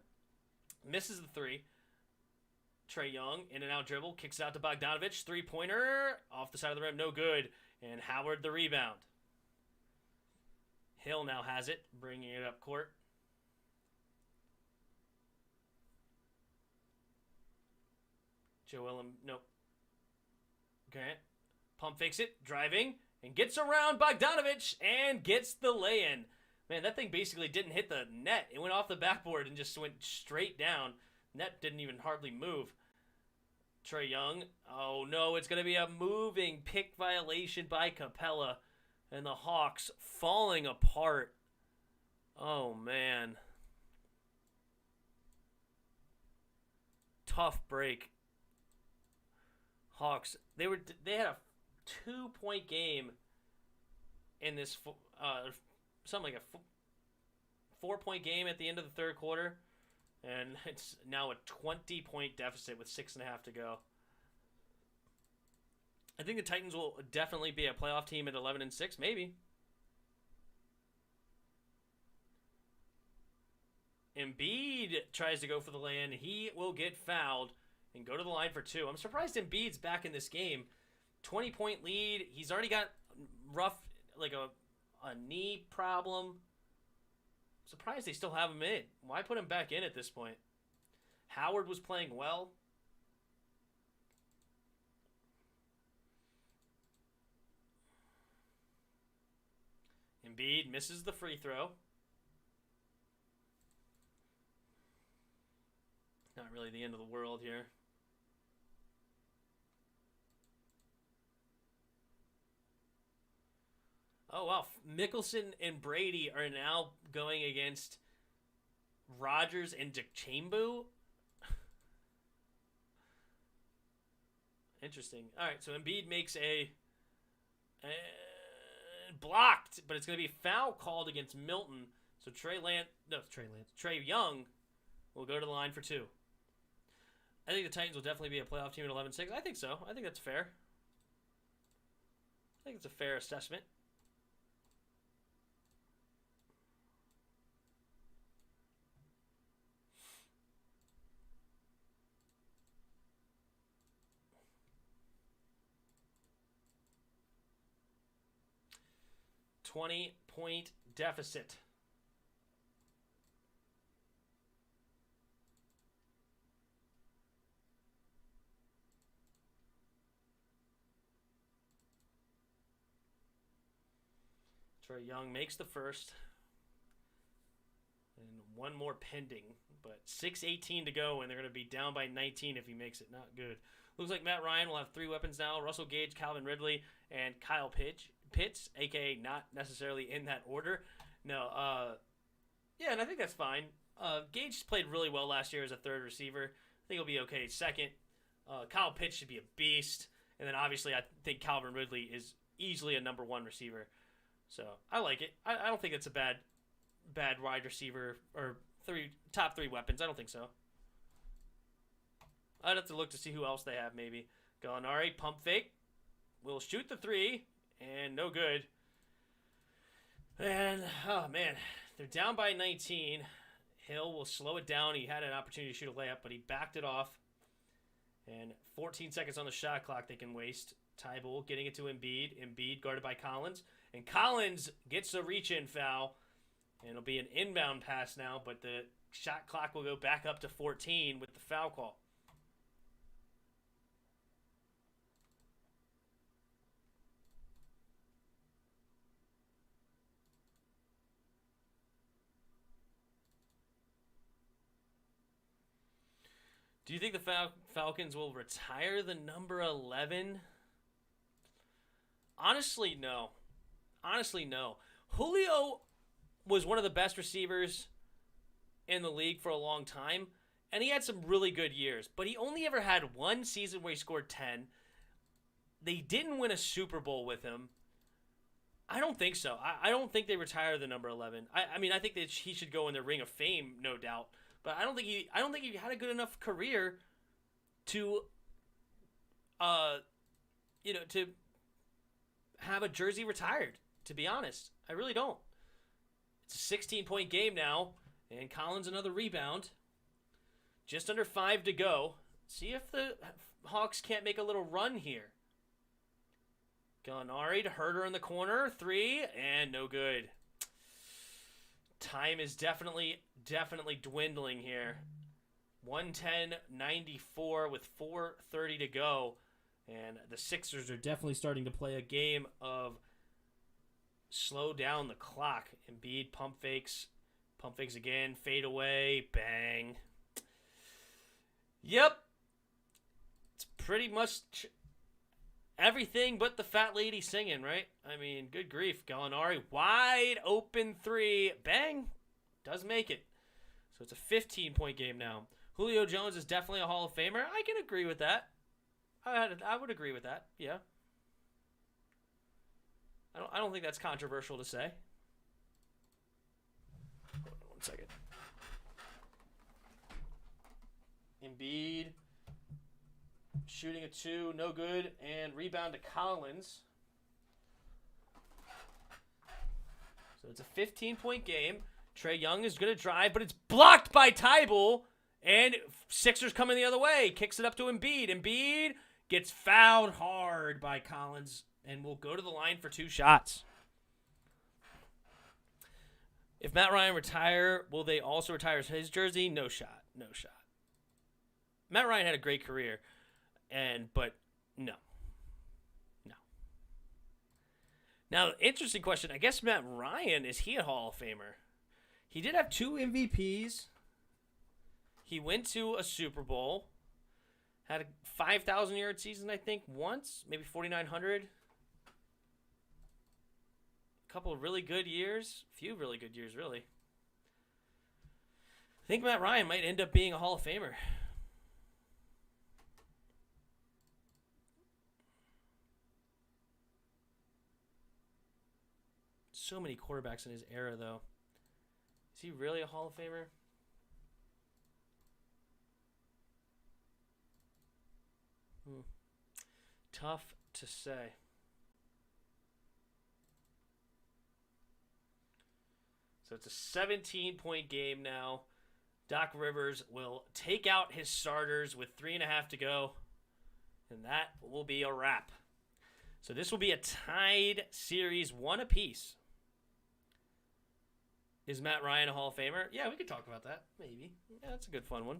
Speaker 7: Misses the three. Trae Young, in and out dribble, kicks it out to Bogdanovich. Three-pointer, off the side of the rim, no good. And Howard the rebound. Hill now has it, bringing it up court. Nope. Grant, pump fakes it, driving, and gets around Bogdanovich and gets the lay-in. Man, that thing basically didn't hit the net. It went off the backboard and just went straight down. Net didn't even hardly move. Trae Young. Oh, no, it's going to be a moving pick violation by Capella. And the Hawks falling apart. Oh, man. Tough break. Hawks, they had a 2-point game in this, something like a 4-point game at the end of the third quarter, And it's now a 20-point deficit with 6.5 to go. I think the Titans will definitely be a playoff team at 11-6, maybe. Embiid tries to go for the lay-in. He will get fouled and go to the line for 2. I'm surprised Embiid's back in this game. 20-point lead. He's already got rough, like a knee problem. Surprised they still have him in. Why put him back in at this point? Howard was playing well. Embiid misses the free throw. Not really the end of the world here. Oh, wow. Mickelson and Brady are now going against Rodgers and Dikembe. Interesting. All right, so Embiid makes a blocked, but it's going to be a foul called against Milton. So Trey Young will go to the line for 2. I think the Titans will definitely be a playoff team at 11-6. I think so. I think that's fair. I think it's a fair assessment. $20-point deficit. Trey Young makes the first. And one more pending. But 6:18 to go, and they're going to be down by 19 if he makes it. Not good. Looks like Matt Ryan will have 3 weapons now. Russell Gage, Calvin Ridley, and Kyle Pitts, a.k.a. not necessarily in that order. No, yeah, and I think that's fine. Gage played really well last year as a third receiver. I think he'll be okay second. Kyle Pitts should be a beast. And then obviously I think Calvin Ridley is easily a number 1 receiver. So I like it. I don't think it's a bad wide receiver or top 3 weapons. I don't think so. I'd have to look to see who else they have maybe. Gallinari, pump fake. Will shoot the 3. And no good. And, oh man, they're down by 19. Hill will slow it down. He had an opportunity to shoot a layup, but he backed it off. And 14 seconds on the shot clock they can waste. Tybull getting it to Embiid. Embiid guarded by Collins. And Collins gets a reach-in foul. And it'll be an inbound pass now, but the shot clock will go back up to 14 with the foul call. Do you think the Falcons will retire the number 11? Honestly, no. Julio was one of the best receivers in the league for a long time, and he had some really good years, but he only ever had one season where he scored 10. They didn't win a Super Bowl with him. I don't think so. I don't think they retire the number 11. I mean, I think that he should go in the Ring of Fame, no doubt. But I don't think he had a good enough career to to have a jersey retired, to be honest. I really don't. It's a 16-point game now, and Collins another rebound. Just under 5 to go. See if the Hawks can't make a little run here. Gallinari to Herter in the corner. 3, and no good. Time is definitely dwindling here. 110-94 with 4:30 to go. And the Sixers are definitely starting to play a game of slow down the clock. Embiid pump fakes again, fade away, bang. Yep. It's pretty much everything but the fat lady singing, right? I mean, good grief. Gallinari, wide open 3, bang, does make it. So it's a 15-point game now. Julio Jones is definitely a Hall of Famer. I can agree with that. I would agree with that, yeah. I don't think that's controversial to say. Hold on 1 second. Embiid shooting a 2, no good, and rebound to Collins. So it's a 15-point game. Trae Young is going to drive, but it's blocked by Tybal, and Sixers coming the other way. Kicks it up to Embiid. Embiid gets fouled hard by Collins and will go to the line for 2 shots. If Matt Ryan retire, will they also retire his jersey? No shot. No shot. Matt Ryan had a great career, but no. Now, interesting question. I guess Matt Ryan, is he a Hall of Famer? He did have 2 MVPs. He went to a Super Bowl. Had a 5,000-yard season, I think, once. Maybe 4,900. A couple of really good years. A few really good years, really. I think Matt Ryan might end up being a Hall of Famer. So many quarterbacks in his era, though. Is he really a Hall of Famer? Tough to say. So it's a 17-point game now. Doc Rivers will take out his starters with 3.5 to go, and that will be a wrap. So this will be a tied series, 1 apiece. Is Matt Ryan a Hall of Famer? Yeah, we could talk about that. Maybe. Yeah, that's a good fun one.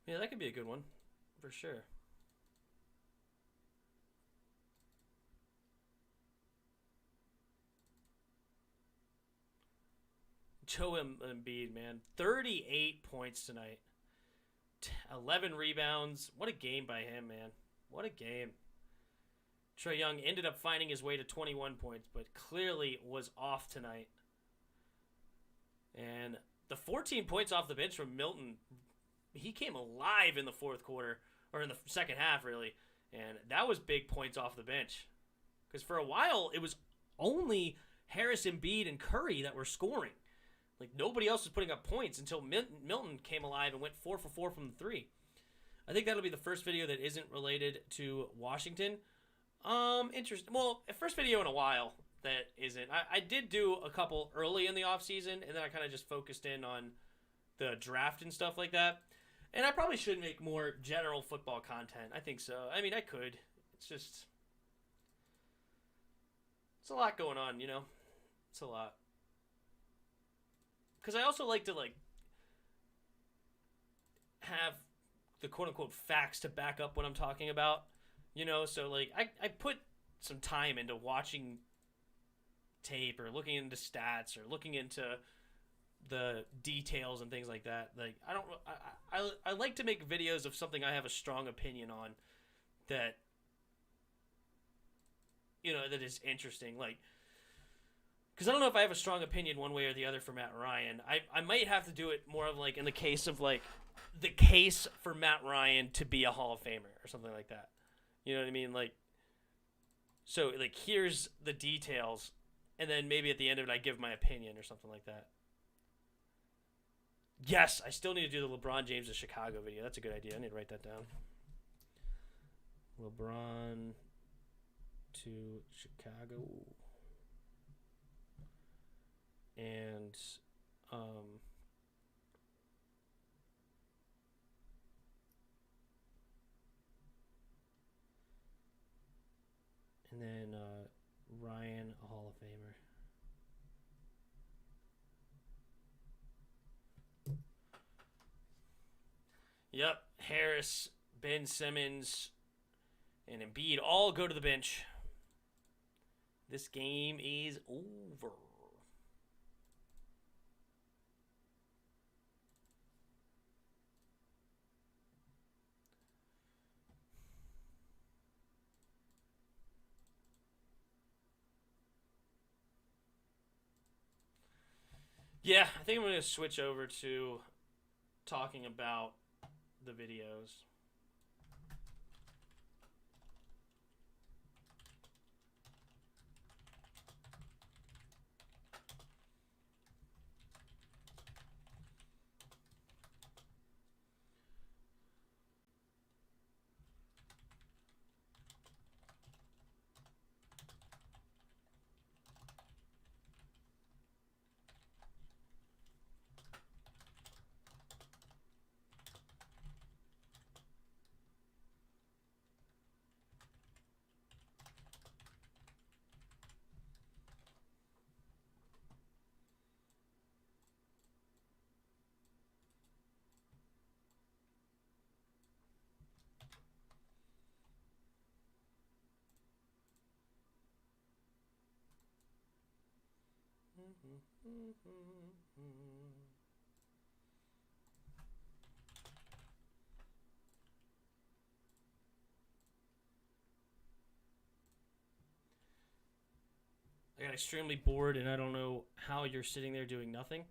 Speaker 7: Yeah, that could be a good one, for sure. Joe Embiid, man. 38 points tonight. 11 rebounds. What a game by him, man. What a game. Trae Young ended up finding his way to 21 points, but clearly was off tonight. And the 14 points off the bench from Milton, he came alive in the fourth quarter, or in the second half, really. And that was big points off the bench. Because for a while, it was only Harris, Embiid, and Curry that were scoring. Like, nobody else was putting up points until Milton came alive and went 4 for 4 from the 3. I think that'll be the first video that isn't related to Washington. Interesting. Well, first video in a while that isn't. I did do a couple early in the offseason, and then I kind of just focused in on the draft and stuff like that. And I probably should make more general football content. I think so. I mean, I could. It's just... it's a lot going on, you know? It's a lot. Because I also like to, like, have the quote-unquote facts to back up what I'm talking about. You know, so, like, I put some time into watching tape or looking into stats or looking into the details and things like that. Like, I like to make videos of something I have a strong opinion on that, you know, that is interesting. Like, because I don't know if I have a strong opinion one way or the other for Matt Ryan. I might have to do it more of, like, in the case of, like, the case for Matt Ryan to be a Hall of Famer or something like that. You know what I mean? Like, so, like, here's the details, and then maybe at the end of it I give my opinion or something like that. Yes, I still need to do the LeBron James to Chicago video. That's a good idea. I need to write that down. LeBron to Chicago. And, and then Ryan, a Hall of Famer. Yep, Harris, Ben Simmons and Embiid all go to the bench. This game is over. Yeah, I think I'm going to switch over to talking about the videos. I got extremely bored, and I don't know how you're sitting there doing nothing.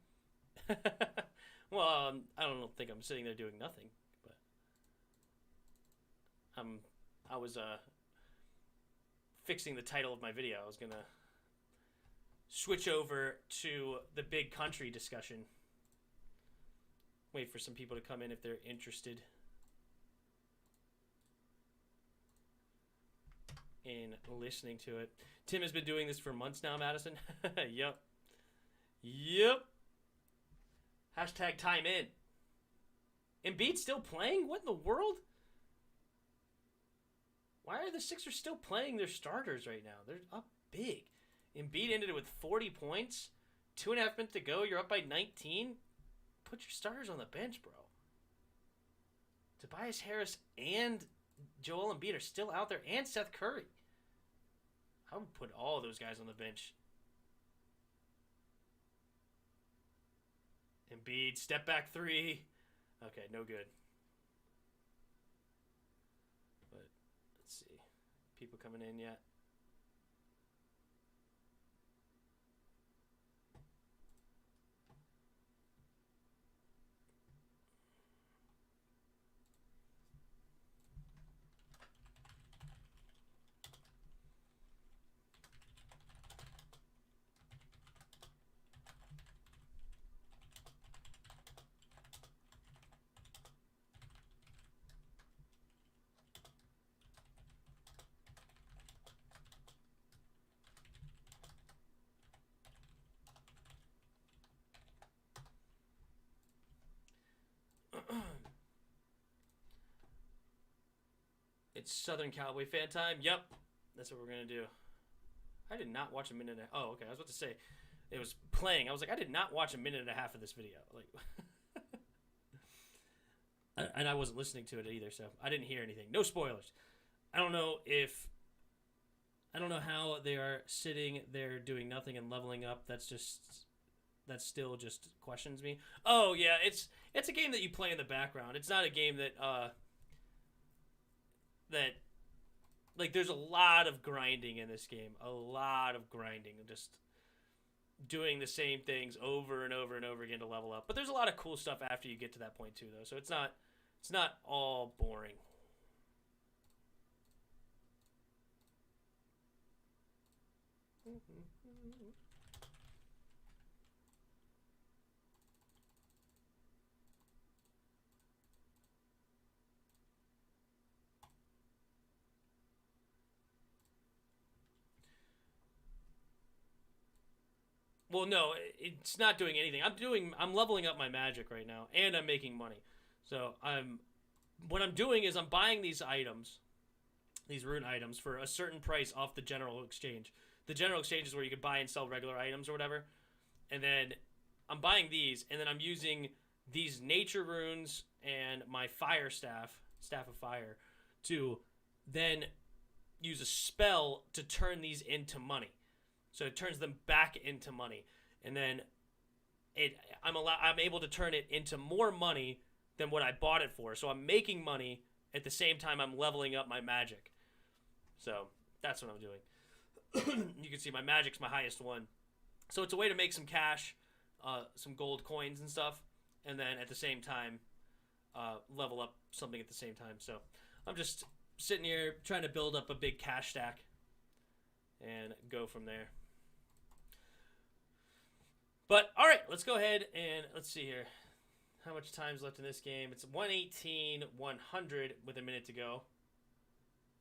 Speaker 7: Well, I don't think I'm sitting there doing nothing, but I was fixing the title of my video. I was gonna switch over to the big country discussion. Wait for some people to come in if they're interested in listening to it. Tim has been doing this for months now, Madison. Yep. Hashtag time in. Embiid still playing? What in the world? Why are the Sixers still playing their starters right now? They're up big. Embiid ended it with 40 points. 2.5 minutes to go. You're up by 19. Put your starters on the bench, bro. Tobias Harris and Joel Embiid are still out there, and Seth Curry. I would put all of those guys on the bench. Embiid, step back three. Okay, no good. But let's see. People coming in yet? It's Southern Cowboy fan time. Yep, that's what we're gonna do. I did not watch a minute. Oh, okay. I was about to say it was playing. I was like, I did not watch a minute and a half of this video. Like, and I wasn't listening to it either, so I didn't hear anything. No spoilers. I don't know how they are sitting there doing nothing and leveling up. That still just questions me. Oh yeah, it's a game that you play in the background. It's not a game that like there's a lot of grinding in this game. A lot of grinding, just doing the same things over and over and over again to level up. But there's a lot of cool stuff after you get to that point too, though. So it's not all boring. Well, no, it's not doing anything. I'm leveling up my magic right now, and I'm making money. So what I'm doing is I'm buying these items, these rune items, for a certain price off the general exchange. The general exchange is where you can buy and sell regular items or whatever. And then I'm buying these, and then I'm using these nature runes and my fire staff Staff of Fire to then use a spell to turn these into money. So it turns them back into money. And then I'm able to turn it into more money than what I bought it for. So I'm making money at the same time I'm leveling up my magic. So that's what I'm doing. You can see my magic's my highest one. So it's a way to make some cash, some gold coins and stuff, and then at the same time level up something at the same time. So I'm just sitting here trying to build up a big cash stack and go from there. But, all right, let's go ahead and let's see here. How much time's left in this game? It's 118-100 with a minute to go.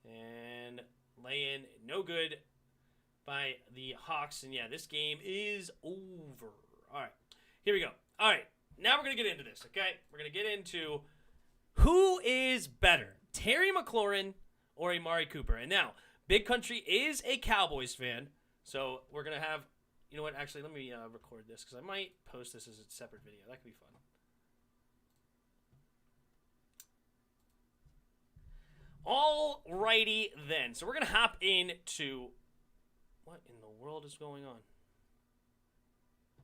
Speaker 7: And lay in no good by the Hawks. And, yeah, this game is over. All right, here we go. All right, now we're going to get into this, okay? We're going to get into who is better, Terry McLaurin or Amari Cooper. And now, Big Country is a Cowboys fan, so we're going to have, you know what, actually, let me record this because I might post this as a separate video. That could be fun. Alrighty then. So we're going to hop into what in the world is going on?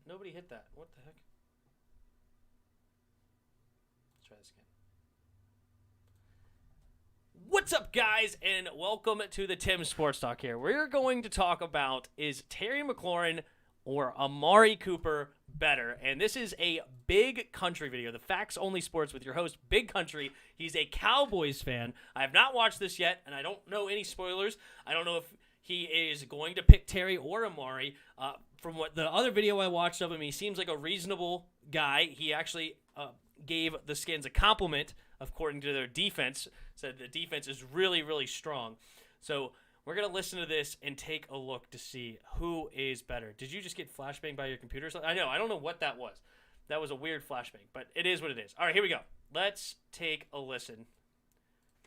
Speaker 7: Nobody hit that. What the heck? Let's try this again. What's up, guys, and welcome to the Tim's Sports Talk here. We're going to talk about, is Terry McLaurin or Amari Cooper better? And this is a Big Country video, the Facts Only Sports with your host, Big Country. He's a Cowboys fan. I have not watched this yet, and I don't know any spoilers. I don't know if he is going to pick Terry or Amari. From what the other video I watched of him, he seems like a reasonable guy. He actually gave the Skins a compliment, according to their defense. Said the defense is really, really strong. So we're going to listen to this and take a look to see who is better. Did you just get flashbanged by your computer? I know. I don't know what that was. That was a weird flashbang, but it is what it is. All right, here we go. Let's take a listen.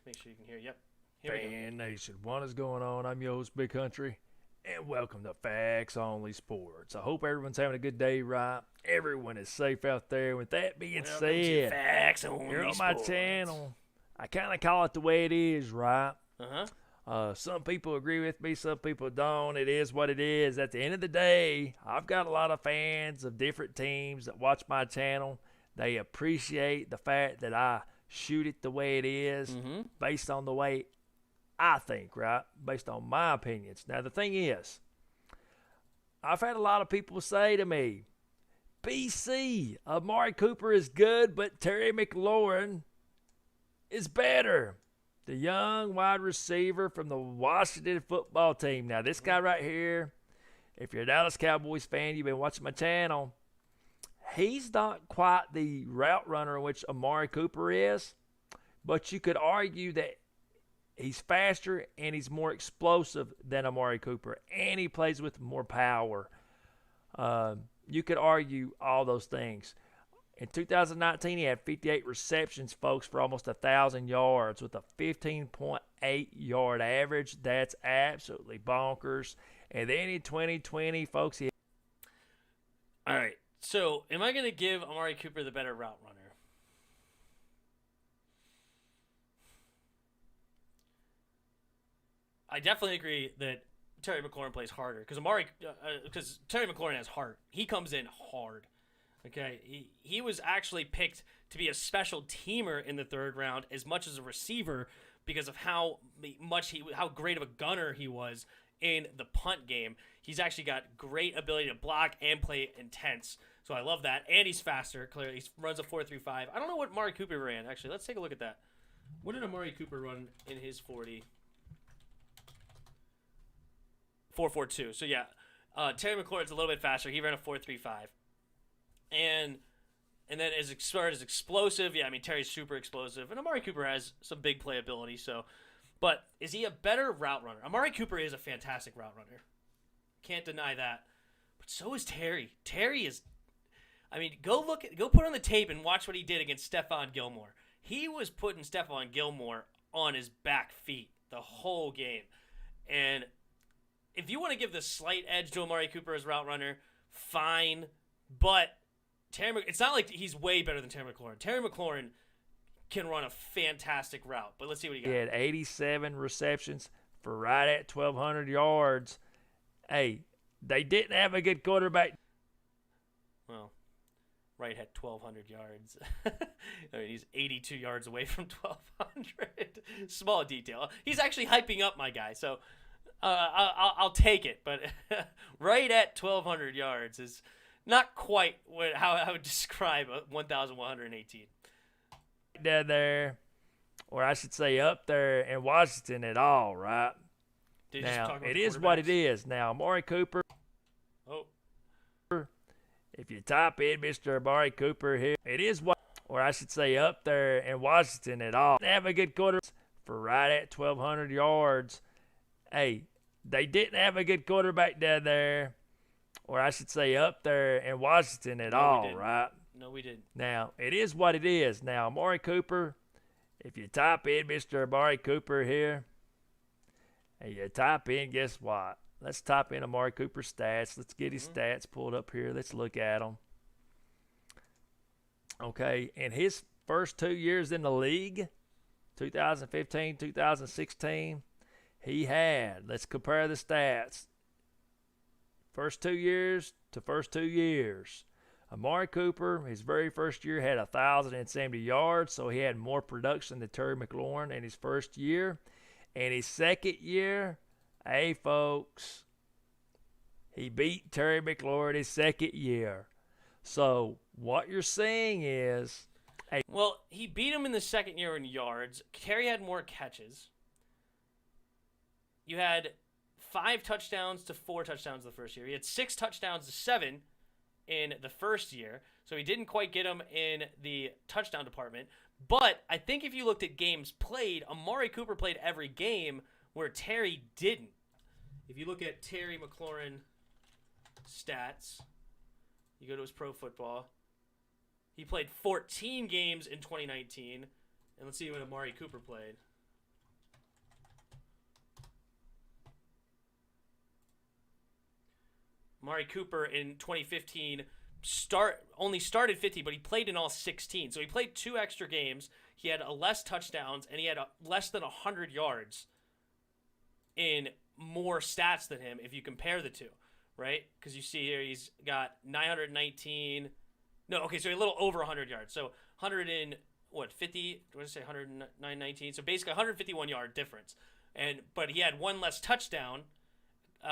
Speaker 7: Make sure you can hear. Yep. Here we go.
Speaker 8: Fan Nation, what is going on? I'm your host, Big Country, and welcome to Facts Only Sports. I hope everyone's having a good day, right? Everyone is safe out there. With that being said,
Speaker 7: Facts Only
Speaker 8: here on
Speaker 7: Sports.
Speaker 8: my channel, I kind of call it the way it is, right?
Speaker 7: Uh-huh.
Speaker 8: Some people agree with me, some people don't. It is what it is. At the end of the day, I've got a lot of fans of different teams that watch my channel. They appreciate the fact that I shoot it the way it is, based on the way I think, right? Based on my opinions. Now, the thing is, I've had a lot of people say to me, BC, Amari Cooper is good, but Terry McLaurin is better. The young wide receiver from the Washington football team. Now, this guy right here, if you're a Dallas Cowboys fan, you've been watching my channel, he's not quite the route runner in which Amari Cooper is, but you could argue that he's faster and he's more explosive than Amari Cooper, and he plays with more power. You could argue all those things. In 2019, he had 58 receptions, folks, for almost 1,000 yards with a 15.8 yard average. That's absolutely bonkers. And then in 2020, folks, he...
Speaker 7: All right. So, am I going to give Amari Cooper the better route runner? I definitely agree that Terry McLaurin plays harder because Terry McLaurin has heart. He comes in hard. Okay, he was actually picked to be a special teamer in the third round as much as a receiver because of how great of a gunner he was in the punt game. He's actually got great ability to block and play intense. So I love that. And he's faster. Clearly, he runs a 4.35. I don't know what Amari Cooper ran. Actually, let's take a look at that. What did Amari Cooper run in his 40? 4.42. So yeah, Terry McLaurin's a little bit faster. He ran a 4.35. And then as far as explosive, yeah, I mean, Terry's super explosive. And Amari Cooper has some big playability. So, but is he a better route runner? Amari Cooper is a fantastic route runner. Can't deny that. But so is Terry. Terry is, I mean, go put on the tape and watch what he did against Stephon Gilmore. He was putting Stephon Gilmore on his back feet the whole game. And if you want to give the slight edge to Amari Cooper as route runner, fine. But it's not like he's way better than Terry McLaurin. Terry McLaurin can run a fantastic route. But let's see what he got.
Speaker 8: He had 87 receptions for right at 1,200 yards. Hey, they didn't have a good quarterback.
Speaker 7: Well, Wright had 1,200 yards. I mean, he's 82 yards away from 1,200. Small detail. He's actually hyping up my guy, so I'll take it. But right at 1,200 yards is not quite how I would describe 1,118.
Speaker 8: Down there, or I should say up there in Washington at all, right? Now, it is what it is. Now, Amari Cooper.
Speaker 7: Oh.
Speaker 8: If you type in Mr. Amari Cooper here, it is what, or I should say up there in Washington at all. They have a good quarterback for right at 1,200 yards. Hey, they didn't have a good quarterback down there, or I should say up there in Washington at all, right?
Speaker 7: No, we didn't.
Speaker 8: Now, it is what it is. Now, Amari Cooper, if you type in Mr. Amari Cooper here, and you type in, guess what? Let's type in Amari Cooper stats. Let's get his stats pulled up here. Let's look at them. Okay, in his first 2 years in the league, 2015, 2016, he had, let's compare the stats. First 2 years to first 2 years. Amari Cooper, his very first year, had 1,070 yards, so he had more production than Terry McLaurin in his first year. In his second year, hey, folks, he beat Terry McLaurin his second year. So what you're seeing is...
Speaker 7: Well, he beat him in the second year in yards. Terry had more catches. You had 5 touchdowns to 4 touchdowns the first year. He had 6 touchdowns to 7 in the first year. So he didn't quite get him in the touchdown department. But I think if you looked at games played, Amari Cooper played every game where Terry didn't. If you look at Terry McLaurin stats, you go to his pro football, he played 14 games in 2019. And let's see what Amari Cooper played. Amari Cooper in 2015 only started 50, but he played in all 16. So he played 2 extra games. He had less touchdowns, and he had less than 100 yards in more stats than him if you compare the two, right? Because you see here he's got 919. No, okay, so a little over 100 yards. So 100 and, 50? What did I say? 119. So basically 151 yard difference. But he had 1 less touchdown.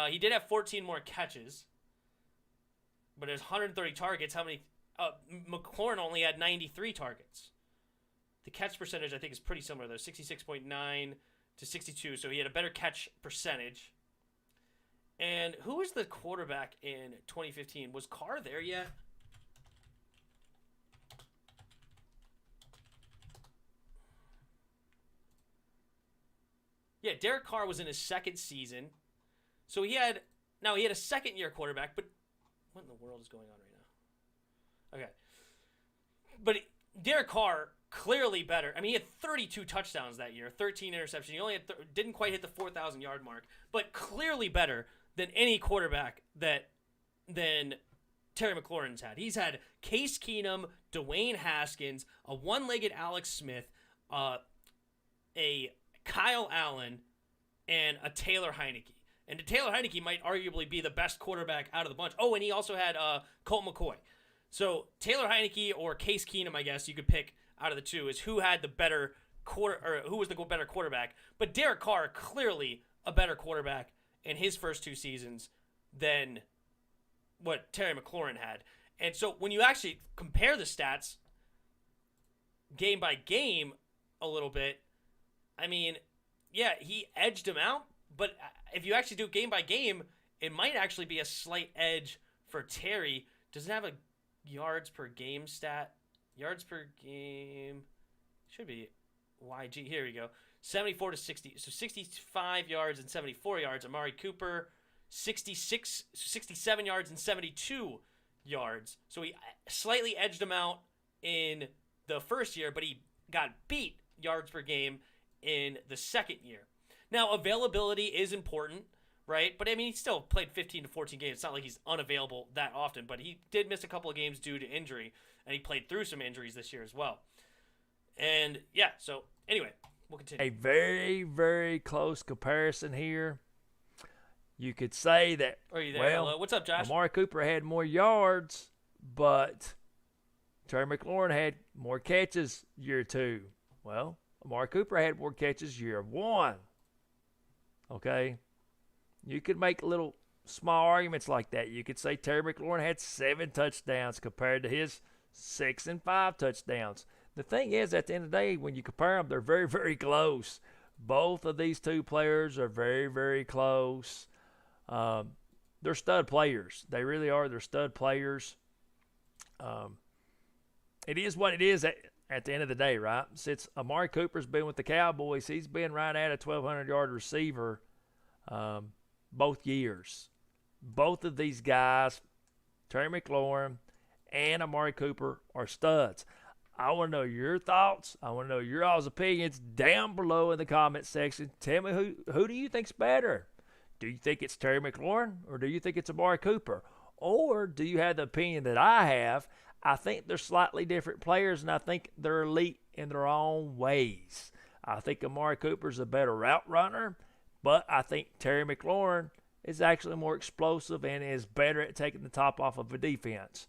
Speaker 7: He did have 14 more catches. But there's 130 targets. How many? McLaurin only had 93 targets. The catch percentage, I think, is pretty similar, though. 66.9 to 62. So he had a better catch percentage. And who was the quarterback in 2015? Was Carr there yet? Yeah, Derek Carr was in his second season. So he had a second-year quarterback, but what in the world is going on right now? Okay. But Derek Carr, clearly better. I mean, he had 32 touchdowns that year, 13 interceptions. He only didn't quite hit the 4,000-yard mark, but clearly better than any quarterback than Terry McLaurin's had. He's had Case Keenum, Dwayne Haskins, a one-legged Alex Smith, a Kyle Allen, and a Taylor Heineke. And Taylor Heineke might arguably be the best quarterback out of the bunch. Oh, and he also had Colt McCoy. So Taylor Heineke or Case Keenum, I guess you could pick out of the two, is who had the better who was the better quarterback. But Derek Carr, clearly a better quarterback in his first 2 seasons than what Terry McLaurin had. And so when you actually compare the stats game by game a little bit, I mean, yeah, he edged him out. But if you actually do game by game, it might actually be a slight edge for Terry. Does it have a yards per game stat? Yards per game should be YG. Here we go. 74 to 60. So 65 yards and 74 yards. Amari Cooper, 67 yards and 72 yards. So he slightly edged him out in the first year, but he got beat yards per game in the second year. Now, availability is important, right? But, I mean, he still played 15 to 14 games. It's not like he's unavailable that often, but he did miss a couple of games due to injury, and he played through some injuries this year as well. And, yeah, so anyway, we'll continue.
Speaker 8: A very, very close comparison here. You could say that,
Speaker 7: Are you there?
Speaker 8: well,
Speaker 7: Hello? What's up, Josh?
Speaker 8: Amari Cooper had more yards, but Terry McLaurin had more catches year 2. Well, Amari Cooper had more catches year 1. Okay? You could make little small arguments like that. You could say Terry McLaurin had 7 touchdowns compared to his 6 and 5 touchdowns. The thing is, at the end of the day, when you compare them, they're very, very close. Both of these two players are very, very close. They're stud players. They really are. They're stud players. It is what it is at the end of the day, right? Since Amari Cooper's been with the Cowboys, he's been right at a 1,200-yard receiver both years. Both of these guys, Terry McLaurin and Amari Cooper, are studs. I want to know your thoughts. I want to know your all's opinions down below in the comment section. Tell me who do you think's better? Do you think it's Terry McLaurin or do you think it's Amari Cooper? Or do you have the opinion that I have? I think they're slightly different players, and I think they're elite in their own ways. I think Amari Cooper's a better route runner, but I think Terry McLaurin is actually more explosive and is better at taking the top off of a defense.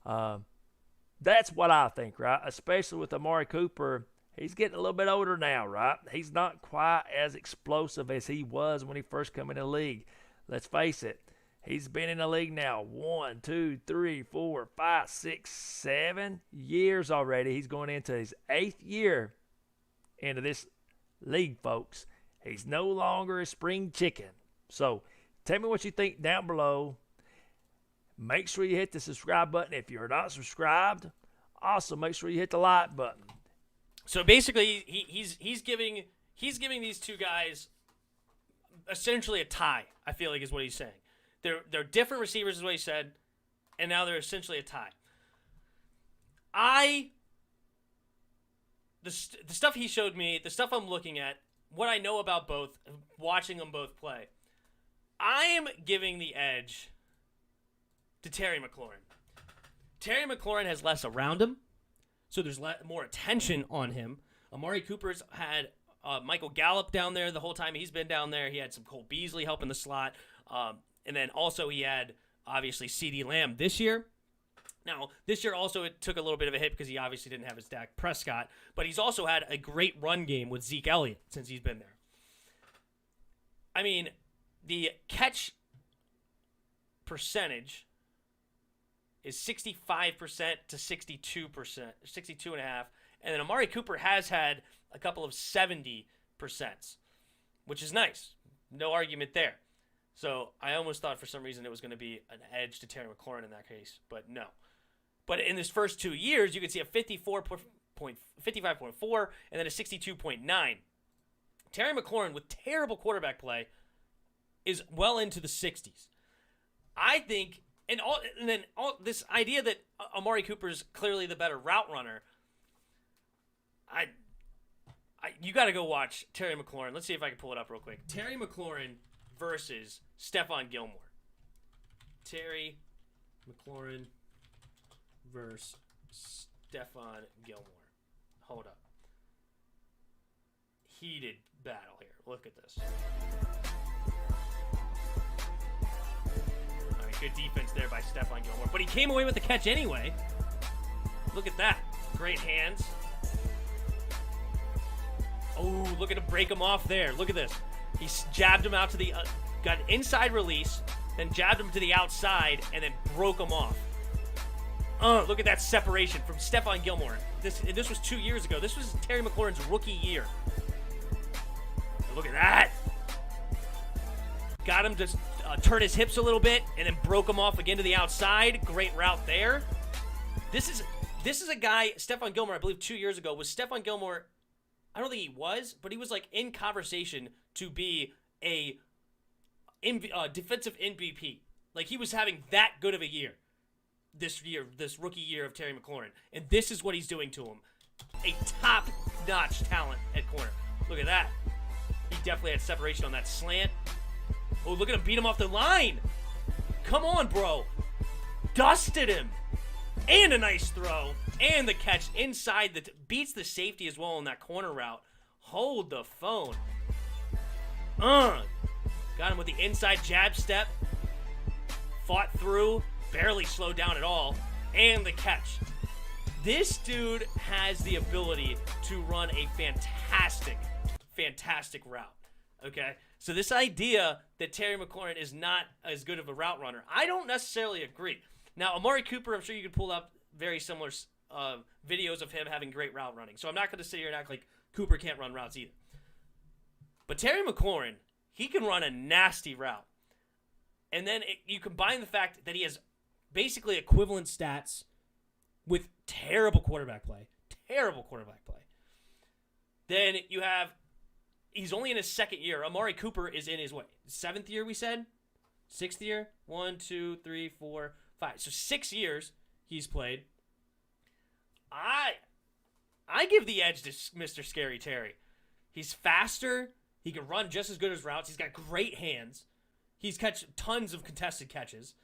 Speaker 8: That's what I think, right? Especially with Amari Cooper. He's getting a little bit older now, right? He's not quite as explosive as he was when he first came in the league. Let's face it. He's been in the league now 1, 2, 3, 4, 5, 6, 7 years already. He's going into his 8th year into this league, folks. He's no longer a spring chicken. So tell me what you think down below. Make sure you hit the subscribe button if you're not subscribed. Also, make sure you hit the like button.
Speaker 7: So basically, he's giving these two guys essentially a tie. I feel like is what he's saying. They're different receivers, is what he said, and now they're essentially a tie. The stuff he showed me, the stuff I'm looking at, what I know about both, watching them both play, I'm giving the edge to Terry McLaurin. Terry McLaurin has less around him, so there's more attention on him. Amari Cooper's had Michael Gallup down there the whole time he's been down there. He had some Cole Beasley helping the slot. And then also he had, obviously, CeeDee Lamb this year. Now, this year also it took a little bit of a hit because he obviously didn't have his Dak Prescott. But he's also had a great run game with Zeke Elliott since he's been there. I mean, the catch percentage is 65% to 62%, 62.5%. And then Amari Cooper has had a couple of 70%, which is nice. No argument there. So I almost thought for some reason it was going to be an edge to Terry McLaurin in that case, but no. But in his first 2 years, you can see a 55.4 and then a 62.9. Terry McLaurin, with terrible quarterback play, is well into the 60s. I think, and then this idea that Amari Cooper's clearly the better route runner, you got to go watch Terry McLaurin. Let's see if I can pull it up real quick. Terry McLaurin versus Stephon Gilmore. Terry McLaurin versus Stephon Gilmore. Hold up. Heated battle here. Look at this. All right, good defense there by Stephon Gilmore. But he came away with the catch anyway. Look at that. Great hands. Oh, look at him break him off there. Look at this. He jabbed him out to the got an inside release, then jabbed him to the outside, and then broke him off. Look at that separation from Stephon Gilmore. This was 2 years ago. This was Terry McLaurin's rookie year. Look at that. Got him to turn his hips a little bit, and then broke him off again to the outside. Great route there. This is a guy, Stephon Gilmore, I believe 2 years ago, was Stephon Gilmore. I don't think he was, but he was like in conversation to be a defensive MVP. Like he was having that good of a year this rookie year of Terry McLaurin. And this is what he's doing to him. A top-notch talent at corner. Look at that. He definitely had separation on that slant. Oh, look at him beat him off the line. Come on, bro. Dusted him. And a nice throw. And the catch inside beats the safety as well on that corner route. Hold the phone. Got him with the inside jab step. Fought through, barely slowed down at all, and the catch. This dude has the ability to run a fantastic route, okay? So this idea that Terry McLaurin is not as good of a route runner, I don't necessarily agree. Now, Amari Cooper, I'm sure you could pull up very similar videos of him having great route running. So I'm not going to sit here and act like Cooper can't run routes either. But Terry McLaurin, he can run a nasty route. And then you combine the fact that he has basically equivalent stats with terrible quarterback play. Then you have, he's only in his second year. Amari Cooper is in his, what, 7th year, we said? 6th year? 1, 2, 3, 4, 5. So 6 years he's played. I give the edge to Mr. Scary Terry. He's faster. He can run just as good as routes. He's got great hands. He's catch tons of contested catches.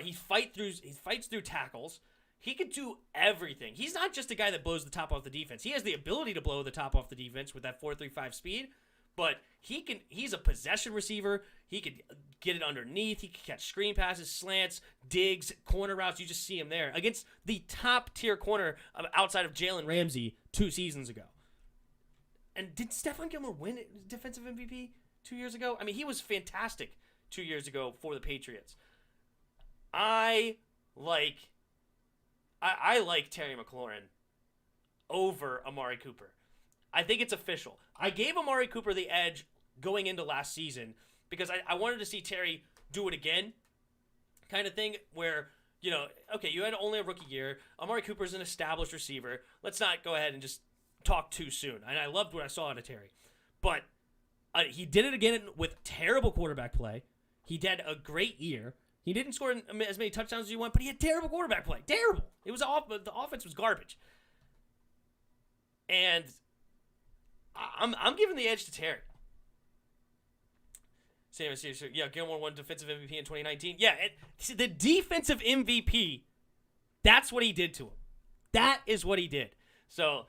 Speaker 7: He fights through tackles. He can do everything. He's not just a guy that blows the top off the defense. He has the ability to blow the top off the defense with that 4.35 speed, but he's a possession receiver. He can get it underneath. He can catch screen passes, slants, digs, corner routes. You just see him there against the top tier corner outside of Jalen Ramsey 2 seasons ago. And did Stephon Gilmore win defensive MVP 2 years ago? I mean, he was fantastic 2 years ago for the Patriots. I like Terry McLaurin over Amari Cooper. I think it's official. I gave Amari Cooper the edge going into last season because I wanted to see Terry do it again, kind of thing where, okay, you had only a rookie year. Amari Cooper's an established receiver. Let's not go ahead and just talk too soon. And I loved what I saw out of Terry. But he did it again with terrible quarterback play. He had a great year. He didn't score as many touchdowns as you want, but he had terrible quarterback play. Terrible. It was the offense was garbage. And I'm giving the edge to Terry. Yeah, Gilmore won defensive MVP in 2019. Yeah, the defensive MVP, that's what he did to him. That is what he did. So,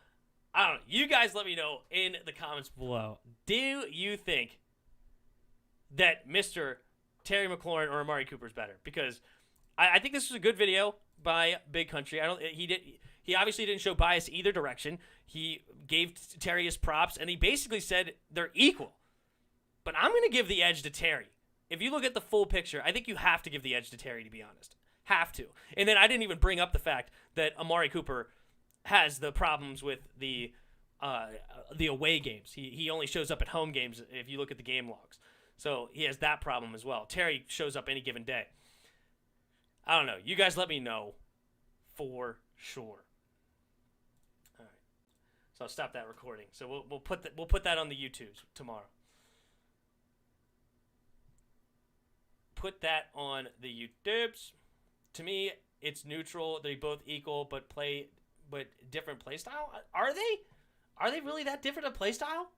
Speaker 7: I don't know. You guys let me know in the comments below. Do you think that Mr. Terry McLaurin or Amari Cooper is better? Because I think this was a good video by Big Country. He obviously didn't show bias either direction. He gave Terry his props, and he basically said they're equal. But I'm going to give the edge to Terry. If you look at the full picture, I think you have to give the edge to Terry, to be honest. Have to. And then I didn't even bring up the fact that Amari Cooper has the problems with the away games. He only shows up at home games if you look at the game logs. So he has that problem as well. Terry shows up any given day. I don't know. You guys let me know for sure. All right. So I'll stop that recording. So we'll put that on the YouTubes tomorrow. Put that on the YouTubes. To me, it's neutral. They both equal, but different play style. Are they? Are they really that different a play style?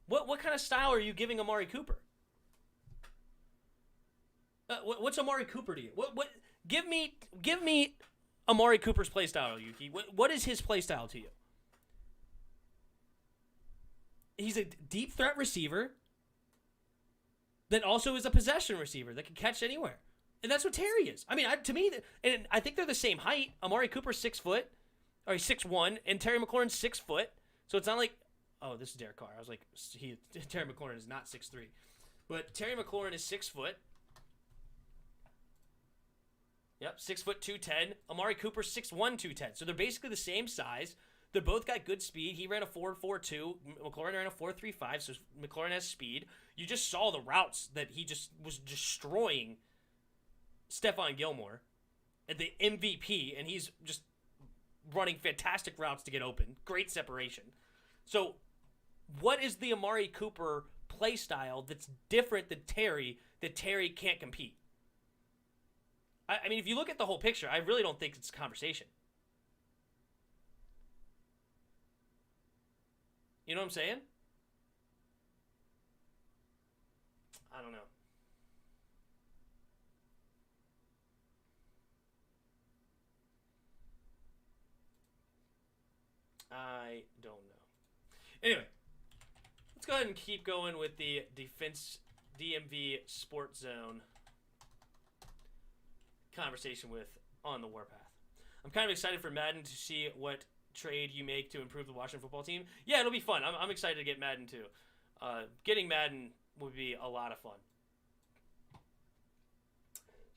Speaker 7: What kind of style are you giving Amari Cooper? What's Amari Cooper to you? What? Give me Amari Cooper's play style, Yuki. What is his play style to you? He's a deep threat receiver that also is a possession receiver that can catch anywhere. And that's what Terry is. I mean, to me, and I think they're the same height. Amari Cooper's 6 foot, or he's 6'1", and Terry McLaurin's 6 foot. So it's not like, oh, this is Derek Carr. I was like, Terry McLaurin is not 6'3". But Terry McLaurin is 6 foot. Yep, 6 foot 210. Amari Cooper 6'1", 210. So they're basically the same size. They both got good speed. He ran a 4.42. McLaurin ran a 4.35. So McLaurin has speed. You just saw the routes that he just was destroying Stephon Gilmore at the MVP, and he's just running fantastic routes to get open. Great separation. So what is the Amari Cooper play style that's different than Terry that Terry can't compete? I mean, if you look at the whole picture, I really don't think it's a conversation. You know what I'm saying? I don't know. I don't know. Anyway, let's go ahead and keep going with the defense DMV Sports Zone conversation with On the Warpath. I'm kind of excited for Madden to see what trade you make to improve the Washington football team. Yeah, it'll be fun. I'm excited to get Madden too. Getting Madden would be a lot of fun.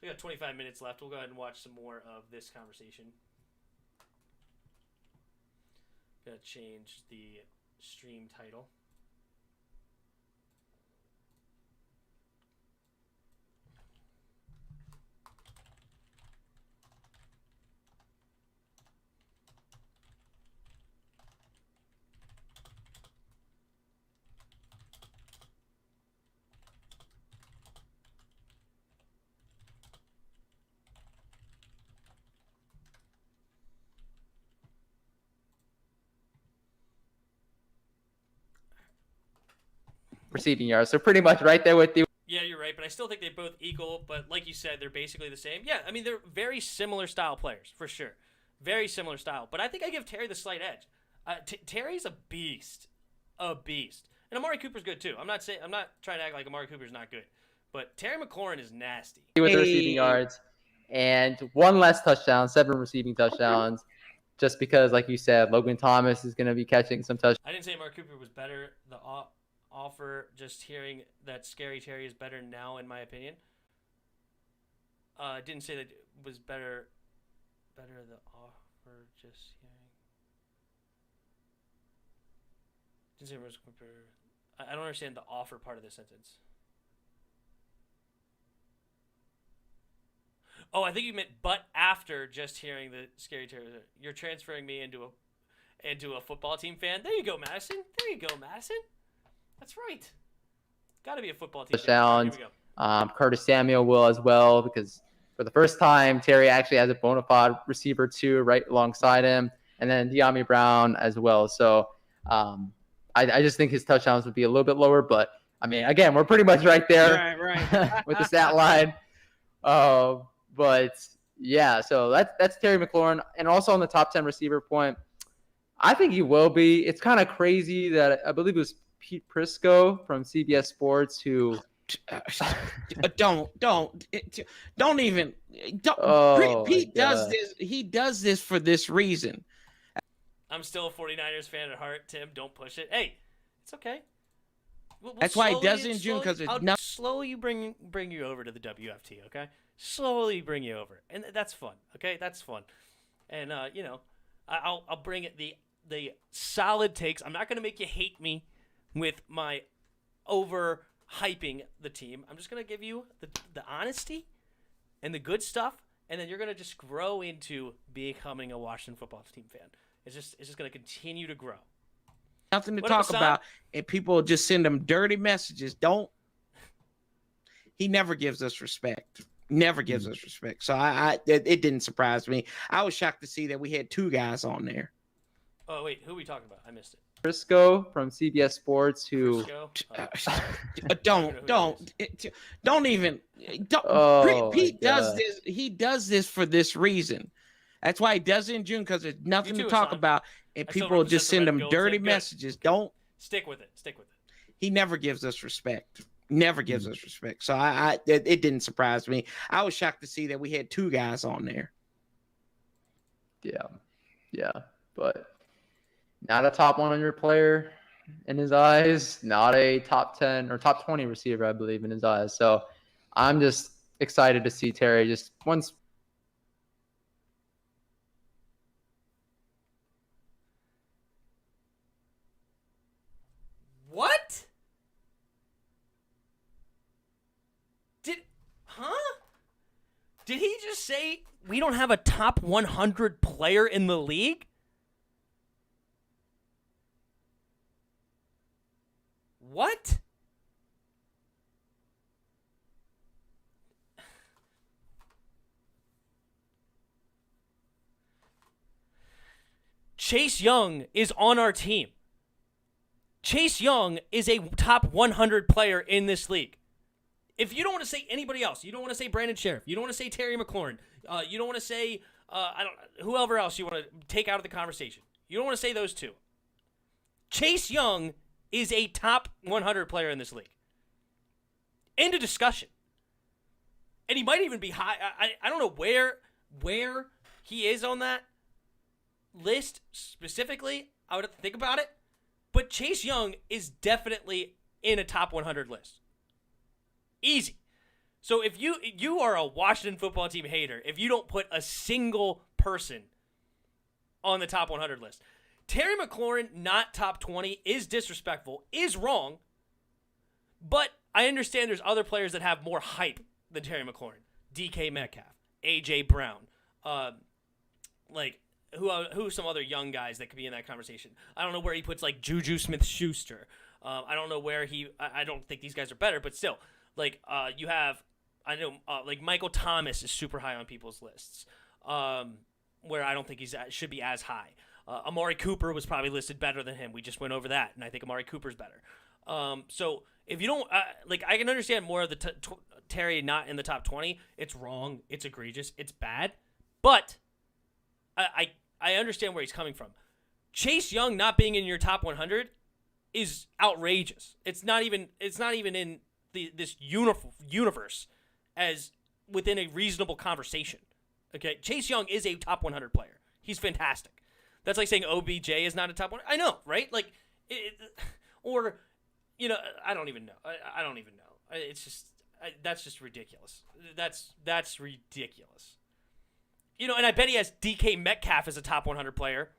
Speaker 7: We got 25 minutes left. We'll go ahead and watch some more of this conversation. Gonna change the stream title.
Speaker 9: Receiving yards. So pretty much right there with you.
Speaker 7: Yeah, you're right, but I still think they're both equal. But like you said, they're basically the same. Yeah, I mean, they're very similar style players, for sure. Very similar style. But I think I give Terry the slight edge. Terry's a beast. A beast. And Amari Cooper's good, too. I'm not trying to act like Amari Cooper's not good. But Terry Mclaurin is nasty.
Speaker 9: With the receiving yards. And one less touchdown, 7 receiving touchdowns. Just because, like you said, Logan Thomas is going to be catching some touchdowns.
Speaker 7: I didn't say Amari Cooper was better. The offer, just hearing that Scary Terry is better now, in my opinion. I didn't say that it was better the offer, just hearing. Didn't say it was I don't understand the offer part of the sentence. Oh, I think you meant but after just hearing the Scary Terry. You're transferring me into a football team fan. There you go, Madison. There you go, Madison. That's right. Got to be a football team.
Speaker 9: Touchdowns. Curtis Samuel will as well, because for the first time, Terry actually has a bona fide receiver too, right alongside him, and then De'Ami Brown as well. So I just think his touchdowns would be a little bit lower, but I mean, again, we're pretty much right there with the stat line. But yeah, so that's Terry McLaurin, and also on the top 10 receiver point, I think he will be. It's kind of crazy that I believe it was Pete Prisco from CBS Sports who
Speaker 10: don't even Pete does this. He does this for this reason.
Speaker 7: I'm still a 49ers fan at heart, Tim. Don't push it. Hey, it's okay.
Speaker 10: That's why he does it in June, because
Speaker 7: I'll slowly bring you over to the WFT, okay? Slowly bring you over, and that's fun, okay? That's fun, and I'll bring it the solid takes. I'm not gonna make you hate me with my over hyping the team. I'm just gonna give you the honesty and the good stuff, and then you're gonna just grow into becoming a Washington football team fan. It's just gonna continue to grow.
Speaker 10: Nothing to talk about, and people just send him dirty messages. He never gives us respect. Never gives us respect. So it didn't surprise me. I was shocked to see that we had 2 guys on there.
Speaker 7: Oh wait, who are we talking about? I missed it.
Speaker 9: Prisco from CBS Sports who
Speaker 10: Pete does this. He does this for this reason. That's why he does it in June, because there's nothing to talk about, and people just send him dirty messages. Don't
Speaker 7: stick with it.
Speaker 10: He never gives us respect. Never gives us respect. So it didn't surprise me. I was shocked to see that we had 2 guys on there.
Speaker 9: Yeah, but not a top 100 player in his eyes, not a top 10 or top 20 receiver, I believe, in his eyes. So I'm just excited to see Terry just once.
Speaker 7: What? Did he just say we don't have a top 100 player in the league? What? Chase Young is on our team. Chase Young is a top 100 player in this league. If you don't want to say anybody else, you don't want to say Brandon Sheriff, you don't want to say Terry McLaurin, you don't want to say whoever else you want to take out of the conversation. You don't want to say those two. Chase Young is a top 100 player in this league. End of discussion. And he might even be high. I don't know where he is on that list specifically. I would have to think about it. But Chase Young is definitely in a top 100 list. Easy. So if you are a Washington football team hater, if you don't put a single person on the top 100 list, Terry McLaurin not top 20 is disrespectful, is wrong, but I understand there's other players that have more hype than Terry McLaurin. DK Metcalf, AJ Brown, who are some other young guys that could be in that conversation. I don't know where he puts like Juju Smith-Schuster. I don't know where I don't think these guys are better, but still, you have, I know, Michael Thomas is super high on people's lists, where I don't think should be as high. Amari Cooper was probably listed better than him. We just went over that, and I think Amari Cooper's better. So if you don't, I can understand more of the Terry not in the top 20. It's wrong. It's egregious. It's bad. But I understand where he's coming from. Chase Young not being in your top 100 is outrageous. It's not even in this universe as within a reasonable conversation. Okay, Chase Young is a top 100 player. He's fantastic. That's like saying OBJ is not a top 100. I know, right? I don't even know. I don't even know. It's just that's just ridiculous. That's ridiculous. And I bet he has DK Metcalf as a top 100 player.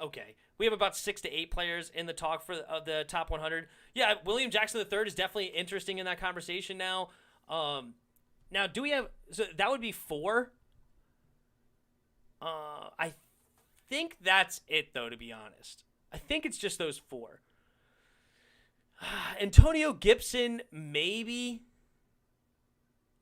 Speaker 7: Okay. We have about 6 to 8 players in the talk for the top 100. Yeah, William Jackson III is definitely interesting in that conversation now. Now, do we have... So that would be 4. I think that's it, though, to be honest. I think it's just those 4. Antonio Gibson, maybe...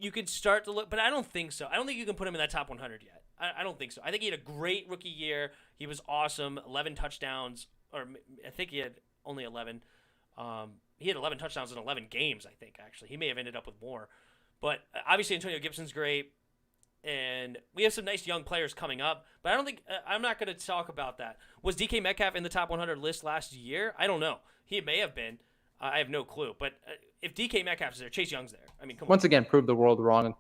Speaker 7: You could start to look, but I don't think so. I don't think you can put him in that top 100 yet. I don't think so. I think he had a great rookie year. He was awesome. 11 touchdowns, or I think he had only 11. He had 11 touchdowns in 11 games, I think, actually. He may have ended up with more. But obviously Antonio Gibson's great, and we have some nice young players coming up, but I don't think I'm not going to talk about that. Was DK Metcalf in the top 100 list last year? I don't know. He may have been. I have no clue. But if DK Metcalf's there, Chase Young's there. I mean, come on.
Speaker 9: Once again, prove the world wrong and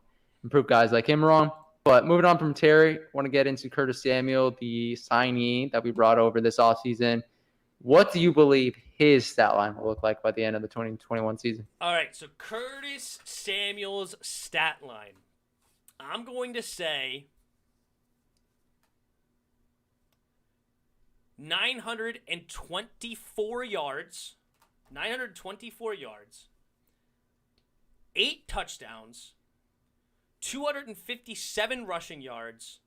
Speaker 9: prove guys like him wrong. But moving on from Terry, want to get into Curtis Samuel, the signee that we brought over this offseason. What do you believe his stat line will look like by the end of the 2021 season?
Speaker 7: All right, so Curtis Samuel's stat line. I'm going to say 924 yards. 924 yards. 8 touchdowns. 257 rushing yards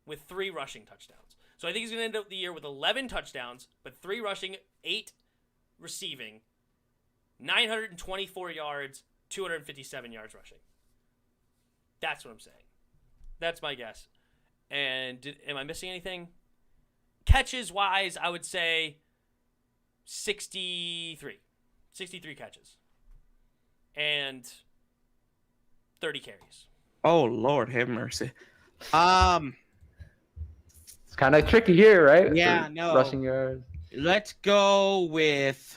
Speaker 7: with 3 rushing touchdowns. So I think he's going to end up the year with 11 touchdowns, but 3 rushing, 8 receiving, 924 yards, 257 yards rushing. That's what I'm saying. That's my guess. And am I missing anything? Catches-wise, I would say 63. 63 catches. And 30 carries.
Speaker 10: Oh, Lord, have mercy.
Speaker 9: It's kind of tricky here, right?
Speaker 10: Yeah,
Speaker 9: For
Speaker 10: no.
Speaker 9: rushing yards.
Speaker 10: Let's go with...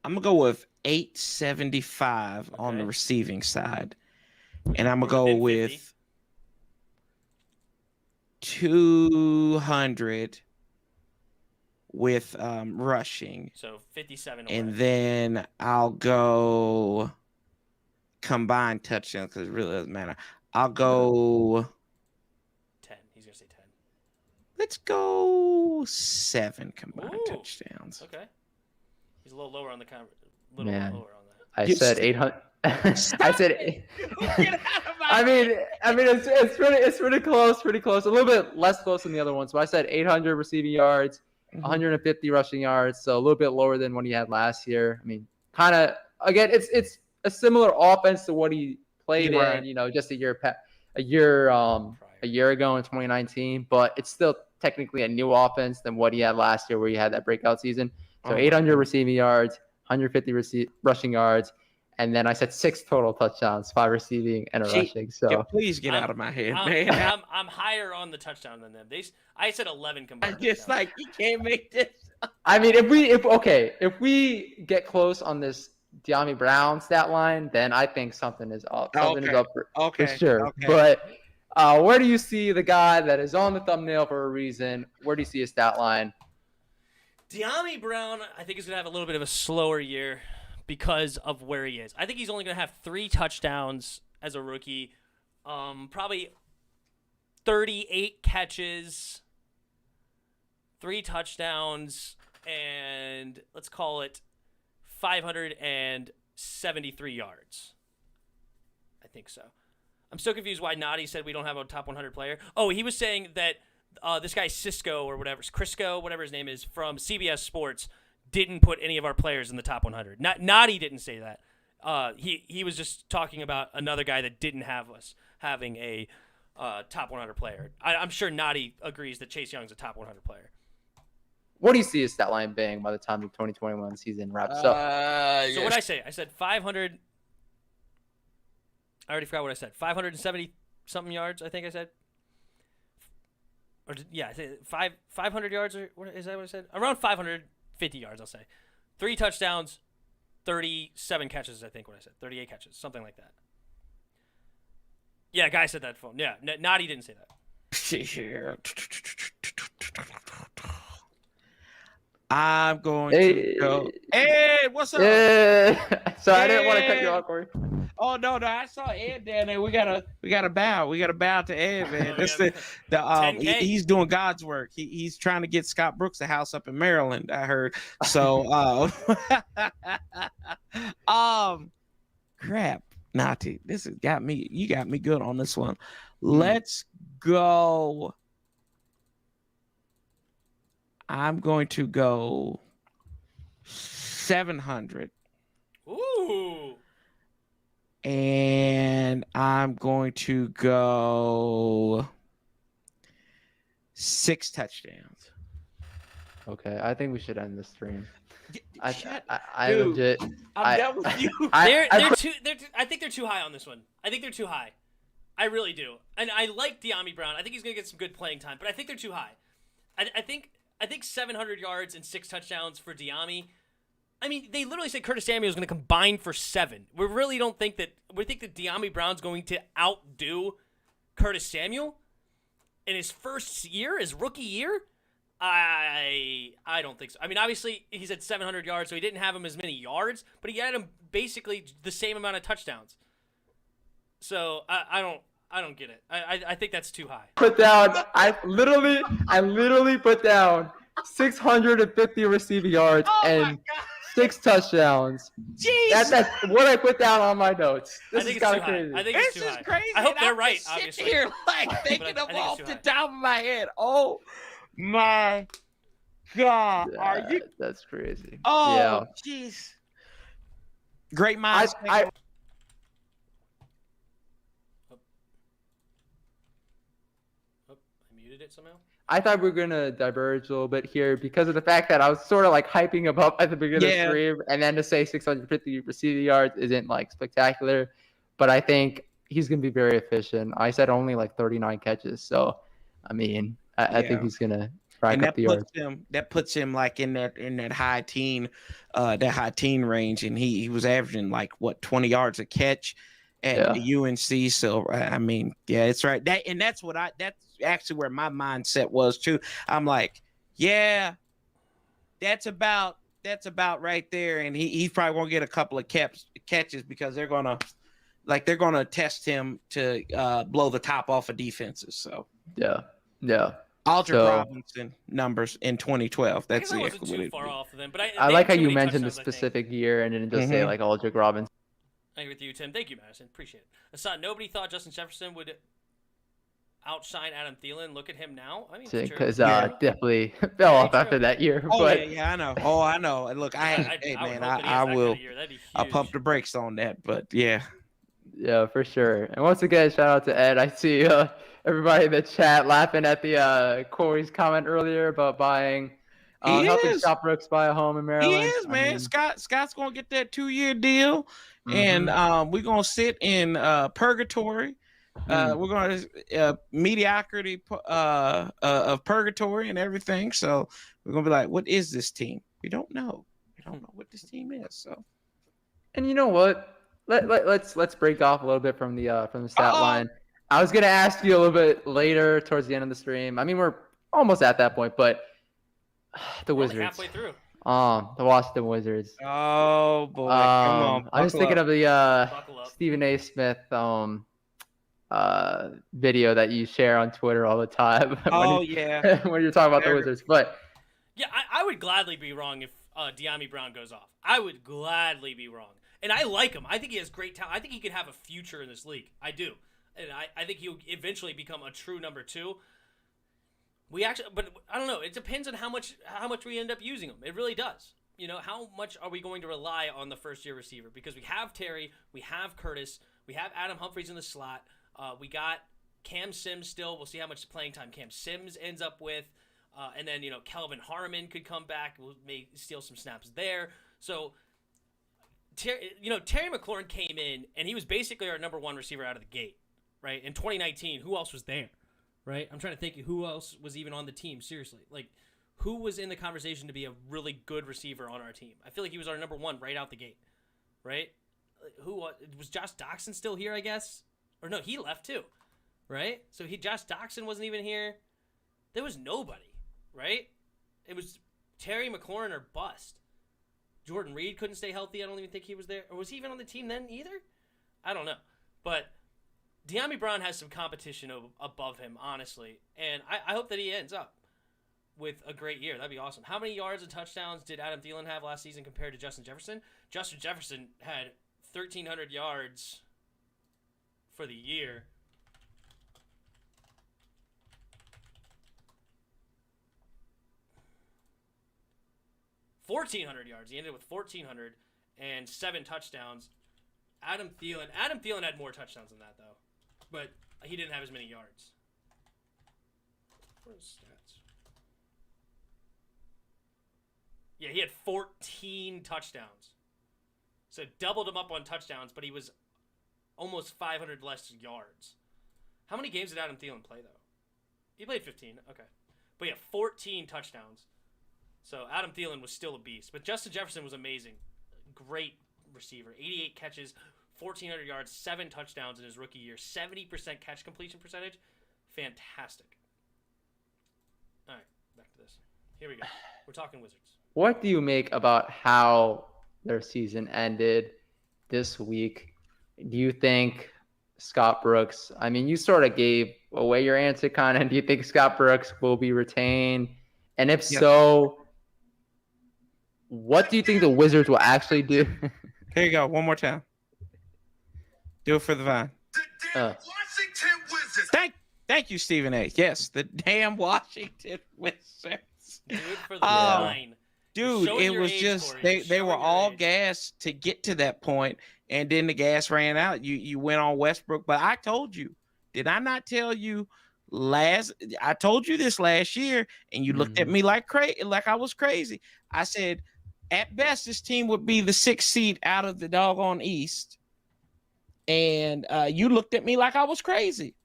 Speaker 10: I'm going to go with 875 on the receiving side. And I'm going to go with 200 with rushing.
Speaker 7: So 57
Speaker 10: and
Speaker 7: away.
Speaker 10: Then I'll go combined touchdowns because it really doesn't matter. I'll go
Speaker 7: 10. He's going to say 10.
Speaker 10: Let's go 7 combined touchdowns.
Speaker 7: Okay. He's a little lower on the
Speaker 9: Man,
Speaker 7: lower on that.
Speaker 9: I said 800. I said. I mean, it's pretty close, pretty close. A little bit less close than the other ones, but I said 800 receiving yards, 150 rushing yards, so a little bit lower than what he had last year. I mean, kind of again, it's a similar offense to what he played in, just a year ago in 2019, but it's still technically a new offense than what he had last year, where he had that breakout season. So 800 receiving yards, 150 rushing yards, And then I said 6 total touchdowns, 5 receiving and a rushing. So
Speaker 10: please get out of my head, man.
Speaker 7: I'm higher on the touchdown than them. I said 11 combined.
Speaker 10: I'm just like, you can't make this.
Speaker 9: I mean, if we get close on this De'Ami Brown stat line, then I think something is up. Something is up for sure.
Speaker 10: Okay.
Speaker 9: But where do you see the guy that is on the thumbnail for a reason? Where do you see his stat line?
Speaker 7: De'Ami Brown, I think, is going to have a little bit of a slower year because of where he is. I think he's only going to have 3 touchdowns as a rookie, probably 38 catches, 3 touchdowns, and let's call it 573 yards. I think so. I'm so confused why Nati said we don't have a top 100 player. Oh, he was saying that this guy Crisco, whatever his name is, from CBS Sports, didn't put any of our players in the top 100. Nati didn't say that. He was just talking about another guy that didn't have us having a top 100 player. I'm sure Nati agrees that Chase Young's a top 100 player.
Speaker 9: What do you see his stat line being by the time the 2021 season wraps up?
Speaker 7: So what I say? I said 500. I already forgot what I said. 570 something yards. I think I said. Or I said 500 yards. Or what is that? What I said? Around 550 yards. I'll say. 3 touchdowns, 37 catches. I think what I said. 38 catches, something like that. Yeah, guy said that phone. Yeah, Nati didn't say that.
Speaker 10: I'm going to go. Hey, what's up?
Speaker 9: So I didn't want to cut you off, Corey.
Speaker 10: Oh no, I saw Ed down there. We gotta bow. We gotta bow to Ed, man. He's doing God's work. He's trying to get Scott Brooks a house up in Maryland, I heard. So crap, Nati. This has got me. You got me good on this one. Let's go. I'm going to go 700.
Speaker 7: Ooh.
Speaker 10: And I'm going to go 6 touchdowns.
Speaker 9: Okay, I think we should end this stream. I
Speaker 10: Dude,
Speaker 9: legit.
Speaker 10: I'm done with you.
Speaker 7: I think they're too high on this one. I think they're too high. I really do. And I like De'Ami Brown. I think he's going to get some good playing time, but I think they're too high. I think 700 yards and 6 touchdowns for De'Ami. I mean, they literally said Curtis Samuel is going to combine for 7. We really don't think that. We think that De'Ami Brown's going to outdo Curtis Samuel in his first year, his rookie year. I don't think so. I mean, obviously he's at 700 yards, so he didn't have him as many yards, but he had him basically the same amount of touchdowns. So I don't get it. I think that's too high.
Speaker 9: I literally put down 650 receiving yards and 6 touchdowns.
Speaker 10: Jeez.
Speaker 9: That's what I put down on my notes. This
Speaker 7: is
Speaker 9: kind of crazy.
Speaker 7: I think it's too high.
Speaker 10: Crazy.
Speaker 7: I hope they're
Speaker 10: I'm
Speaker 7: right,
Speaker 10: just
Speaker 7: obviously.
Speaker 10: Here, like thinking of off the top of my head. Oh my God. Are you?
Speaker 9: That's crazy.
Speaker 10: Oh, jeez. Great minds.
Speaker 7: I muted it somehow.
Speaker 9: I thought we were going to diverge a little bit here because of the fact that I was sort of like hyping him up at the beginning of the stream, and then to say 650 receiving yards isn't like spectacular, but I think he's going to be very efficient. I said only like 39 catches, so I mean, I think he's going to rack up the yards.
Speaker 10: That puts him like in that high teen range, and he was averaging like 20 yards a catch at UNC. So I mean, it's right. That's actually where my mindset was too. I'm like, yeah, that's about right there, and he's probably gonna get a couple of catches because they're gonna test him to blow the top off of defenses. So
Speaker 9: yeah.
Speaker 10: Aldrick Robinson numbers in 2012. That's
Speaker 7: I wasn't too far off of them, but
Speaker 9: I like how you mentioned the specific year and didn't just say like Aldrick Robinson.
Speaker 7: I agree with you, Tim. Thank you, Madison. Appreciate it. Asad, nobody thought Justin Jefferson would outshine Adam Thielen. Look at him now. I mean,
Speaker 9: because definitely fell off after that year.
Speaker 10: Oh,
Speaker 9: but
Speaker 10: I know. Oh, I know. And look, I will. I'll pump the brakes on that. But yeah,
Speaker 9: for sure. And once again, shout out to Ed. I see everybody in the chat laughing at the Corey's comment earlier about buying helping Scott Brooks buy a home in Maryland.
Speaker 10: He is, man. Scott's gonna get that 2-year deal, and we're gonna sit in purgatory. We're gonna mediocrity of purgatory and everything. So we're gonna be like, what is this team? We don't know. We don't know what this team is. So,
Speaker 9: and you know what? Let's break off a little bit from the stat line. I was gonna ask you a little bit later towards the end of the stream. I mean, we're almost at that point, but the Wizards.
Speaker 7: Halfway through.
Speaker 9: The Washington Wizards.
Speaker 10: Oh boy, come on!
Speaker 9: I was thinking of the Stephen A. Smith video that you share on Twitter all the time.
Speaker 10: when
Speaker 9: you're talking about the Wizards, but
Speaker 7: yeah, I would gladly be wrong if De'Ami Brown goes off. I would gladly be wrong, and I like him. I think he has great talent. I think he could have a future in this league. I do, and I think he'll eventually become a true number 2. But I don't know. It depends on how much we end up using him. It really does. You know, how much are we going to rely on the first-year receiver? Because we have Terry, we have Curtis, we have Adam Humphries in the slot. We got Cam Sims still. We'll see how much playing time Cam Sims ends up with. And then, Kelvin Harmon could come back. We'll may steal some snaps there. So, Terry Mclaurin came in, and he was basically our number 1 receiver out of the gate, right? In 2019, who else was there? Right? I'm trying to think who else was even on the team, seriously. Like, who was in the conversation to be a really good receiver on our team? I feel like he was our number 1 right out the gate, right? Who was Josh Doxson still here, I guess? Or no, he left too, right? So Josh Doxson wasn't even here. There was nobody, right? It was Terry McLaurin or bust. Jordan Reed couldn't stay healthy. I don't even think he was there. Or was he even on the team then either? I don't know. But De'Ami Brown has some competition above him, honestly. And I hope that he ends up with a great year. That'd be awesome. How many yards and touchdowns did Adam Thielen have last season compared to Justin Jefferson? Justin Jefferson had 1,300 yards for the year. $1,400 yards. He ended with 1,400 and 7 touchdowns. Adam Thielen had more touchdowns than that, though. But he didn't have as many yards. Where's stats? Yeah, he had 14 touchdowns. So doubled him up on touchdowns, but he was almost 500 less yards. How many games did Adam Thielen play, though? He played 15. Okay. But yeah, 14 touchdowns. So Adam Thielen was still a beast. But Justin Jefferson was amazing. Great receiver. 88 catches, 1,400 yards, 7 touchdowns in his rookie year. 70% catch completion percentage. Fantastic. All right, back to this. Here we go. We're talking Wizards.
Speaker 9: What do you make about how their season ended this week? Do you think Scott Brooks, I mean, you sort of gave away your answer kind of. Do you think Scott Brooks will be retained? And if so, what do you think the Wizards will actually do?
Speaker 10: Here you go. One more time. Do it for the Vine.
Speaker 11: Washington Wizards.
Speaker 10: Thank you, Stephen A. Yes, the damn Washington Wizards.
Speaker 7: Do it for the Vine.
Speaker 10: Dude, it was just they were all gassed to get to that point, and then the gas ran out. You went on Westbrook, but I told you, did I not tell you I told you this last year, and you looked at me like I was crazy. I said, at best, this team would be the 6th seed out of the doggone East, and you looked at me like I was crazy.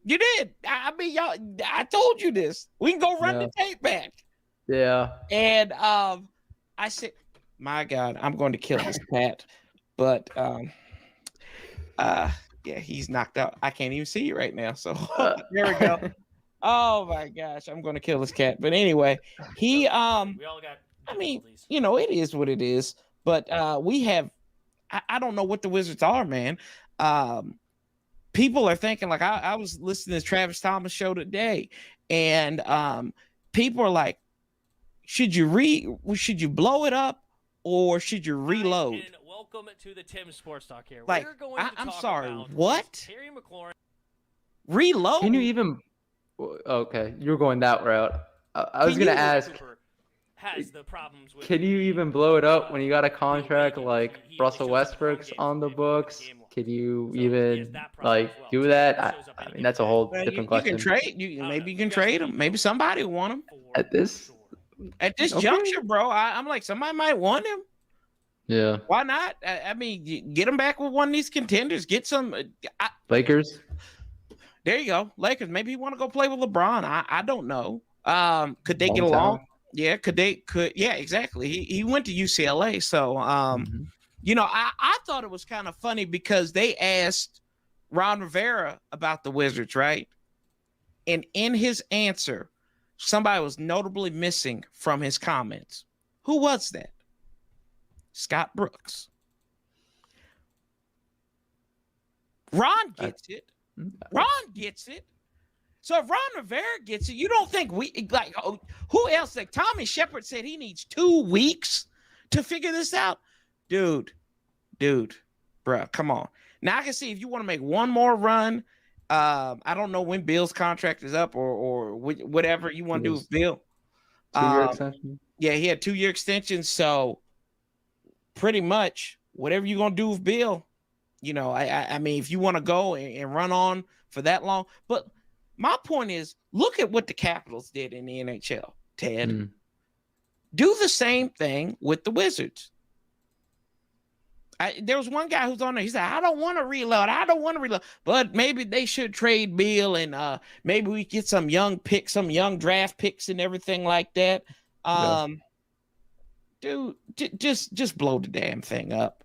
Speaker 10: You did. I mean, y'all. I told you this. We can go run the tape back.
Speaker 9: Yeah.
Speaker 10: And I said, my God, I'm going to kill this cat. But yeah, he's knocked out. I can't even see you right now. So there we go. Oh my gosh, I'm going to kill this cat. But anyway, we all got. I mean, it is what it is. But we have. I don't know what the Wizards are, man. People are thinking, like, I was listening to Travis Thomas show today, and people are like, should you blow it up or should you reload?
Speaker 7: And welcome to the Tim's Sports Talk here.
Speaker 10: Like,
Speaker 7: we're going to
Speaker 10: I'm
Speaker 7: talk
Speaker 10: sorry,
Speaker 7: about
Speaker 10: what?
Speaker 7: Terry McLaurin.
Speaker 10: Reload?
Speaker 9: Can you even? Okay, you're going that route. I was gonna ask.
Speaker 7: Has the problems with
Speaker 9: can you even blow it up when you got a contract like Russell Westbrook's on the books? Can you even do that? I mean, that's a whole different question.
Speaker 10: You can trade. Maybe you can trade him. Maybe somebody will want him.
Speaker 9: At this
Speaker 10: At this juncture, bro, I'm like, somebody might want him.
Speaker 9: Yeah.
Speaker 10: Why not? I mean, get him back with one of these contenders. Get some
Speaker 9: Lakers.
Speaker 10: There you go, Lakers. Maybe you want to go play with LeBron. I don't know. Could they get
Speaker 9: Hometown.
Speaker 10: along? Yeah, could. Yeah, exactly. He went to UCLA, so you know, I thought it was kind of funny because they asked Ron Rivera about the Wizards, right? And in his answer, somebody was notably missing from his comments. Who was that? Scott Brooks. Ron gets it. Ron gets it. So if Ron Rivera gets it, you don't think who else? Like Tommy Shepard said he needs 2 weeks to figure this out. Dude, bro, come on. Now I can see if you want to make one more run. I don't know when Bill's contract is up or whatever you want to do with Bill.
Speaker 9: 2-year extension.
Speaker 10: Yeah, he had 2-year extension. So pretty much whatever you're gonna do with Bill, you know, I mean, if you want to go and run on for that long, but my point is, look at what the Capitals did in the NHL, Ted. Do the same thing with the Wizards. There was one guy who's on there. He said, I don't want to reload. But maybe they should trade Bill and maybe we get some young picks, some young draft picks and everything like that. Dude, just blow the damn thing up.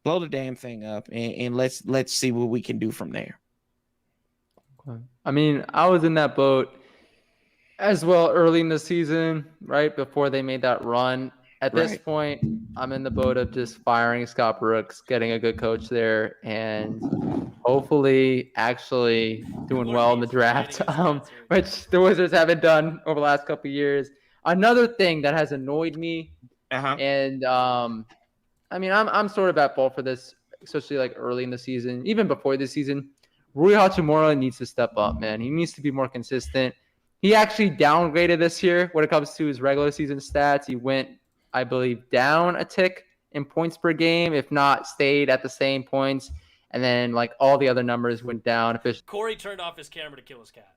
Speaker 10: Blow the damn thing up and let's see what we can do from there.
Speaker 9: I mean, I was in that boat as well early in the season, right before they made that run. At this point, I'm in the boat of just firing Scott Brooks, getting a good coach there, and hopefully actually doing well in the draft, which the Wizards haven't done over the last couple of years. Another thing that has annoyed me, and I mean, I'm sort of at fault for this, especially like early in the season, even before this season. Rui Hachimura needs to step up, man. He needs to be more consistent. He actually downgraded this year when it comes to his regular season stats. He went, I believe, down a tick in points per game, if not stayed at the same points. And then like all the other numbers went down.
Speaker 7: Corey turned off his camera to kill his cat.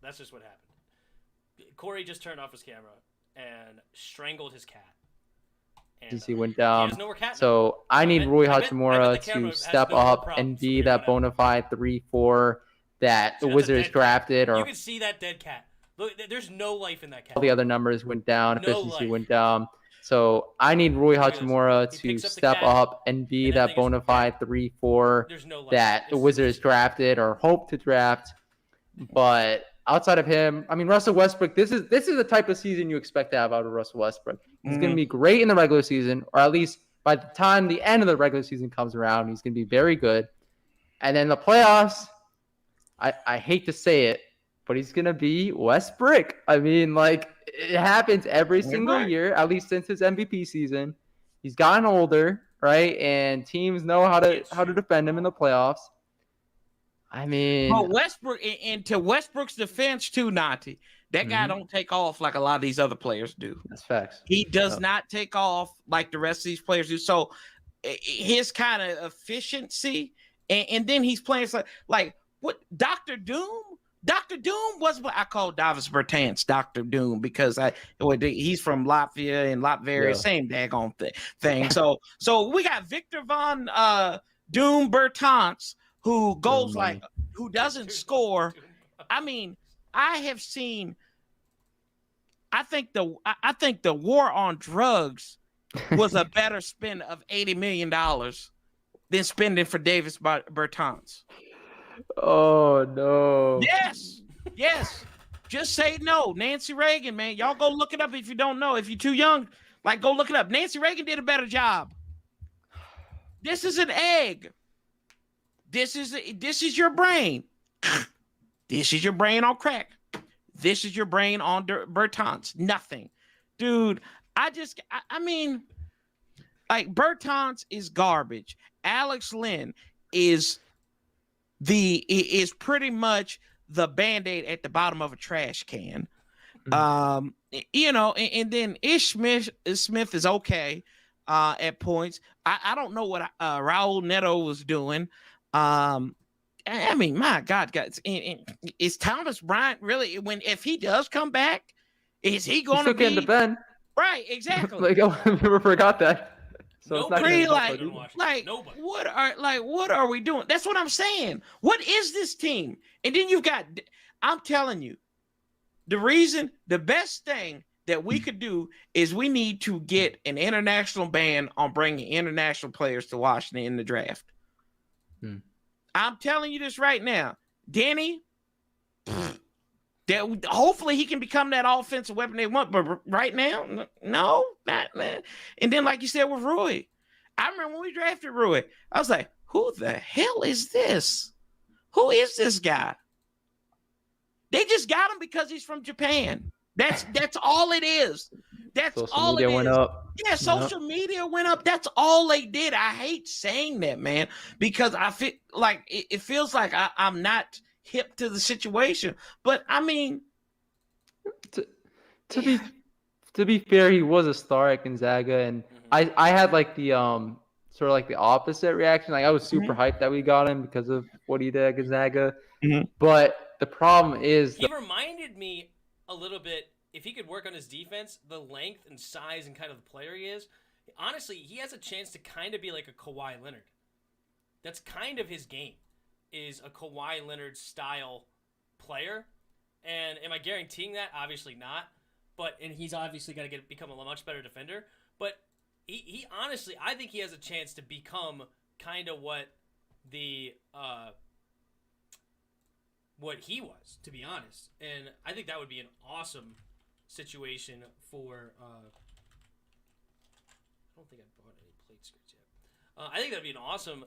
Speaker 7: That's just what happened. Corey just turned off his camera and strangled his cat. And,
Speaker 9: he went down.
Speaker 7: He
Speaker 9: so I need Rui Hachimura to step up and be that bona fide 3-4 that the Wizards drafted. Or
Speaker 7: you can see that dead cat. Look, there's no life in that cat.
Speaker 9: All the other numbers went down. Efficiency went down. So I need Rui Hachimura to step up and be that bona fide 3-4 that the Wizards drafted or hope to draft. But outside of him, I mean, Russell Westbrook, this is the type of season you expect to have out of Russell Westbrook. He's going to be great in the regular season, or at least by the time the end of the regular season comes around, he's going to be very good. And then the playoffs, I hate to say it, but he's going to be Westbrook. I mean, like, it happens every single year, at least since his MVP season. He's gotten older, right? And teams know how to defend him in the playoffs. I mean,
Speaker 10: but Westbrook, and to Westbrook's defense too, Nati, that guy don't take off like a lot of these other players do.
Speaker 9: That's facts.
Speaker 10: He does not take off like the rest of these players do. So his kind of efficiency, and then he's playing like what Dr. Doom. Dr. Doom was what I call Davis Bertans Dr. Doom because he's from Latvia and Latvia, same daggone thing. So we got Victor Von Doom Bertans, who goes who doesn't score. I mean, I have seen. I think the war on drugs was a better spend of $80 million than spending for Davis Bertans.
Speaker 9: Oh no!
Speaker 10: Yes. Just say no, Nancy Reagan, man. Y'all go look it up if you don't know. If you're too young, like go look it up. Nancy Reagan did a better job. This is an egg. This is your brain. This is your brain on crack. This is your brain on Bertans. Nothing. Dude, I mean, like Bertans is garbage. Alex Lynn is pretty much the Band-Aid at the bottom of a trash can. You know, and then Ish Smith is okay at points. I don't know what Raul Neto was doing. I mean, my God, guys, is Thomas Bryant really if he does come back Is he going to
Speaker 9: still can't
Speaker 10: be
Speaker 9: defend?
Speaker 10: right? Exactly.
Speaker 9: Like, I never forgot that. So
Speaker 10: Nobody
Speaker 9: it's not gonna
Speaker 10: like what are we doing? That's what I'm saying. What is this team? And then you've got, I'm telling you, the best thing that we could do is we need to get an international ban on bringing international players to Washington in the draft. I'm telling you this right now. Danny, that hopefully he can become that offensive weapon they want, but right now, no, not man. And then, like you said with Rui, I remember when we drafted Rui, I was like, who the hell is this? Who is this guy? They just got him because he's from Japan. That's all it is. That's all it is. Social media went up. Yeah, social media went up. That's all they did. I hate saying that, man, because I feel like it feels like I'm not hip to the situation. But I mean,
Speaker 9: to be fair, he was a star at Gonzaga, and I had like the sort of like the opposite reaction. Like I was super hyped that we got him because of what he did at Gonzaga. But the problem is
Speaker 7: he reminded me a little bit, if he could work on his defense, the length and size and kind of the player he is. Honestly, he has a chance to kind of be like a Kawhi Leonard. That's kind of his game, is a Kawhi Leonard style player. And am I guaranteeing that? Obviously not. And he's obviously got to become a much better defender. But he honestly, I think he has a chance to become kind of what he was, to be honest. And I think that would be an awesome situation for I don't think I bought any plate skirts yet. I think that'd be an awesome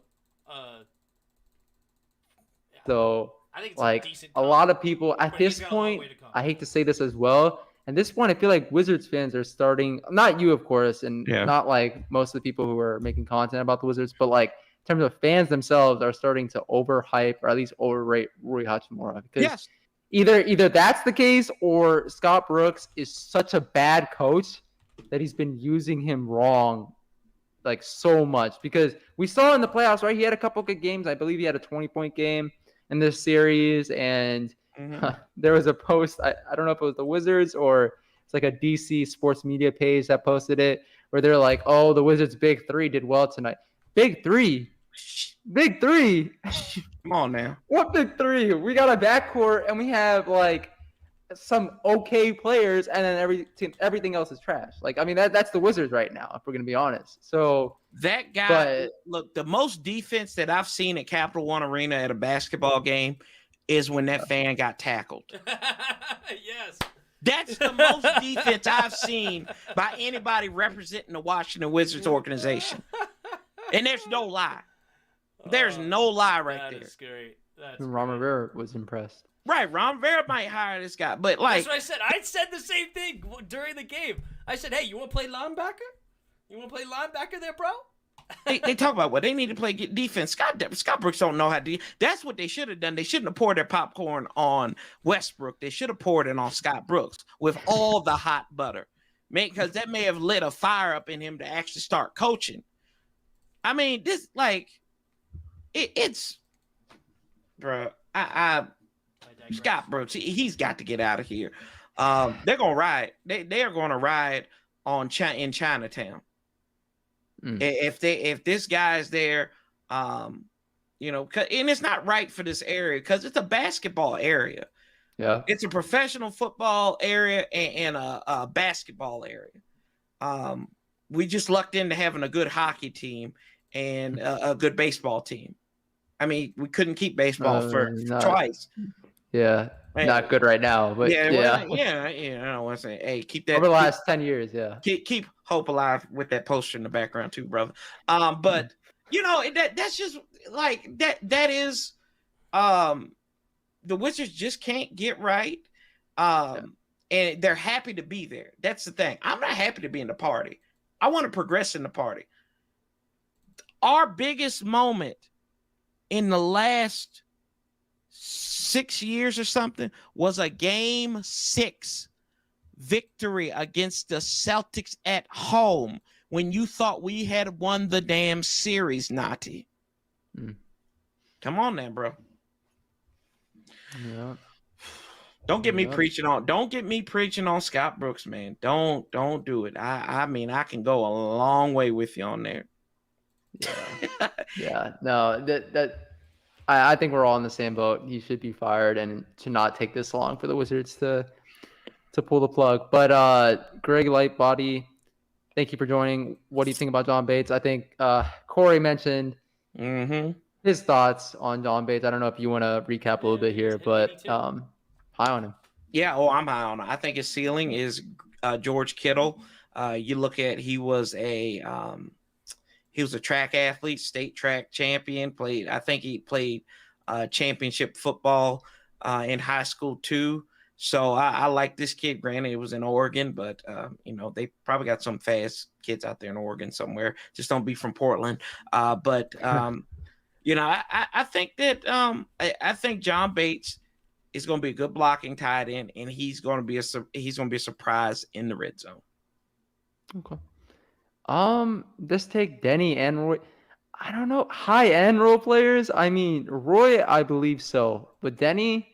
Speaker 9: so
Speaker 7: I think it's
Speaker 9: like
Speaker 7: a
Speaker 9: lot of people at this point, I hate to say this as well, at this point I feel like Wizards fans are starting, not you of course, and not like most of the people who are making content about the Wizards, but like in terms of fans themselves are starting to overhype or at least overrate Rui Hachimura. Because either that's the case or Scott Brooks is such a bad coach that he's been using him wrong like so much. Because we saw in the playoffs, right? He had a couple good games. I believe he had a 20-point game in this series. And there was a post, I don't know if it was the Wizards or it's like a DC sports media page that posted it, where they're like, oh, the Wizards' big three did well tonight. Big three.
Speaker 10: Come on now.
Speaker 9: What big three? We got a backcourt and we have like some okay players, and then everything else is trash. Like, I mean, that's the Wizards right now, if we're gonna be honest. So
Speaker 10: that guy, look, the most defense that I've seen at Capital One Arena at a basketball game is when that fan got tackled.
Speaker 7: Yes.
Speaker 10: That's the most defense I've seen by anybody representing the Washington Wizards organization. And there's no lie. There's no lie right there.
Speaker 7: That is scary.
Speaker 9: Ron Rivera was impressed.
Speaker 10: Right, Ron Rivera might hire this guy, but like...
Speaker 7: That's what I said. I said the same thing during the game. I said, hey, you want to play linebacker? You want to play linebacker there, bro?
Speaker 10: They talk about what they need to play defense. Scott Brooks don't know how to do. That's what they should have done. They shouldn't have poured their popcorn on Westbrook. They should have poured it on Scott Brooks with all the hot butter, because that may have lit a fire up in him to actually start coaching. I mean, this like it's, bro. Scott Brooks, he's got to get out of here. They're gonna ride. They are gonna ride in Chinatown. If this guy's there, and it's not right for this area because it's a basketball area.
Speaker 9: Yeah,
Speaker 10: it's a professional football area and a basketball area. We just lucked into having a good hockey team and a good baseball team. I mean, we couldn't keep baseball for twice.
Speaker 9: Yeah, not good right now, but
Speaker 10: I don't want to say, hey, keep that
Speaker 9: over the last 10 years. Yeah,
Speaker 10: keep hope alive with that poster in the background too, brother. But that's just like that is the Wizards just can't get right. And they're happy to be there. That's the thing. I'm not happy to be in the party. I want to progress in the party. Our biggest moment in the last 6 years or something was a Game 6 victory against the Celtics at home when you thought we had won the damn series, Nati. Come on now, bro.
Speaker 9: Yeah.
Speaker 10: Don't get me preaching on. Don't get me preaching on Scott Brooks, man. Don't do it. I mean, I can go a long way with you on there.
Speaker 9: Yeah. No, I think we're all in the same boat. He should be fired, and to not take this long for the Wizards to pull the plug. But Greg Lightbody, thank you for joining. What do you think about John Bates? I think Corey mentioned his thoughts on John Bates. I don't know if you want to recap a little bit here, but high on him.
Speaker 10: Yeah, I'm high on him. I think his ceiling is George Kittle. You look at he was a track athlete, state track champion. I think he played championship football in high school too. So I like this kid. Granted, it was in Oregon, but they probably got some fast kids out there in Oregon somewhere. Just don't be from Portland. I think that I think John Bates is going to be a good blocking tight end, and he's going to be a surprise in the red zone.
Speaker 9: Okay. Let's take Denny and Roy. I don't know, high-end role players. I mean, Roy, I believe so, but Denny,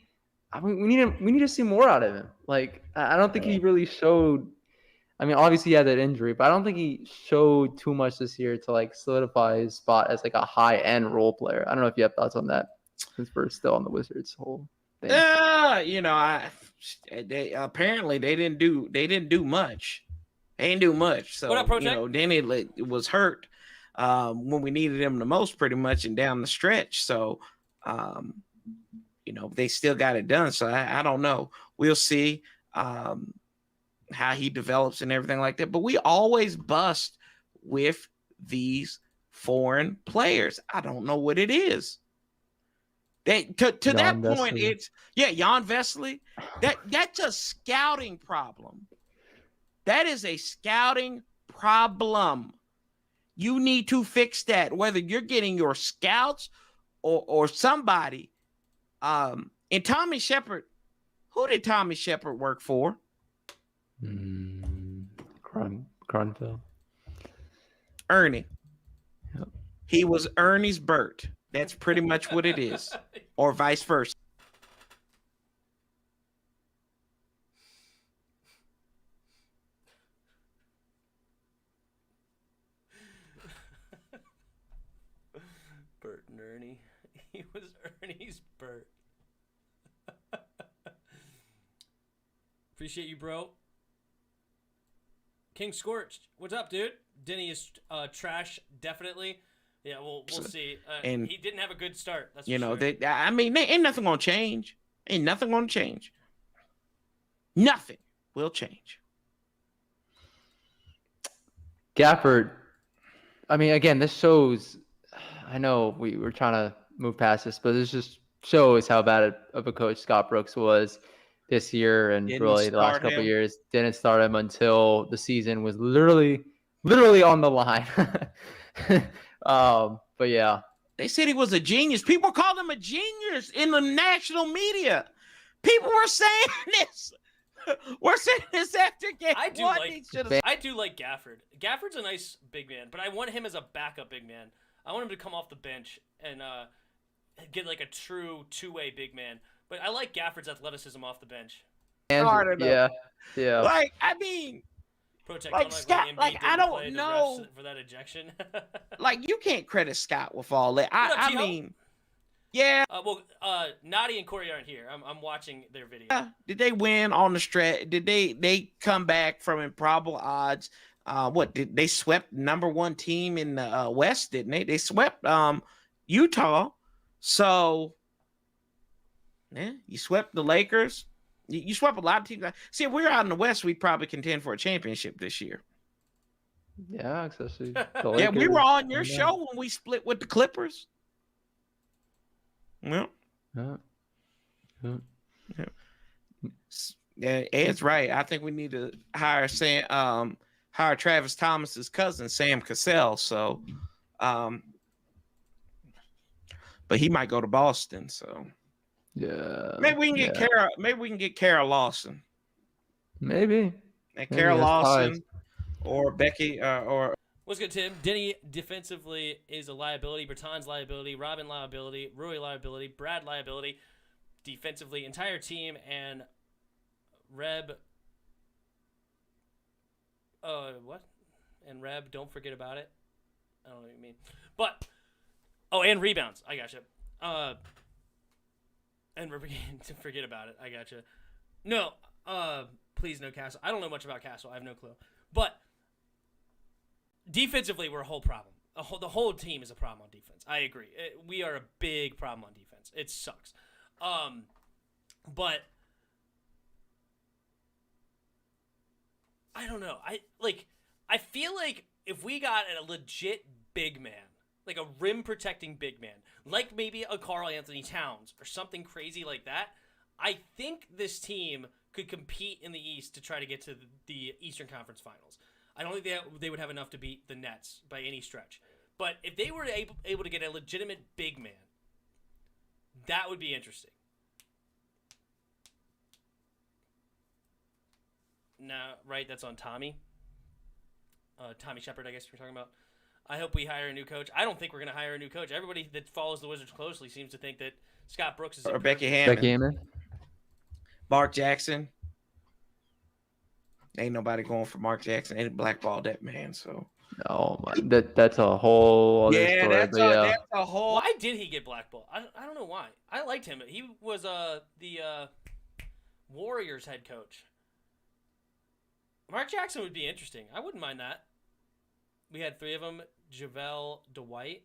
Speaker 9: I mean, we need to see more out of him. Like, I don't think he really showed. I mean, obviously he had that injury, but I don't think he showed too much this year to like solidify his spot as like a high-end role player. I don't know if you have thoughts on that, since we're still on the Wizards whole thing.
Speaker 10: Apparently they didn't do much. They didn't do much. So
Speaker 7: what up, Project?
Speaker 10: Danny was hurt when we needed him the most, pretty much, and down the stretch. So, they still got it done. So I don't know. We'll see how he develops and everything like that. But we always bust with these foreign players. I don't know what it is. To that point, it's Jan Vesely. That's a scouting problem. That is a scouting problem. You need to fix that, whether you're getting your scouts or somebody. And Tommy Shepard, who did Tommy Shepard work for?
Speaker 9: Cronville.
Speaker 10: Ernie.
Speaker 9: Yep.
Speaker 10: He was Ernie's Bert. That's pretty much what it is, or vice versa.
Speaker 7: Bert and Ernie. He was Ernie's Bert. Appreciate you, bro. King Scorched. What's up, dude? Denny is trash, definitely. Yeah, we'll see.
Speaker 10: And
Speaker 7: he didn't have a good start. That's
Speaker 10: ain't nothing gonna change. Ain't nothing gonna change. Nothing will change.
Speaker 9: Gafford. I mean, again, this shows. I know we were trying to move past this, but this just shows how bad of a coach Scott Brooks was this year, and really the last couple of years. Didn't start him until the season was literally on the line. But yeah,
Speaker 10: they said he was a genius. People called him a genius in the national media. People were saying this. We're saying this after game
Speaker 7: I do
Speaker 10: one.
Speaker 7: like Gafford. Gafford's a nice big man, but I want him as a backup big man. I want him to come off the bench and get like a true two-way big man. But I like Gafford's athleticism off the bench.
Speaker 9: Yeah.
Speaker 10: Like, I mean, like Scott, like I don't know
Speaker 7: for that ejection.
Speaker 10: Like, you can't credit Scott with all that. I mean, yeah.
Speaker 7: Nati and Corey aren't here. I'm watching their video.
Speaker 10: Did they win on the stretch? Did they come back from improbable odds? What did they swept number one team in the West? Didn't they? They swept Utah. So yeah, you swept the Lakers. You swept a lot of teams. See, if we were out in the West, we'd probably contend for a championship this year.
Speaker 9: Yeah, especially.
Speaker 10: Yeah, we were on your show when we split with the Clippers. Well, yeah, Ed's right. I think we need to hire Travis Thomas's cousin, Sam Cassell. So, but he might go to Boston. So,
Speaker 9: yeah,
Speaker 10: maybe we can get Kara. Maybe we can get Kara Lawson.
Speaker 9: Maybe
Speaker 10: Kara Lawson or Becky or.
Speaker 7: What's good, Tim? Denny defensively is a liability. Bertan's liability. Robin liability. Rui liability. Brad liability. Defensively, entire team and Reb. What? And Reb, don't forget about it. I don't know what you mean. But, and rebounds. I gotcha. And forget about it. I gotcha. No, please no Castle. I don't know much about Castle. I have no clue. But defensively, we're a whole problem. The whole team is a problem on defense. I agree. We are a big problem on defense. It sucks. But I don't know. I feel like if we got a legit big man, like a rim protecting big man, like maybe a Karl Anthony Towns or something crazy like that, I think this team could compete in the East to try to get to the Eastern Conference Finals. I don't think they would have enough to beat the Nets by any stretch. But if they were able to get a legitimate big man, that would be interesting. Now, right, that's on Tommy. Tommy Shepard, I guess we're talking about. I hope we hire a new coach. I don't think we're going to hire a new coach. Everybody that follows the Wizards closely seems to think that Scott Brooks is
Speaker 10: or Becky Hammond. Mark Jackson. Ain't nobody going for Mark Jackson. Ain't blackballed that man, so.
Speaker 9: Oh my, that's a whole other story.
Speaker 10: That's a whole.
Speaker 7: Why did he get blackballed? I don't know why. I liked him. He was the Warriors head coach. Mark Jackson would be interesting. I wouldn't mind that. We had 3 of them. JaVale, Dwight.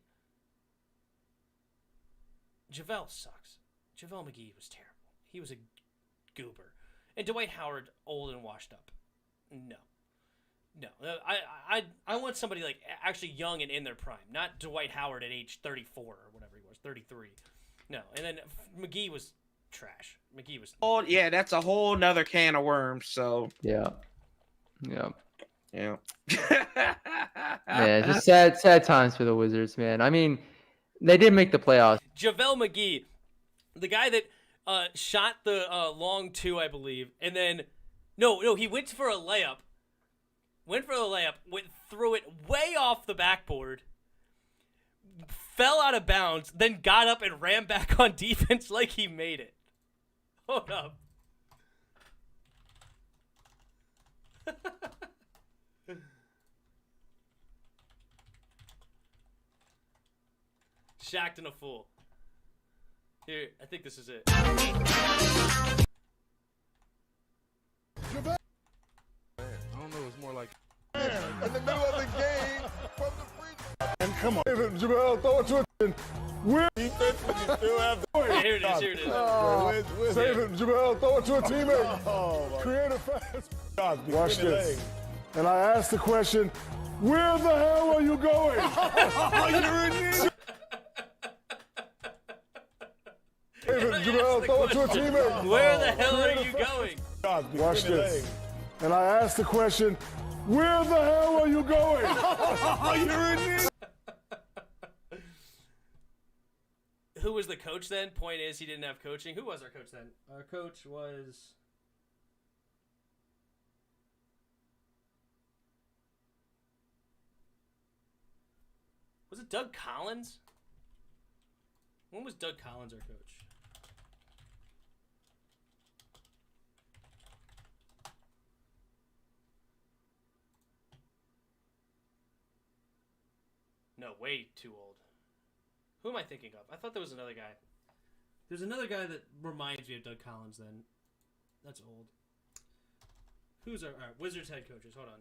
Speaker 7: JaVale sucks. JaVale McGee was terrible. He was a goober. And Dwight Howard, old and washed up. No. I want somebody like actually young and in their prime, not Dwight Howard at age 34 or whatever he was, 33. No, and then McGee was trash. McGee was.
Speaker 10: Oh yeah, that's a whole nother can of worms. So
Speaker 9: yeah.
Speaker 10: Yeah,
Speaker 9: just sad times for the Wizards, man. I mean, they did make the playoffs.
Speaker 7: JaVale McGee, the guy that shot the long 2, I believe, and then no, he went for a layup. Threw it way off the backboard, fell out of bounds, then got up and ran back on defense like he made it. Hold up. Shacked and a fool. Here, I think this is it.
Speaker 6: I don't know, it's more like in the middle of the game from the free. And come on, JaVale, throw it to it. Where defense you still have the
Speaker 7: Here it is.
Speaker 6: Save it, JaVale, throw it to a teammate. Create a fast. Watch this. And I asked the question, where the hell are you going? You're in here. JaVale, throw it to a teammate.
Speaker 7: Where the hell are you going?
Speaker 6: Watch this. And I asked the question, where the hell are you going? You're in here.
Speaker 7: Who was the coach then? Point is, he didn't have coaching. Who was our coach then? Our coach was... Was it Doug Collins? When was Doug Collins our coach? No, way too old. Who am I thinking of? I thought there was another guy. There's another guy that reminds me of Doug Collins then. That's old. Who's our Wizards head coaches? Hold on.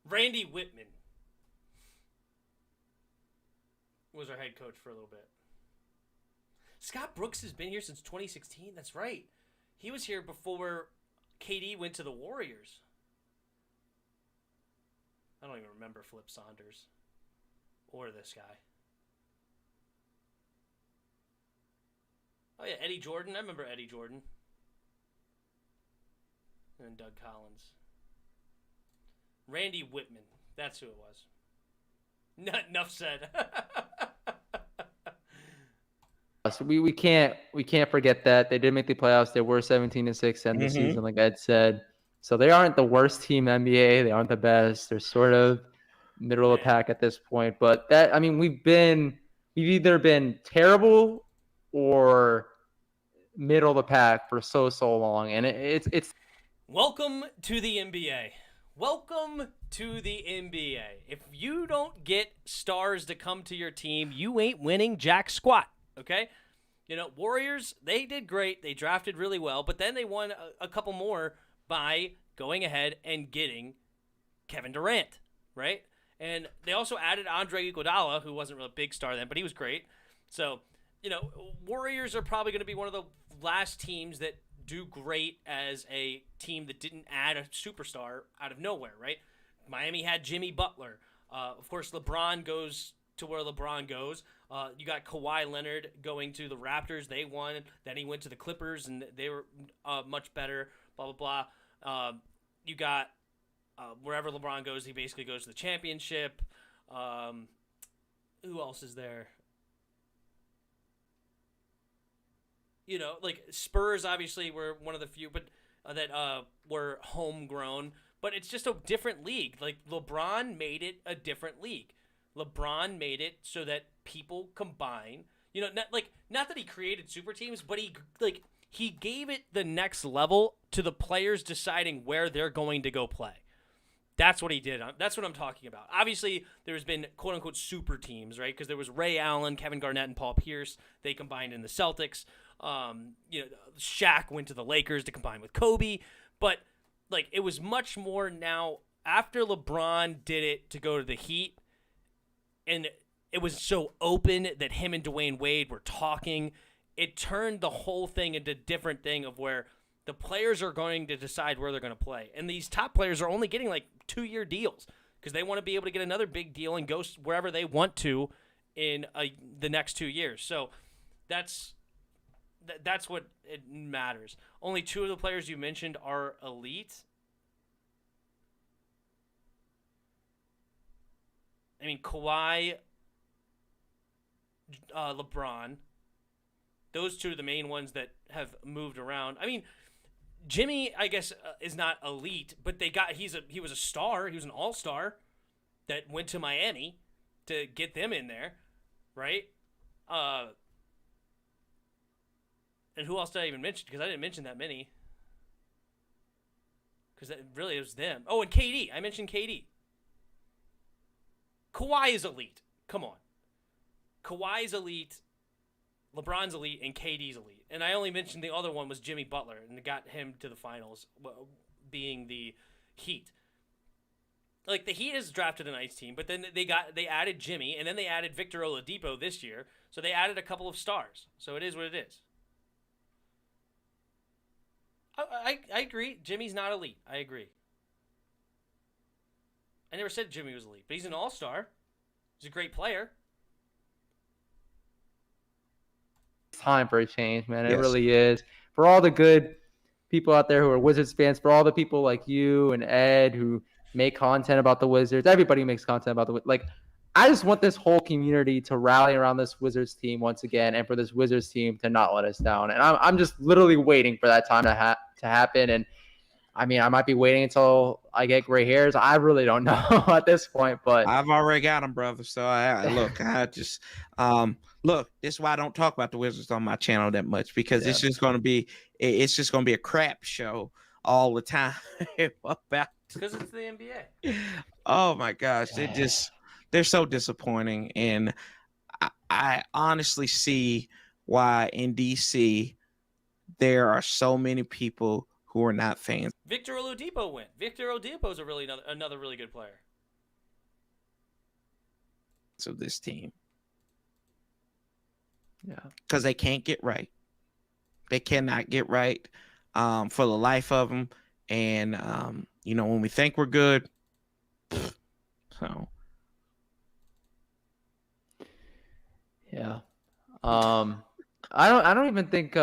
Speaker 7: Randy Whitman was our head coach for a little bit. Scott Brooks has been here since 2016. That's right. He was here before KD went to the Warriors. I don't even remember Flip Saunders or this guy. Oh, yeah, Eddie Jordan. I remember Eddie Jordan. And Doug Collins. Randy Whitman. That's who it was. Enough said.
Speaker 9: So we can't forget that they did make the playoffs. They were 17-6 end the season, like Ed said. So they aren't the worst team in the NBA. They aren't the best. They're sort of middle of the pack at this point. But we've either been terrible or middle of the pack for so long, and it's.
Speaker 7: Welcome to the NBA. Welcome to the NBA. If you don't get stars to come to your team, you ain't winning jack squat, okay? Warriors, they did great. They drafted really well, but then they won a couple more by going ahead and getting Kevin Durant, right? And they also added Andre Iguodala, who wasn't really a big star then, but he was great. So, Warriors are probably going to be one of the last teams that do great as a team that didn't add a superstar out of nowhere, right? Miami had Jimmy Butler. Of course, LeBron goes to where LeBron goes. You got Kawhi Leonard going to the Raptors. They won. Then he went to the Clippers, and they were much better, blah, blah, blah. You got wherever LeBron goes, he basically goes to the championship. Who else is there? Spurs obviously were one of the few, but that were homegrown. But it's just a different league. Like, LeBron made it a different league. LeBron made it so that people combine. Not that he created super teams, but he gave it the next level to the players deciding where they're going to go play. That's what he did. That's what I'm talking about. Obviously, there's been quote-unquote super teams, right? Because there was Ray Allen, Kevin Garnett, and Paul Pierce. They combined in the Celtics. Shaq went to the Lakers to combine with Kobe. But, it was much more now after LeBron did it to go to the Heat, and it was so open that him and Dwayne Wade were talking, it turned the whole thing into a different thing of where the players are going to decide where they're going to play. And these top players are only getting 2-year deals because they want to be able to get another big deal and go wherever they want to in the next 2 years. So that's what it matters. Only 2 of the players you mentioned are elite. I mean, Kawhi, LeBron, those 2 are the main ones that have moved around. I mean, Jimmy, I guess, is not elite, but he was a star. He was an all-star that went to Miami to get them in there, right? And who else did I even mention? Because I didn't mention that many. Because it really was them. Oh, and KD. I mentioned KD. Kawhi is elite. Come on. Kawhi's elite, LeBron's elite, and KD's elite. And I only mentioned the other one was Jimmy Butler, and got him to the finals, being the Heat. The Heat has drafted a nice team, but then they added Jimmy, and then they added Victor Oladipo this year, so they added a couple of stars. So it is what it is. I agree. Jimmy's not elite. I agree. I never said Jimmy was elite, but he's an all-star. He's a great player.
Speaker 9: It's time for a change, man. It really is. For all the good people out there who are Wizards fans, for all the people like you and Ed who make content about the Wizards, everybody makes content about the Wizards. I just want this whole community to rally around this Wizards team once again, and for this Wizards team to not let us down. And I'm just literally waiting for that time to happen. And I mean, I might be waiting until I get gray hairs. I really don't know at this point, but
Speaker 10: I've already got them, brother. So this is why I don't talk about the Wizards on my channel that much, because it's just going to be a crap show all the time.
Speaker 7: Because it's the NBA.
Speaker 10: Oh my gosh, they're so disappointing, and I honestly see why in DC there are so many people who are not fans.
Speaker 7: Victor Oladipo went. Victor Oladipo is another really good player.
Speaker 10: So this team.
Speaker 9: Yeah.
Speaker 10: Because they can't get right. They cannot get right for the life of them. And, when we think we're good, so.
Speaker 9: Yeah. I don't even think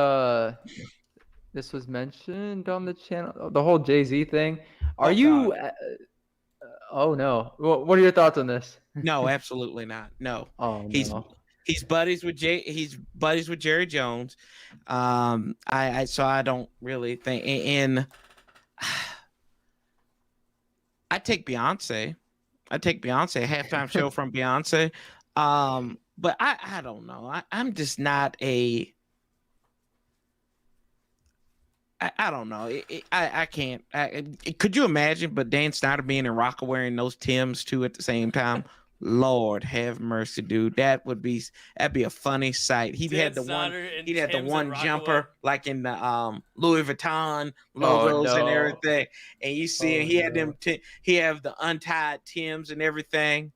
Speaker 9: this was mentioned on the channel, the whole Jay-Z thing. Are you oh no. What are your thoughts on this?
Speaker 10: No, absolutely not. No.
Speaker 9: Oh, no.
Speaker 10: He's buddies with Jerry Jones. So I don't really think, and I take Beyonce. A halftime show from Beyonce. But I don't know. I'm just not a. I don't know. I can't. Could you imagine? But Dan Snyder being in Rocker wearing those Tims too at the same time. Lord have mercy, dude. That'd be a funny sight. He'd had the one jumper like in the Louis Vuitton logos and everything. And you see he had them. He have the untied Tims and everything.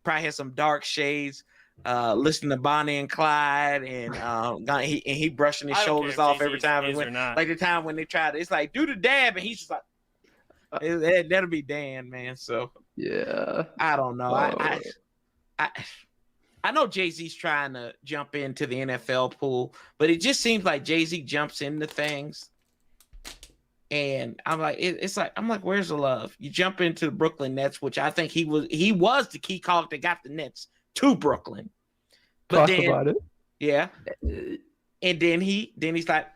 Speaker 10: Probably had some dark shades. Listening to Bonnie and Clyde, and he brushing his shoulders off every time. Like the time when they tried, it's like do the dab, and he's just like, that'll be Dan, man. So
Speaker 9: yeah,
Speaker 10: I don't know. I know Jay-Z's trying to jump into the NFL pool, but it just seems like Jay-Z jumps into things, and I'm like, where's the love? You jump into the Brooklyn Nets, which I think he was the key call that got the Nets to Brooklyn. But
Speaker 9: Talk about it.
Speaker 10: Yeah. And then he's like,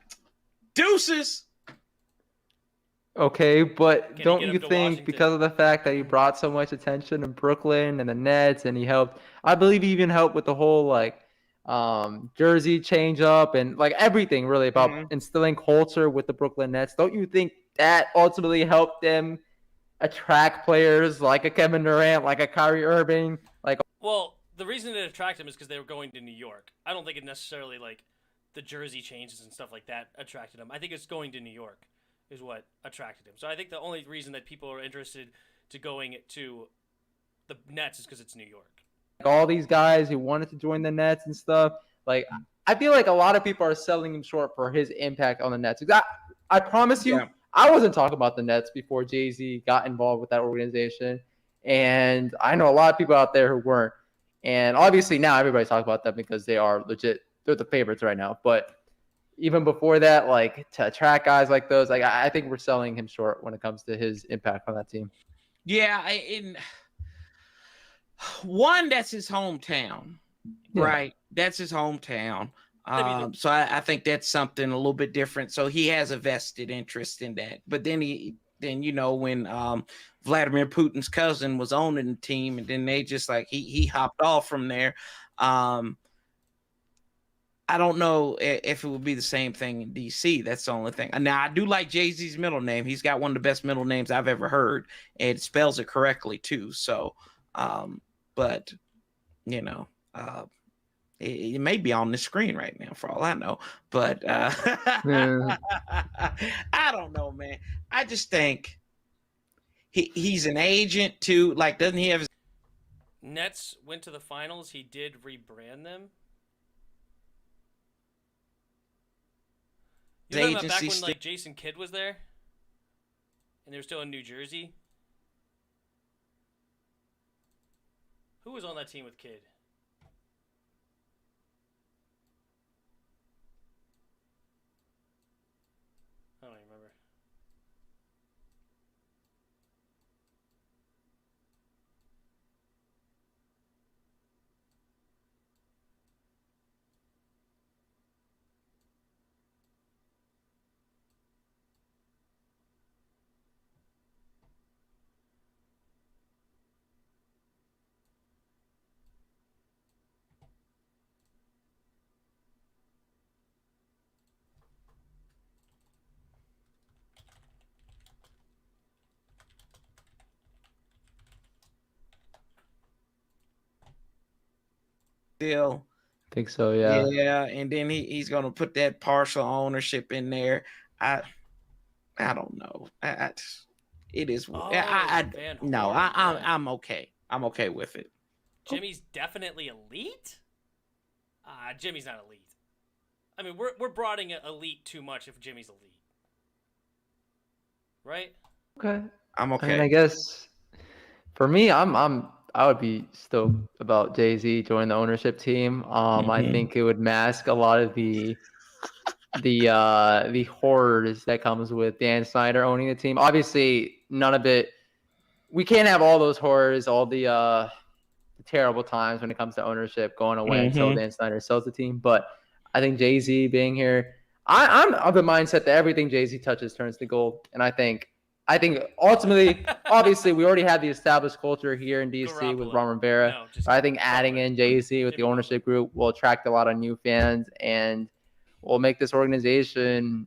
Speaker 10: deuces.
Speaker 9: Okay, but don't you think because of the fact that he brought so much attention in Brooklyn and the Nets, and I believe he even helped with the whole jersey change up and like everything really about instilling culture with the Brooklyn Nets. Don't you think that ultimately helped them attract players like a Kevin Durant, like a Kyrie Irving,
Speaker 7: Well, the reason it attracted him is because they were going to New York. I don't think it necessarily the jersey changes and stuff like that attracted him. I think it's going to New York is what attracted him. So I think the only reason that people are interested to going to the Nets is because it's New York.
Speaker 9: All these guys who wanted to join the Nets and stuff, I feel like a lot of people are selling him short for his impact on the Nets. I promise you, I wasn't talking about the Nets before Jay-Z got involved with that organization. And I know a lot of people out there who weren't. And obviously now everybody's talking about them because they are legit. They're the favorites right now. But even before that, to attract guys like those, I think we're selling him short when it comes to his impact on that team.
Speaker 10: Yeah, that's his hometown, right? That's his hometown. So I think that's something a little bit different. So he has a vested interest in that. But then when Vladimir Putin's cousin was owning the team, and then they just he hopped off from there. I don't know if it would be the same thing in DC. That's the only thing. Now, I do like Jay-Z's middle name. He's got one of the best middle names I've ever heard, and it spells it correctly too. So, but it may be on the screen right now for all I know. But I don't know, man. I just think he's an agent too. Doesn't he have?
Speaker 7: Nets went to the finals. He did rebrand them. You remember back when Jason Kidd was there, and they were still in New Jersey? Who was on that team with Kidd? I don't even remember.
Speaker 10: Still,
Speaker 9: I think so, yeah.
Speaker 10: Yeah, and then he's gonna put that partial ownership in there. I don't know. It is. I'm okay. I'm okay with it.
Speaker 7: Jimmy's definitely elite. Jimmy's not elite. I mean, we're broadening elite too much if Jimmy's elite, right?
Speaker 9: Okay,
Speaker 10: I'm okay.
Speaker 9: I mean, I guess for me, I would be stoked about Jay-Z joining the ownership team. I think it would mask a lot of the horrors that comes with Dan Snyder owning the team. Obviously, none of it. We can't have all those horrors, all the terrible times when it comes to ownership going away until Dan Snyder sells the team. But I think Jay-Z being here, I'm of the mindset that everything Jay-Z touches turns to gold, and I think I think ultimately, obviously, we already have the established culture here in DC with Ron Rivera.
Speaker 7: No, just
Speaker 9: I think adding in Jay-Z with the ownership group will attract a lot of new fans and will make this organization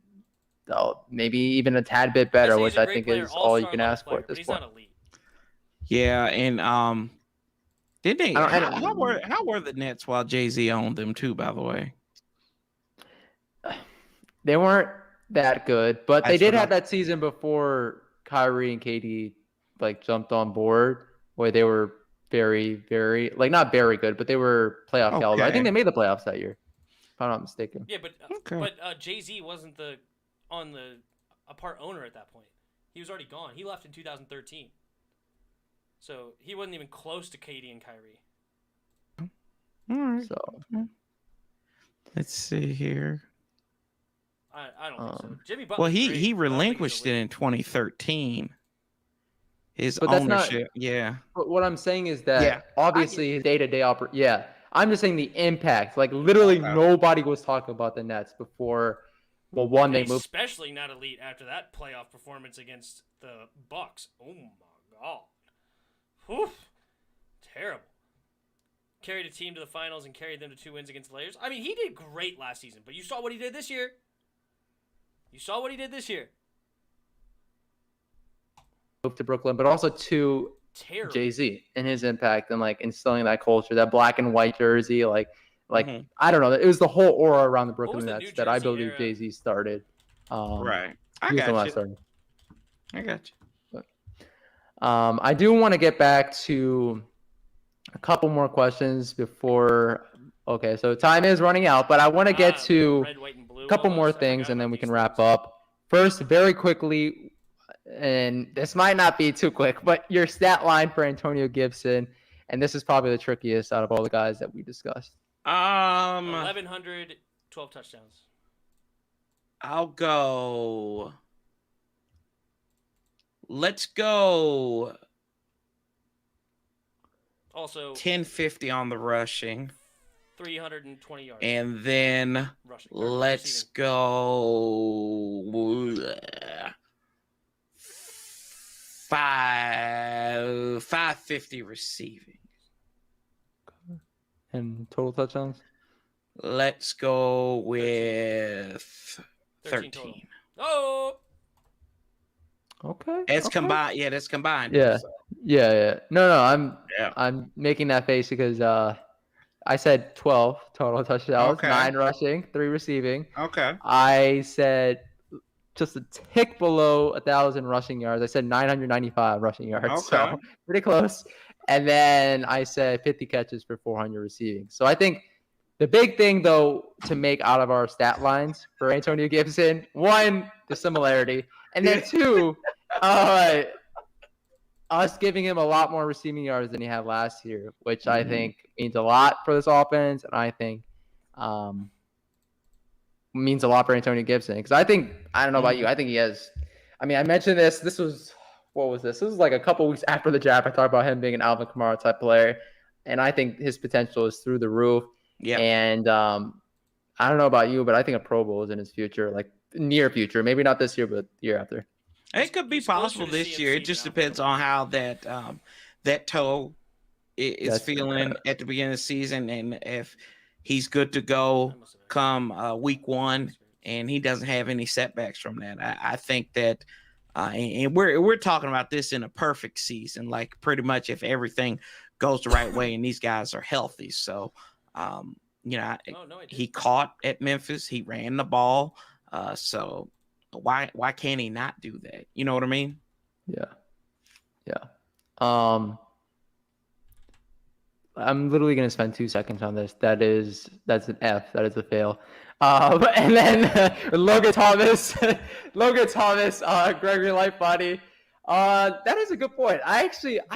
Speaker 9: maybe even a tad bit better, which I think is all you can ask for at this point.
Speaker 10: Yeah, and did they? How were the Nets while Jay-Z owned them too? By the way,
Speaker 9: they weren't that good, but they did have that season before Kyrie and KD jumped on board where they were very, very not very good, but they were playoff caliber. I think they made the playoffs that year, if I'm not mistaken.
Speaker 7: Yeah, but Jay-Z wasn't a part owner at that point. He was already gone. He left in 2013, so he wasn't even close to KD and Kyrie.
Speaker 10: All right.
Speaker 9: So
Speaker 10: let's see here.
Speaker 7: I don't think so. Jimmy Butler.
Speaker 10: Well, he relinquished it in 2013. His
Speaker 9: but
Speaker 10: ownership,
Speaker 9: But what I'm saying is that obviously his day-to-day I'm just saying the impact. Literally nobody was talking about the Nets before. Well, they moved.
Speaker 7: Especially not elite after that playoff performance against the Bucks. Oh my God. Whew. Terrible. Carried a team to the finals and carried them to 2 wins against the Lakers. I mean, he did great last season, but you saw what he did this year.
Speaker 9: Moved to Brooklyn, but also to Jay-Z and his impact and instilling that culture, that black and white jersey, I don't know, it was the whole aura around the Brooklyn Nets that I believe Jay-Z started.
Speaker 10: Right, I got you. But,
Speaker 9: I do want to get back to a couple more questions before. Okay, so time is running out, but I want to get to a couple more things and then we can wrap up. First, very quickly, and this might not be too quick, but your stat line for Antonio Gibson, and this is probably the trickiest out of all the guys that we discussed.
Speaker 7: 1,100, 12 touchdowns.
Speaker 10: I'll go. Let's go.
Speaker 7: Also,
Speaker 10: 1050 on the rushing.
Speaker 7: 320 yards.
Speaker 10: And then let's go 550 receiving.
Speaker 9: And total touchdowns?
Speaker 10: Let's go with 13.
Speaker 7: Oh.
Speaker 9: Okay.
Speaker 10: It's combined. Yeah, that's combined.
Speaker 9: Yeah. So. Yeah. No, I'm making that face because I said 12 total touchdowns, 9 rushing, 3 receiving.
Speaker 10: Okay.
Speaker 9: I said just a tick below 1,000 rushing yards. I said 995 rushing yards. Okay. So pretty close. And then I said 50 catches for 400 receiving. So I think the big thing, though, to make out of our stat lines for Antonio Gibson, 1, the similarity. And then 2, us giving him a lot more receiving yards than he had last year, which I think means a lot for this offense. And I think means a lot for Antonio Gibson. Because I don't know about you, I think he has. I mean, I mentioned this. What was this? This was a couple weeks after the draft. I talked about him being an Alvin Kamara type player. And I think his potential is through the roof.
Speaker 10: Yeah.
Speaker 9: And I don't know about you, but I think a Pro Bowl is in his future, near future. Maybe not this year, but the year after.
Speaker 10: It could be possible this year. It just depends on how that toe is feeling at the beginning of the season, and if he's good to go come week 1, and he doesn't have any setbacks from that. I think that, and we're talking about this in a perfect season, pretty much if everything goes the right way and these guys are healthy. So, he caught at Memphis, he ran the ball, so. Why can't he not do that? You know what I mean?
Speaker 9: Yeah. I'm literally gonna spend 2 seconds on this. That's an F. That is a fail. And then Logan Thomas, Gregory Lightbody. That is a good point. I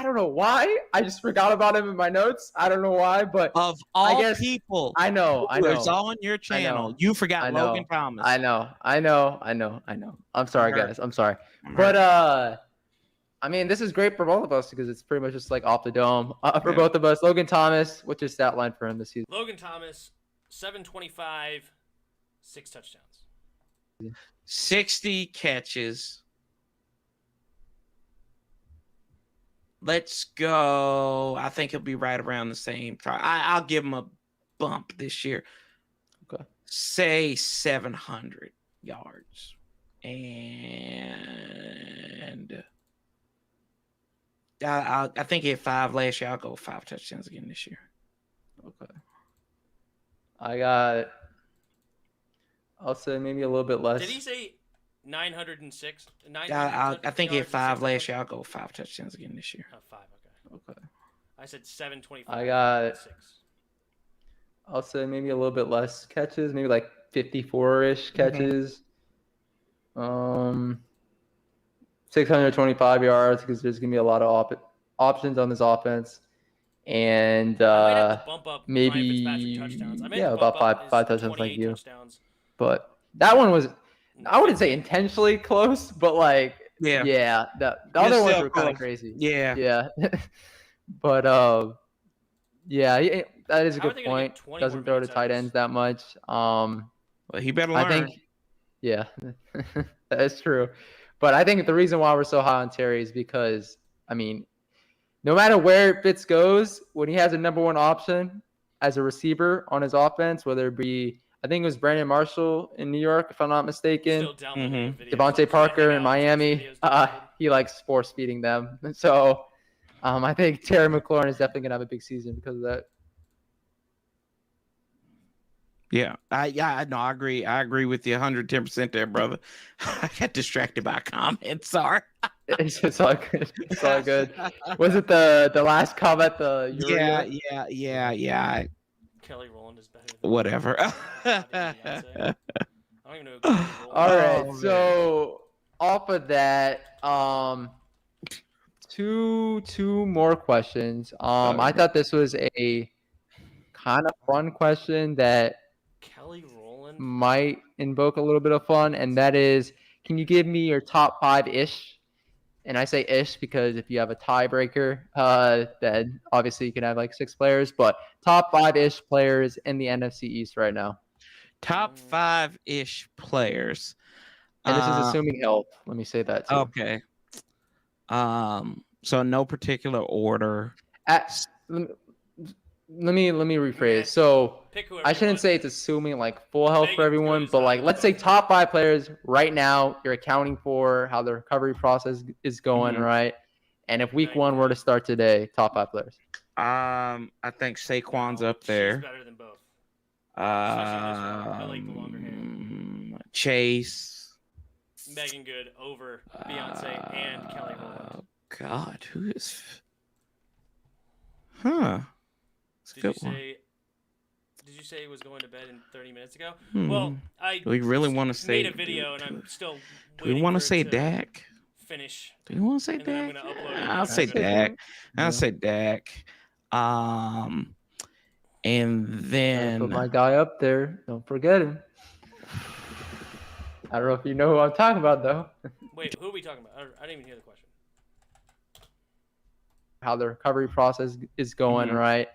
Speaker 9: don't know why. I just forgot about him in my notes. I don't know why, but
Speaker 10: of all people,
Speaker 9: I know.
Speaker 10: It's on your channel. You forgot Logan Thomas.
Speaker 9: I know. I'm sorry, guys. I'm sorry. But I mean, this is great for both of us because it's pretty much just off the dome for both of us. Logan Thomas, what's your stat line for him this season?
Speaker 7: Logan Thomas, 725, 6 touchdowns,
Speaker 10: 60 catches. let's go. I think he'll be right around the same time. I'll give him a bump this year.
Speaker 9: Okay.
Speaker 10: Say 700 yards. And I think he had 5 last year. I'll go 5 touchdowns again this year.
Speaker 9: Okay. I'll say maybe a little bit less.
Speaker 7: Did he say 906?
Speaker 10: I think he had 5 last year. I'll go 5 touchdowns again this year.
Speaker 7: Oh, 5, okay.
Speaker 9: Okay.
Speaker 7: I said 725. 6.
Speaker 9: I'll say maybe a little bit less catches, maybe like 54-ish catches. 625 yards because there's going to be a lot of options on this offense. And
Speaker 7: I might have to bump up
Speaker 9: maybe
Speaker 7: Ryan Fitzpatrick touchdowns. I might
Speaker 9: yeah,
Speaker 7: have to
Speaker 9: about
Speaker 7: bump up
Speaker 9: five
Speaker 7: his
Speaker 9: touchdowns like
Speaker 7: 28
Speaker 9: you.
Speaker 7: touchdowns.
Speaker 9: But that one was, I wouldn't say intentionally close, but like
Speaker 10: Yeah.
Speaker 9: The other ones were kind of
Speaker 10: close.
Speaker 9: crazy.
Speaker 10: Yeah.
Speaker 9: But that is a
Speaker 7: How are
Speaker 9: good
Speaker 7: they gonna get
Speaker 9: point.
Speaker 7: 20
Speaker 9: Doesn't
Speaker 7: more
Speaker 9: throw to
Speaker 7: minutes out
Speaker 9: tight
Speaker 7: of
Speaker 9: ends
Speaker 7: this?
Speaker 9: that much.
Speaker 10: Well, he better learn.
Speaker 9: I think, yeah, that is true. But I think the reason why we're so high on Terry is because, I mean, no matter where Fitz goes, when he has a number one option as a receiver on his offense, whether it be, I think it was Brandon Marshall in New York, if I'm not mistaken,
Speaker 7: Still downloading videos.
Speaker 9: Devontae Parker in
Speaker 7: Hang out,
Speaker 9: Miami,
Speaker 7: videos downloaded.
Speaker 9: he likes force feeding them. So I think Terry McLaurin is definitely going to have a big season because of that.
Speaker 10: Yeah, I agree. I agree with you 110% there, brother. I got distracted by a comment. Sorry.
Speaker 9: It's all good. It's all good. Was it the last comment?
Speaker 10: Yeah.
Speaker 7: Kelly Rowland is better than
Speaker 10: Whatever.
Speaker 7: I don't even know who Kelly Rowland
Speaker 9: All
Speaker 7: is.
Speaker 9: right. So off of that, two more questions. I thought this was a kind of fun question that
Speaker 7: Kelly Rowland
Speaker 9: might invoke a little bit of fun, and that is, can you give me your top 5-ish? And I say ish because if you have a tiebreaker, then obviously you can have like 6 players, but top 5-ish players in the NFC East right now.
Speaker 10: Top 5-ish players.
Speaker 9: And this is assuming health. Let me say that too.
Speaker 10: Okay. So no particular order.
Speaker 9: Let me rephrase. So
Speaker 7: Pick whoever
Speaker 9: I
Speaker 7: you
Speaker 9: shouldn't
Speaker 7: want.
Speaker 9: say it's assuming like full health for
Speaker 7: Megan's
Speaker 9: everyone,
Speaker 7: good
Speaker 9: but
Speaker 7: as
Speaker 9: like
Speaker 7: hell.
Speaker 9: let's say top 5 players right now. You're accounting for how the recovery process is going, right? And if week 1 were to start today, top 5 players.
Speaker 10: I think Saquon's up there.
Speaker 7: She's better than both. Especially this one. I like the longer hair.
Speaker 10: Chase.
Speaker 7: Megan Good over Beyonce and Kelly Rowland.
Speaker 10: God, who is? Huh.
Speaker 7: Did you say he was going to bed 30 minutes ago?
Speaker 10: Hmm.
Speaker 7: Well,
Speaker 10: Do we really want to say?
Speaker 7: made a video and I'm still.
Speaker 10: Do we want to say Dak?
Speaker 7: Finish.
Speaker 10: Do you want to say
Speaker 7: And then I'm
Speaker 10: Dak?
Speaker 7: gonna upload it.
Speaker 10: I'll say Dak. I'll say Dak. And then
Speaker 9: Put my guy up there. Don't forget him. I don't know if you know who I'm talking about though.
Speaker 7: Wait, who are we talking about? I didn't even hear the question.
Speaker 9: How the recovery process is going, right?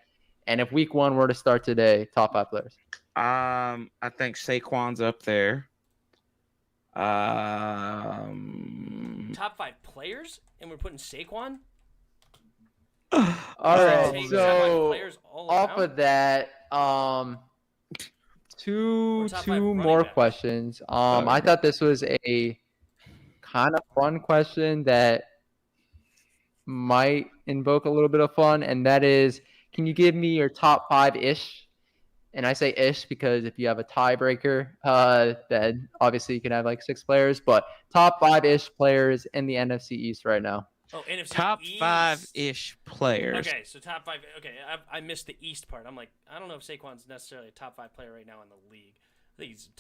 Speaker 9: And if week 1 were to start today, top 5 players.
Speaker 10: I think Saquon's up there.
Speaker 7: Top 5 players, and we're putting Saquon.
Speaker 9: All right,
Speaker 7: Top
Speaker 9: so
Speaker 7: 5 players all
Speaker 9: off
Speaker 7: around?
Speaker 9: of that, two
Speaker 7: top 5
Speaker 9: more
Speaker 7: running backs.
Speaker 9: questions. I thought this was a kind of fun question that might invoke a little bit of fun, and that is, can you give me your top 5-ish? And I say ish because if you have a tiebreaker, then obviously you can have like 6 players, but top 5-ish players in the NFC East right now.
Speaker 7: Oh, NFC
Speaker 10: top
Speaker 7: East.
Speaker 10: 5-ish players.
Speaker 7: Okay, so top 5. Okay, I missed the East part. I'm like, I don't know if Saquon's necessarily a top 5 player right now in the league. I think he's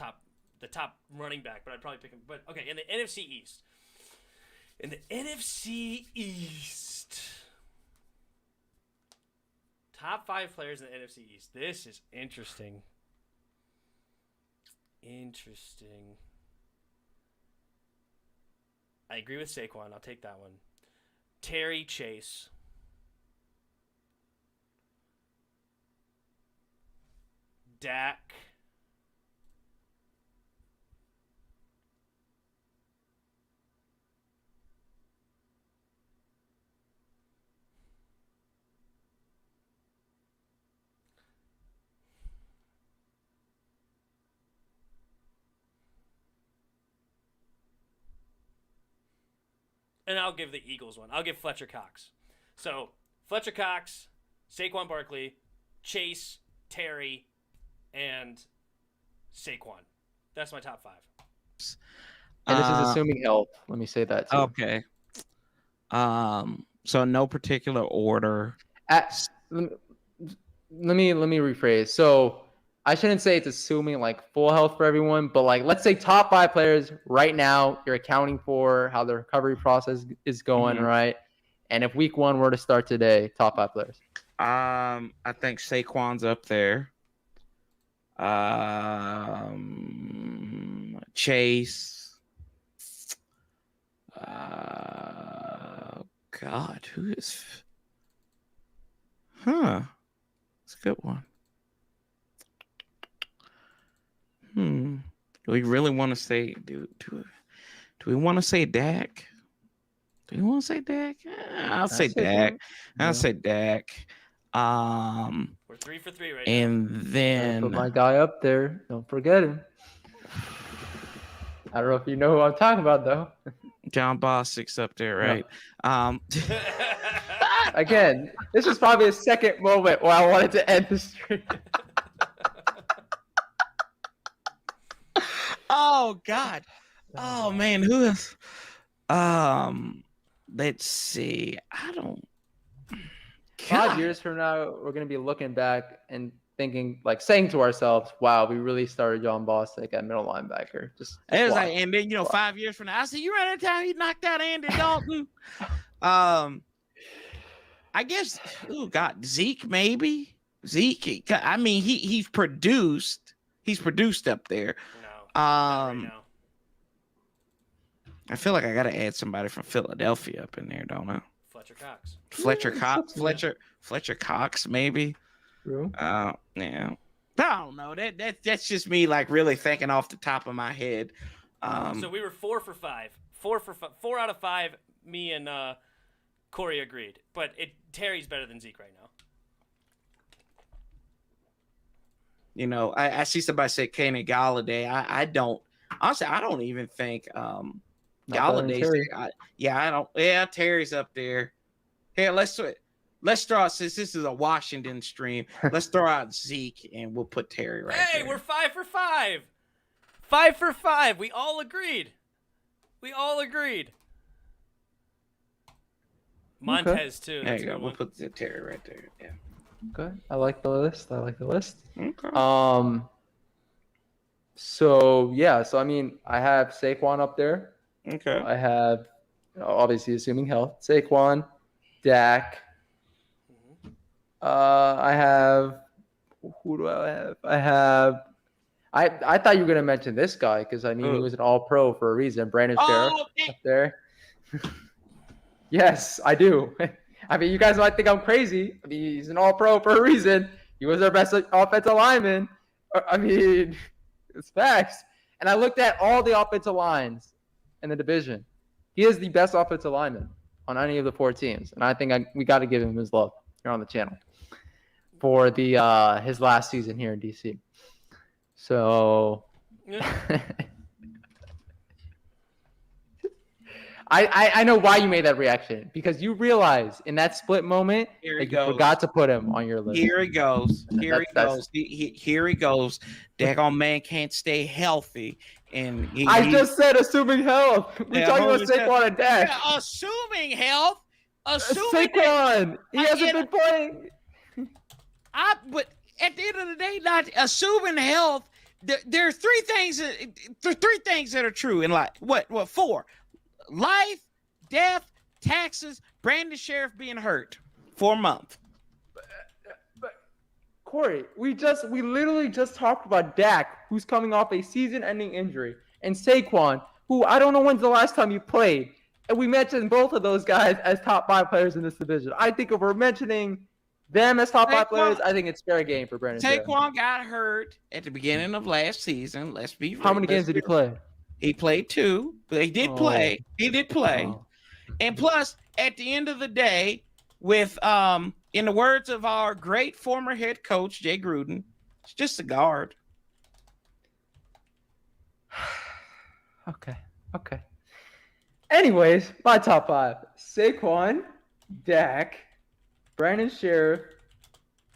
Speaker 7: the top running back, but I'd probably pick him. But okay, in the NFC East. In the NFC East. Top 5 players in the NFC East. This is interesting. I agree with Saquon. I'll take that one. Terry Chase. Dak. And I'll give the Eagles one. I'll give Fletcher Cox. So, Fletcher Cox, Saquon Barkley, Chase, Terry, and Saquon. That's my top 5.
Speaker 9: And this is assuming health. Let me say that too.
Speaker 10: Okay. So no particular order.
Speaker 9: Let me rephrase. So I shouldn't say it's assuming like full health for everyone, but like let's say top 5 players right now. You're accounting for how the recovery process is going, right? And if week 1 were to start today, top 5 players.
Speaker 10: I think Saquon's up there. Chase. God, who is? It's a good one. Do we really want to say? Do we want to say Dak? Do you want to say Dak? I'll say Dak. I'll say Dak.
Speaker 7: We're 3 for 3 right now.
Speaker 10: And then
Speaker 9: put my guy up there. Don't forget him. I don't know if you know who I'm talking about though.
Speaker 10: John Bostic's up there, right?
Speaker 9: No. Again, this is probably a second moment where I wanted to end the stream.
Speaker 10: Oh God. Oh man, who is? Let's see. I don't. God.
Speaker 9: 5 years from now, we're gonna be looking back and thinking, like, saying to ourselves, "Wow, we really started John Bostic at middle linebacker." Just
Speaker 10: it was like, and then 5 years from now, I said, "You remember that time he knocked out Andy Dalton?" I guess. Oh God, Zeke maybe. Zeke. I mean, he's produced. He's produced up there.
Speaker 7: No. Right now.
Speaker 10: I feel like I got to add somebody from Philadelphia up in there, don't I?
Speaker 7: Fletcher Cox.
Speaker 10: Fletcher Cox, maybe.
Speaker 9: True.
Speaker 10: Yeah. I don't know. That's just me, like, really thinking off the top of my head.
Speaker 7: So we were 4 for 5. 4 out of 5. Me and Corey agreed, but Terry's better than Zeke right now.
Speaker 10: You know, I see somebody say Kenny Galladay. I don't. Honestly, I don't even think Galladay's there. I don't. Yeah, Terry's up there. Here, let's throw out, since this is a Washington stream, let's throw out Zeke and we'll put Terry right there.
Speaker 7: Hey, we're 5 for 5. 5 for 5. We all agreed. Montez too.
Speaker 10: There you go. We'll put Terry right there. Yeah.
Speaker 9: Okay. I like the list.
Speaker 10: Okay.
Speaker 9: So I mean, I have Saquon up there.
Speaker 10: Okay.
Speaker 9: I have, obviously assuming health, Saquon, Dak. I have, who do I have? I thought you were gonna mention this guy because I mean he was an All-Pro for a reason. Brandon Sheriff up there. Yes, I do. I mean, you guys might think I'm crazy. I mean, he's an All-Pro for a reason. He was our best offensive lineman. I mean, it's facts. And I looked at all the offensive lines in the division. He is the best offensive lineman on any of the 4 teams, and I think we got to give him his love here on the channel for the his last season here in DC. So. I know why you made that reaction, because you realize in that split moment that you forgot to put him on your list.
Speaker 10: Here he goes. Here he goes. Daggone man can't stay healthy. And
Speaker 9: I just said assuming health. We're talking about Saquon and Dak.
Speaker 10: Yeah, assuming health.
Speaker 9: Saquon. He hasn't been playing.
Speaker 10: But at the end of the day, not assuming health. There are 3 things. There are 3 things that are true in life. What 4? Life, death, taxes, Brandon Sheriff being hurt for a month.
Speaker 9: But Corey, we literally just talked about Dak, who's coming off a season-ending injury, and Saquon, who I don't know when's the last time you played. And we mentioned both of those guys as top 5 players in this division. I think if we're mentioning them as top 5 players, I think it's fair game for Brandon Sheriff.
Speaker 10: Saquon got hurt at the beginning of last season. Let's be real.
Speaker 9: How many games did he play?
Speaker 10: He played 2, but he did play. He did play. Oh. And plus, at the end of the day, with in the words of our great former head coach, Jay Gruden, it's just a guard.
Speaker 9: Okay. Anyways, my top 5: Saquon, Dak, Brandon Sheriff,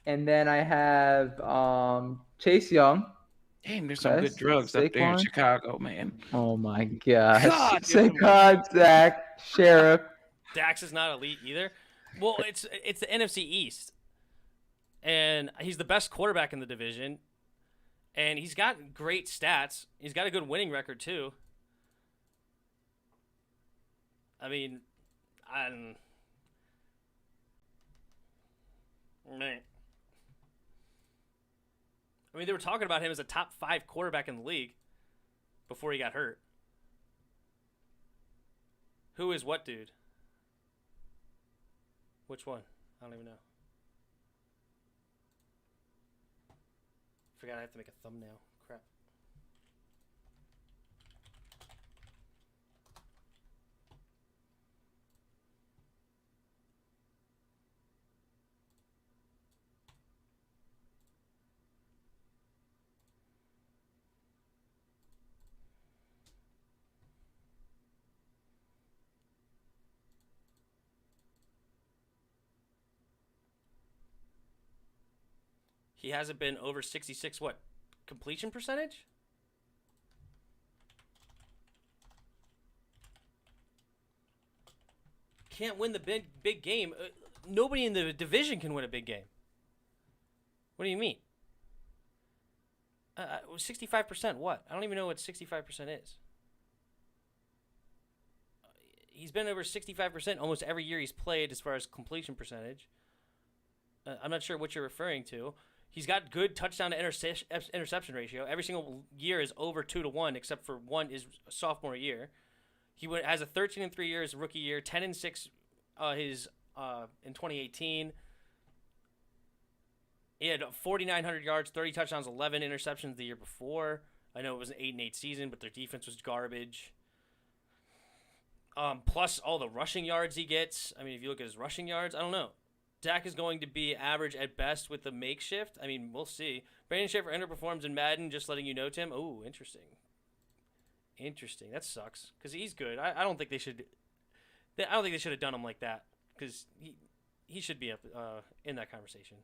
Speaker 9: and then I have Chase Young.
Speaker 10: Damn, there's some good drugs up there in Chicago, man.
Speaker 9: Oh my gosh.
Speaker 10: God,
Speaker 9: Saquon, Dak, Sheriff.
Speaker 7: Dax is not elite either. Well, it's the NFC East, and he's the best quarterback in the division, and he's got great stats. He's got a good winning record too. I mean, they were talking about him as a top 5 quarterback in the league before he got hurt. Who is what dude? Which one? I don't even know. Forgot I have to make a thumbnail. Crap. He hasn't been over 66, what, completion percentage? Can't win the big game. Nobody in the division can win a big game. What do you mean? 65% what? I don't even know what 65% is. He's been over 65% almost every year he's played as far as completion percentage. I'm not sure what you're referring to. He's got good touchdown to interception ratio. Every single year is over 2-1, except for one is sophomore year. He has a 13-3 year his rookie year, 10-6 his in 2018. He had 4,900 yards, 30 touchdowns, 11 interceptions the year before. I know it was an 8-8 season, but their defense was garbage. Plus all the rushing yards he gets. I mean, if you look at his rushing yards, I don't know. Dak is going to be average at best with the makeshift. I mean, we'll see. Brandon Schaefer underperforms in Madden, just letting you know, Tim. Oh, interesting. Interesting. That sucks because he's good. I don't think they should. I don't think they should have done him like that because he should be up in that conversation.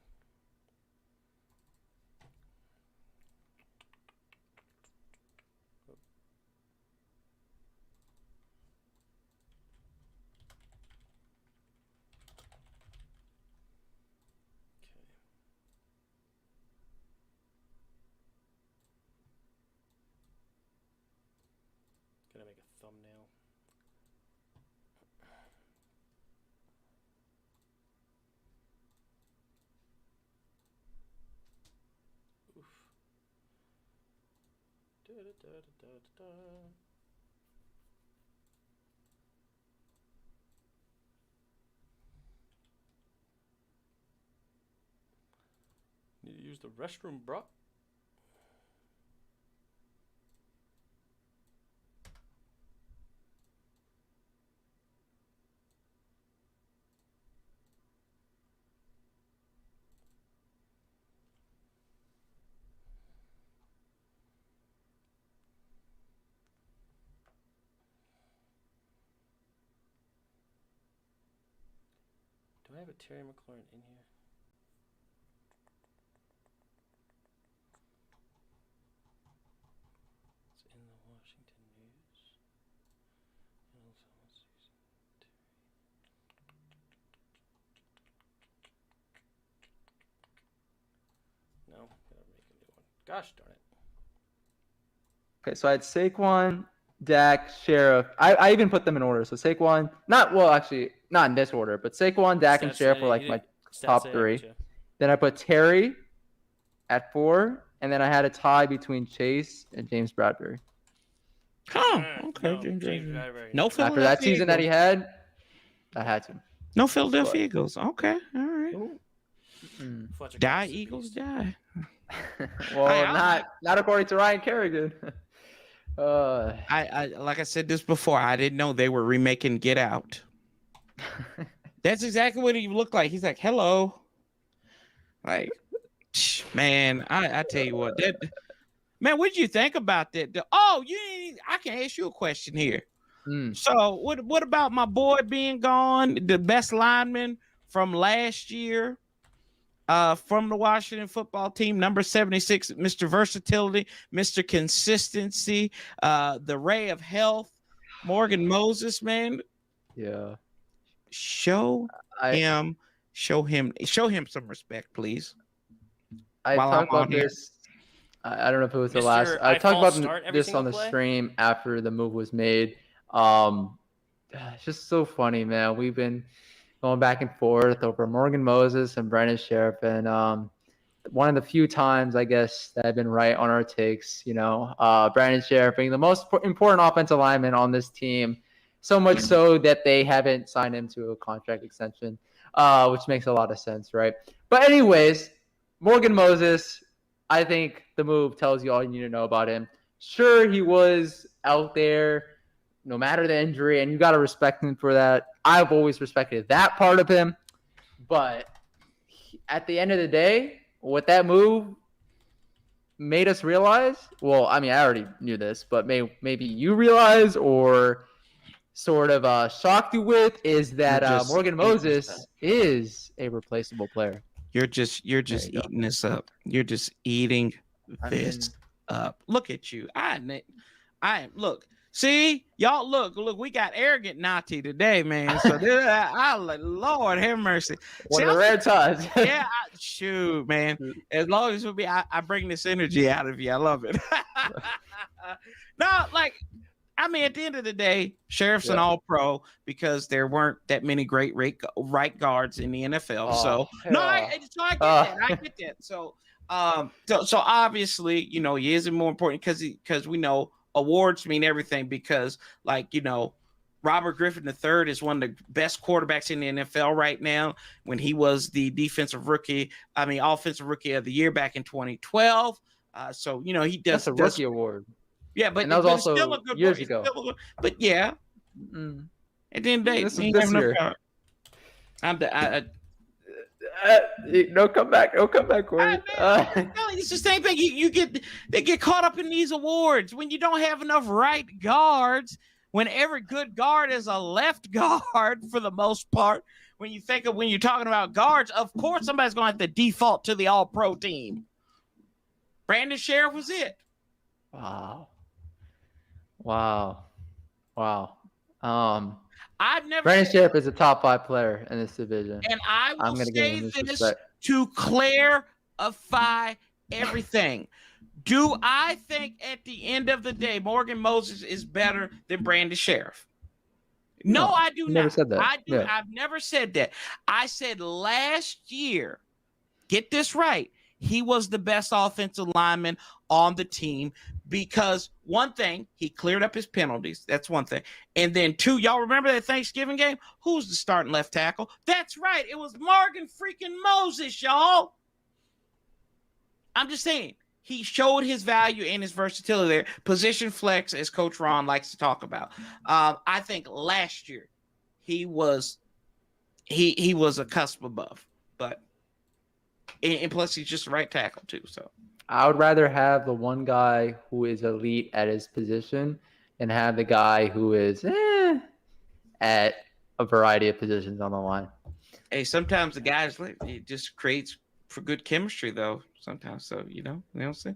Speaker 7: Gonna make a thumbnail. Oof. Da, da, da, da, da, da. Need to use the restroom, bro. Do I have a Terry Mclaurin in here? It's in the Washington News. No, gotta make a new one. Gosh darn it.
Speaker 9: Okay, so I had Saquon, Dak, Sheriff. I even put them in order. So Saquon, not in this order, but Saquon, Dak, and Sheriff were like my top 3. Then I put Terry at 4, and then I had a tie between Chase and James Bradbury.
Speaker 10: Oh, okay.
Speaker 7: No, James Bradbury.
Speaker 10: No Philadelphia
Speaker 9: After that season
Speaker 10: Eagles.
Speaker 9: that he had, I had to.
Speaker 10: No Philadelphia Eagles. Okay, all right.
Speaker 7: Fletcher
Speaker 10: Die
Speaker 7: Cox is a
Speaker 10: Eagles,
Speaker 7: beast.
Speaker 10: die.
Speaker 9: Well, not according to Ryan Kerrigan.
Speaker 10: I like I said this before. I didn't know they were remaking Get Out. That's exactly what he looked like. He's like, hello. Like, man, I tell you what, man, what did you think about that? I can ask you a question here. So what about my boy being gone? The best lineman from last year, from the Washington football team, number 76, Mr. Versatility, Mr. Consistency, the ray of health, Morgan Moses, man.
Speaker 9: Yeah.
Speaker 10: Show him some respect, please.
Speaker 9: I talked about this. I don't know if it was the last. I talked about this on the stream after the move was made. It's just so funny, man. We've been going back and forth over Morgan Moses and Brandon Sheriff, and one of the few times, I guess, that I've been right on our takes. Brandon Sheriff being the most important offensive lineman on this team, so much so that they haven't signed him to a contract extension, which makes a lot of sense, right? But anyways, Morgan Moses, I think the move tells you all you need to know about him. Sure, he was out there no matter the injury, and you got to respect him for that. I've always respected that part of him. But at the end of the day, what that move made us realize, well, I mean, I already knew this, but maybe you realize or sort of shocked you with, is that Morgan Moses is a replaceable player.
Speaker 10: You're just eating this up. You're just eating this up. Look at you. I am. Look. See, y'all. Look. We got arrogant Nati today, man. So Lord have mercy.
Speaker 9: One of the rare times.
Speaker 10: Yeah. Shoot, man. As long as I bring this energy out of you. I love it. No, I mean, at the end of the day, Sheriff's an all-pro because there weren't that many great right guards in the NFL. I get that. I get that. So obviously, he isn't more important because we know awards mean everything. Because, Robert Griffin III is one of the best quarterbacks in the NFL right now. When he was the offensive rookie of the year back in 2012. He does.
Speaker 9: That's a rookie award.
Speaker 10: Yeah, but
Speaker 9: that was also
Speaker 10: still a good
Speaker 9: years ago.
Speaker 10: But yeah, at the end of the day,
Speaker 9: this year. No comeback, Corey.
Speaker 10: It's the same thing. They get caught up in these awards when you don't have enough right guards. When every good guard is a left guard for the most part. When you're talking about guards, of course somebody's going to have to default to the All-Pro team. Brandon Sheriff was it.
Speaker 9: Wow.
Speaker 10: I've never.
Speaker 9: Brandon Sheriff is a top 5 player in this division,
Speaker 10: and I will say this to clarify everything. Do I think at the end of the day Morgan Moses is better than Brandon Sheriff? No, I do not.
Speaker 9: Never said that.
Speaker 10: I've never said that. I said last year. Get this right. He was the best offensive lineman on the team because one thing, he cleared up his penalties. That's one thing. And then 2, y'all remember that Thanksgiving game? Who's the starting left tackle? That's right. It was Morgan freaking Moses, y'all. I'm just saying. He showed his value and his versatility there. Position flex, as Coach Ron likes to talk about. I think last year he was a cusp above. But and plus he's just a right tackle too. So
Speaker 9: I would rather have the one guy who is elite at his position and have the guy who is at a variety of positions on the line.
Speaker 10: Hey, sometimes the guys, it just creates for good chemistry though. Sometimes, so you know what I'm saying.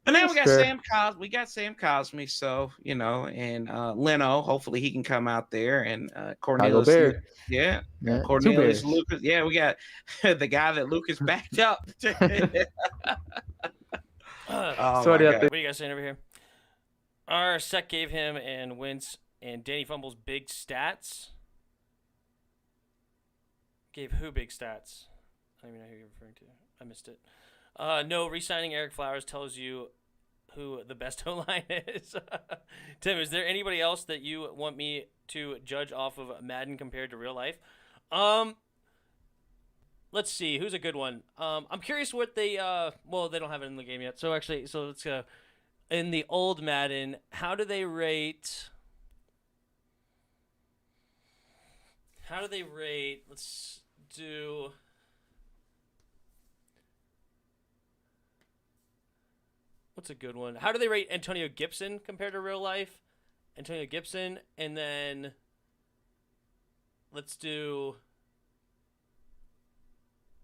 Speaker 10: And then we got Sam Cosmi. We got Sam Cosmi. So and Leno. Hopefully he can come out there and Cornelius. Yeah, Cornelius Lucas. Yeah, we got the guy that Lucas backed up.
Speaker 1: What are you guys saying over here? Our Sec gave him and Wentz and Danny Fumbles big stats. Gave who big stats? I don't even know who you're referring to. I missed it. No, re-signing Eric Flowers tells you who the best O-line is. Tim, is there anybody else that you want me to judge off of Madden compared to real life? Let's see. Who's a good one? I'm curious what they they don't have it in the game yet. So let's go. In the old Madden, how do they rate? Let's do... What's a good one? How do they rate Antonio Gibson compared to real life?
Speaker 7: Antonio Gibson, and then let's do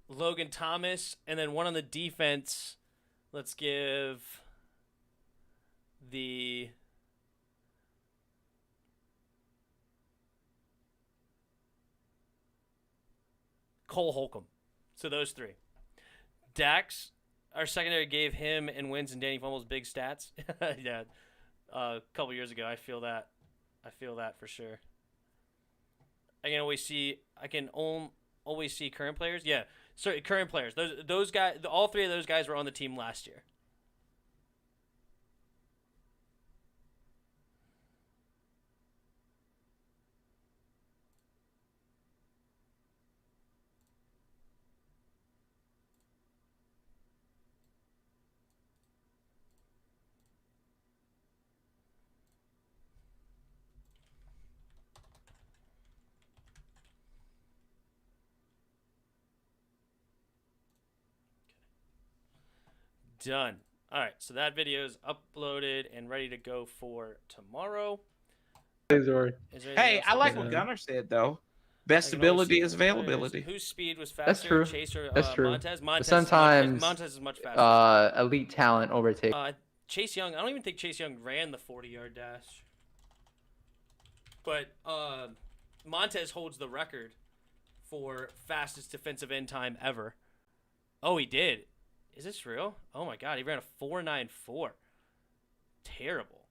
Speaker 7: Logan Thomas, and then one on the defense. Let's give the Cole Holcomb. So those three. Dax, our secondary gave him and Wins and Danny Fumbles big stats. Yeah, a couple years ago. I feel that for sure. I can always see current players. Yeah, sorry, current players. Those guys. All three of those guys were on the team last year. Done. All right, so that video is uploaded and ready to go for tomorrow.
Speaker 10: Hey, I like what Gunnar said though. Best ability is availability.
Speaker 7: Whose speed was faster?
Speaker 9: That's true.
Speaker 7: Chase or
Speaker 9: That's true.
Speaker 7: Montez?
Speaker 9: But sometimes
Speaker 7: Montez is much faster.
Speaker 9: Elite talent overtakes.
Speaker 7: Chase Young. I don't even think Chase Young ran the 40-yard dash. But Montez holds the record for fastest defensive end time ever. Oh, he did. Is this real? Oh my God, he ran a 4.94. Terrible.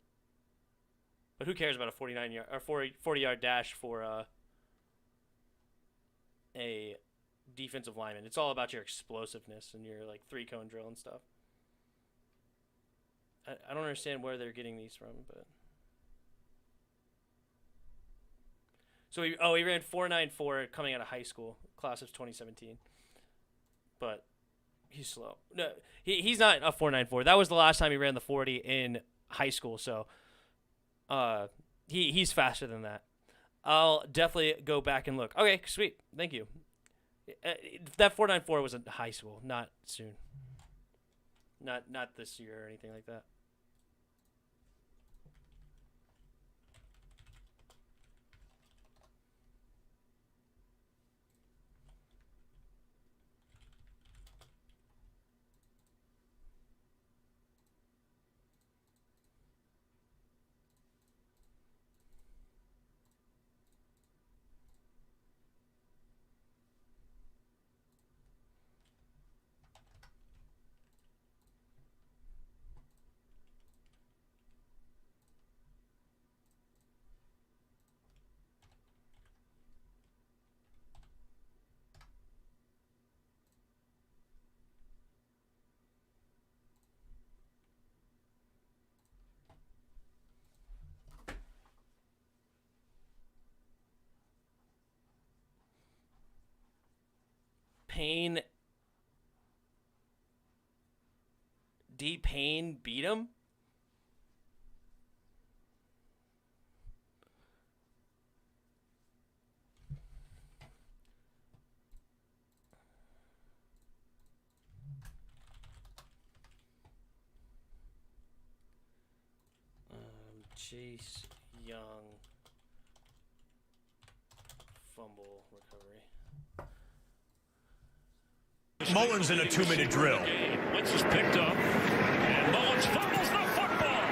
Speaker 7: But who cares about a 49-yard or 40-yard dash for a defensive lineman? It's all about your explosiveness and your like 3-cone drill and stuff. I don't understand where they're getting these from, but so he ran 4.94 coming out of high school, class of 2017. But he's slow. No, he's not a 4.94. That was the last time he ran the 40 in high school. So, he's faster than that. I'll definitely go back and look. Okay, sweet. Thank you. That 4.94 was in high school, not soon. Not this year or anything like that. Payne beat him? Chase Young fumble recovery.
Speaker 12: Mullins in a 2-minute drill. Wentz is picked up, and Mullins fumbles the football.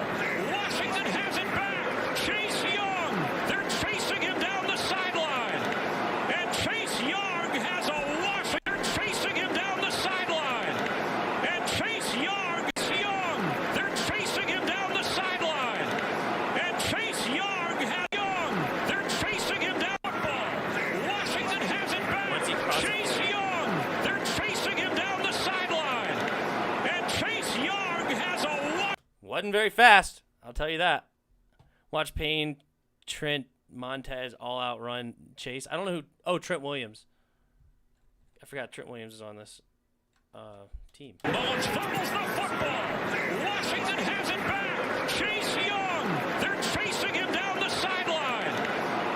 Speaker 12: Washington has it back. Chase Young, they're chasing him down the sideline. And Chase Young has a Washington. They're chasing him down the sideline. And Chase Young, they're chasing him down the sideline. And Chase Young has Young, they're chasing him down the football. Washington has it back. Chase Young, they're chasing him down the sideline. And Chase Young has a
Speaker 7: Wasn't very fast, I'll tell you that. Watch Payne, Trent, Montez all outrun Chase. I don't know who. Oh, Trent Williams. I forgot Trent Williams is on this team.
Speaker 12: Mullins fumbles the football. Washington has it back. Chase Young, they're chasing him down the sideline.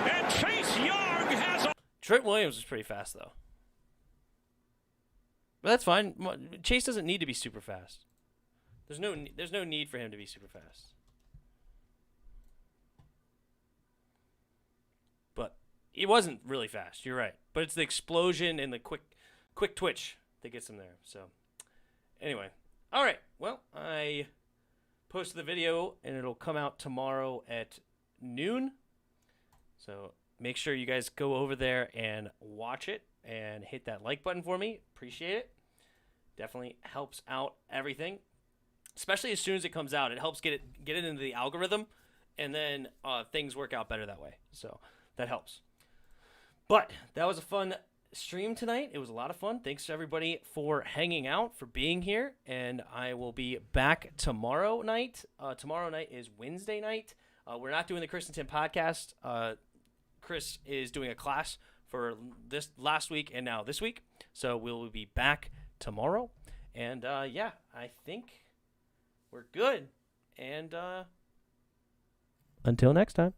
Speaker 12: And Chase Young has a
Speaker 7: Trent Williams is pretty fast though. But that's fine. Chase doesn't need to be super fast. There's no need for him to be super fast. He wasn't really fast. You're right, but it's the explosion and the quick twitch that gets him there. So, anyway, all right. Well, I posted the video and it'll come out tomorrow at noon. So make sure you guys go over there and watch it and hit that like button for me. Appreciate it. Definitely helps out everything, especially as soon as it comes out. It helps get it into the algorithm, and then things work out better that way. So that helps. But that was a fun stream tonight. It was a lot of fun. Thanks to everybody for hanging out, for being here, and I will be back tomorrow night. Tomorrow night is Wednesday night. We're not doing the Chris and Tim podcast. Chris is doing a class for this last week and now this week, so we'll be back tomorrow. And yeah, I think we're good. And until next time.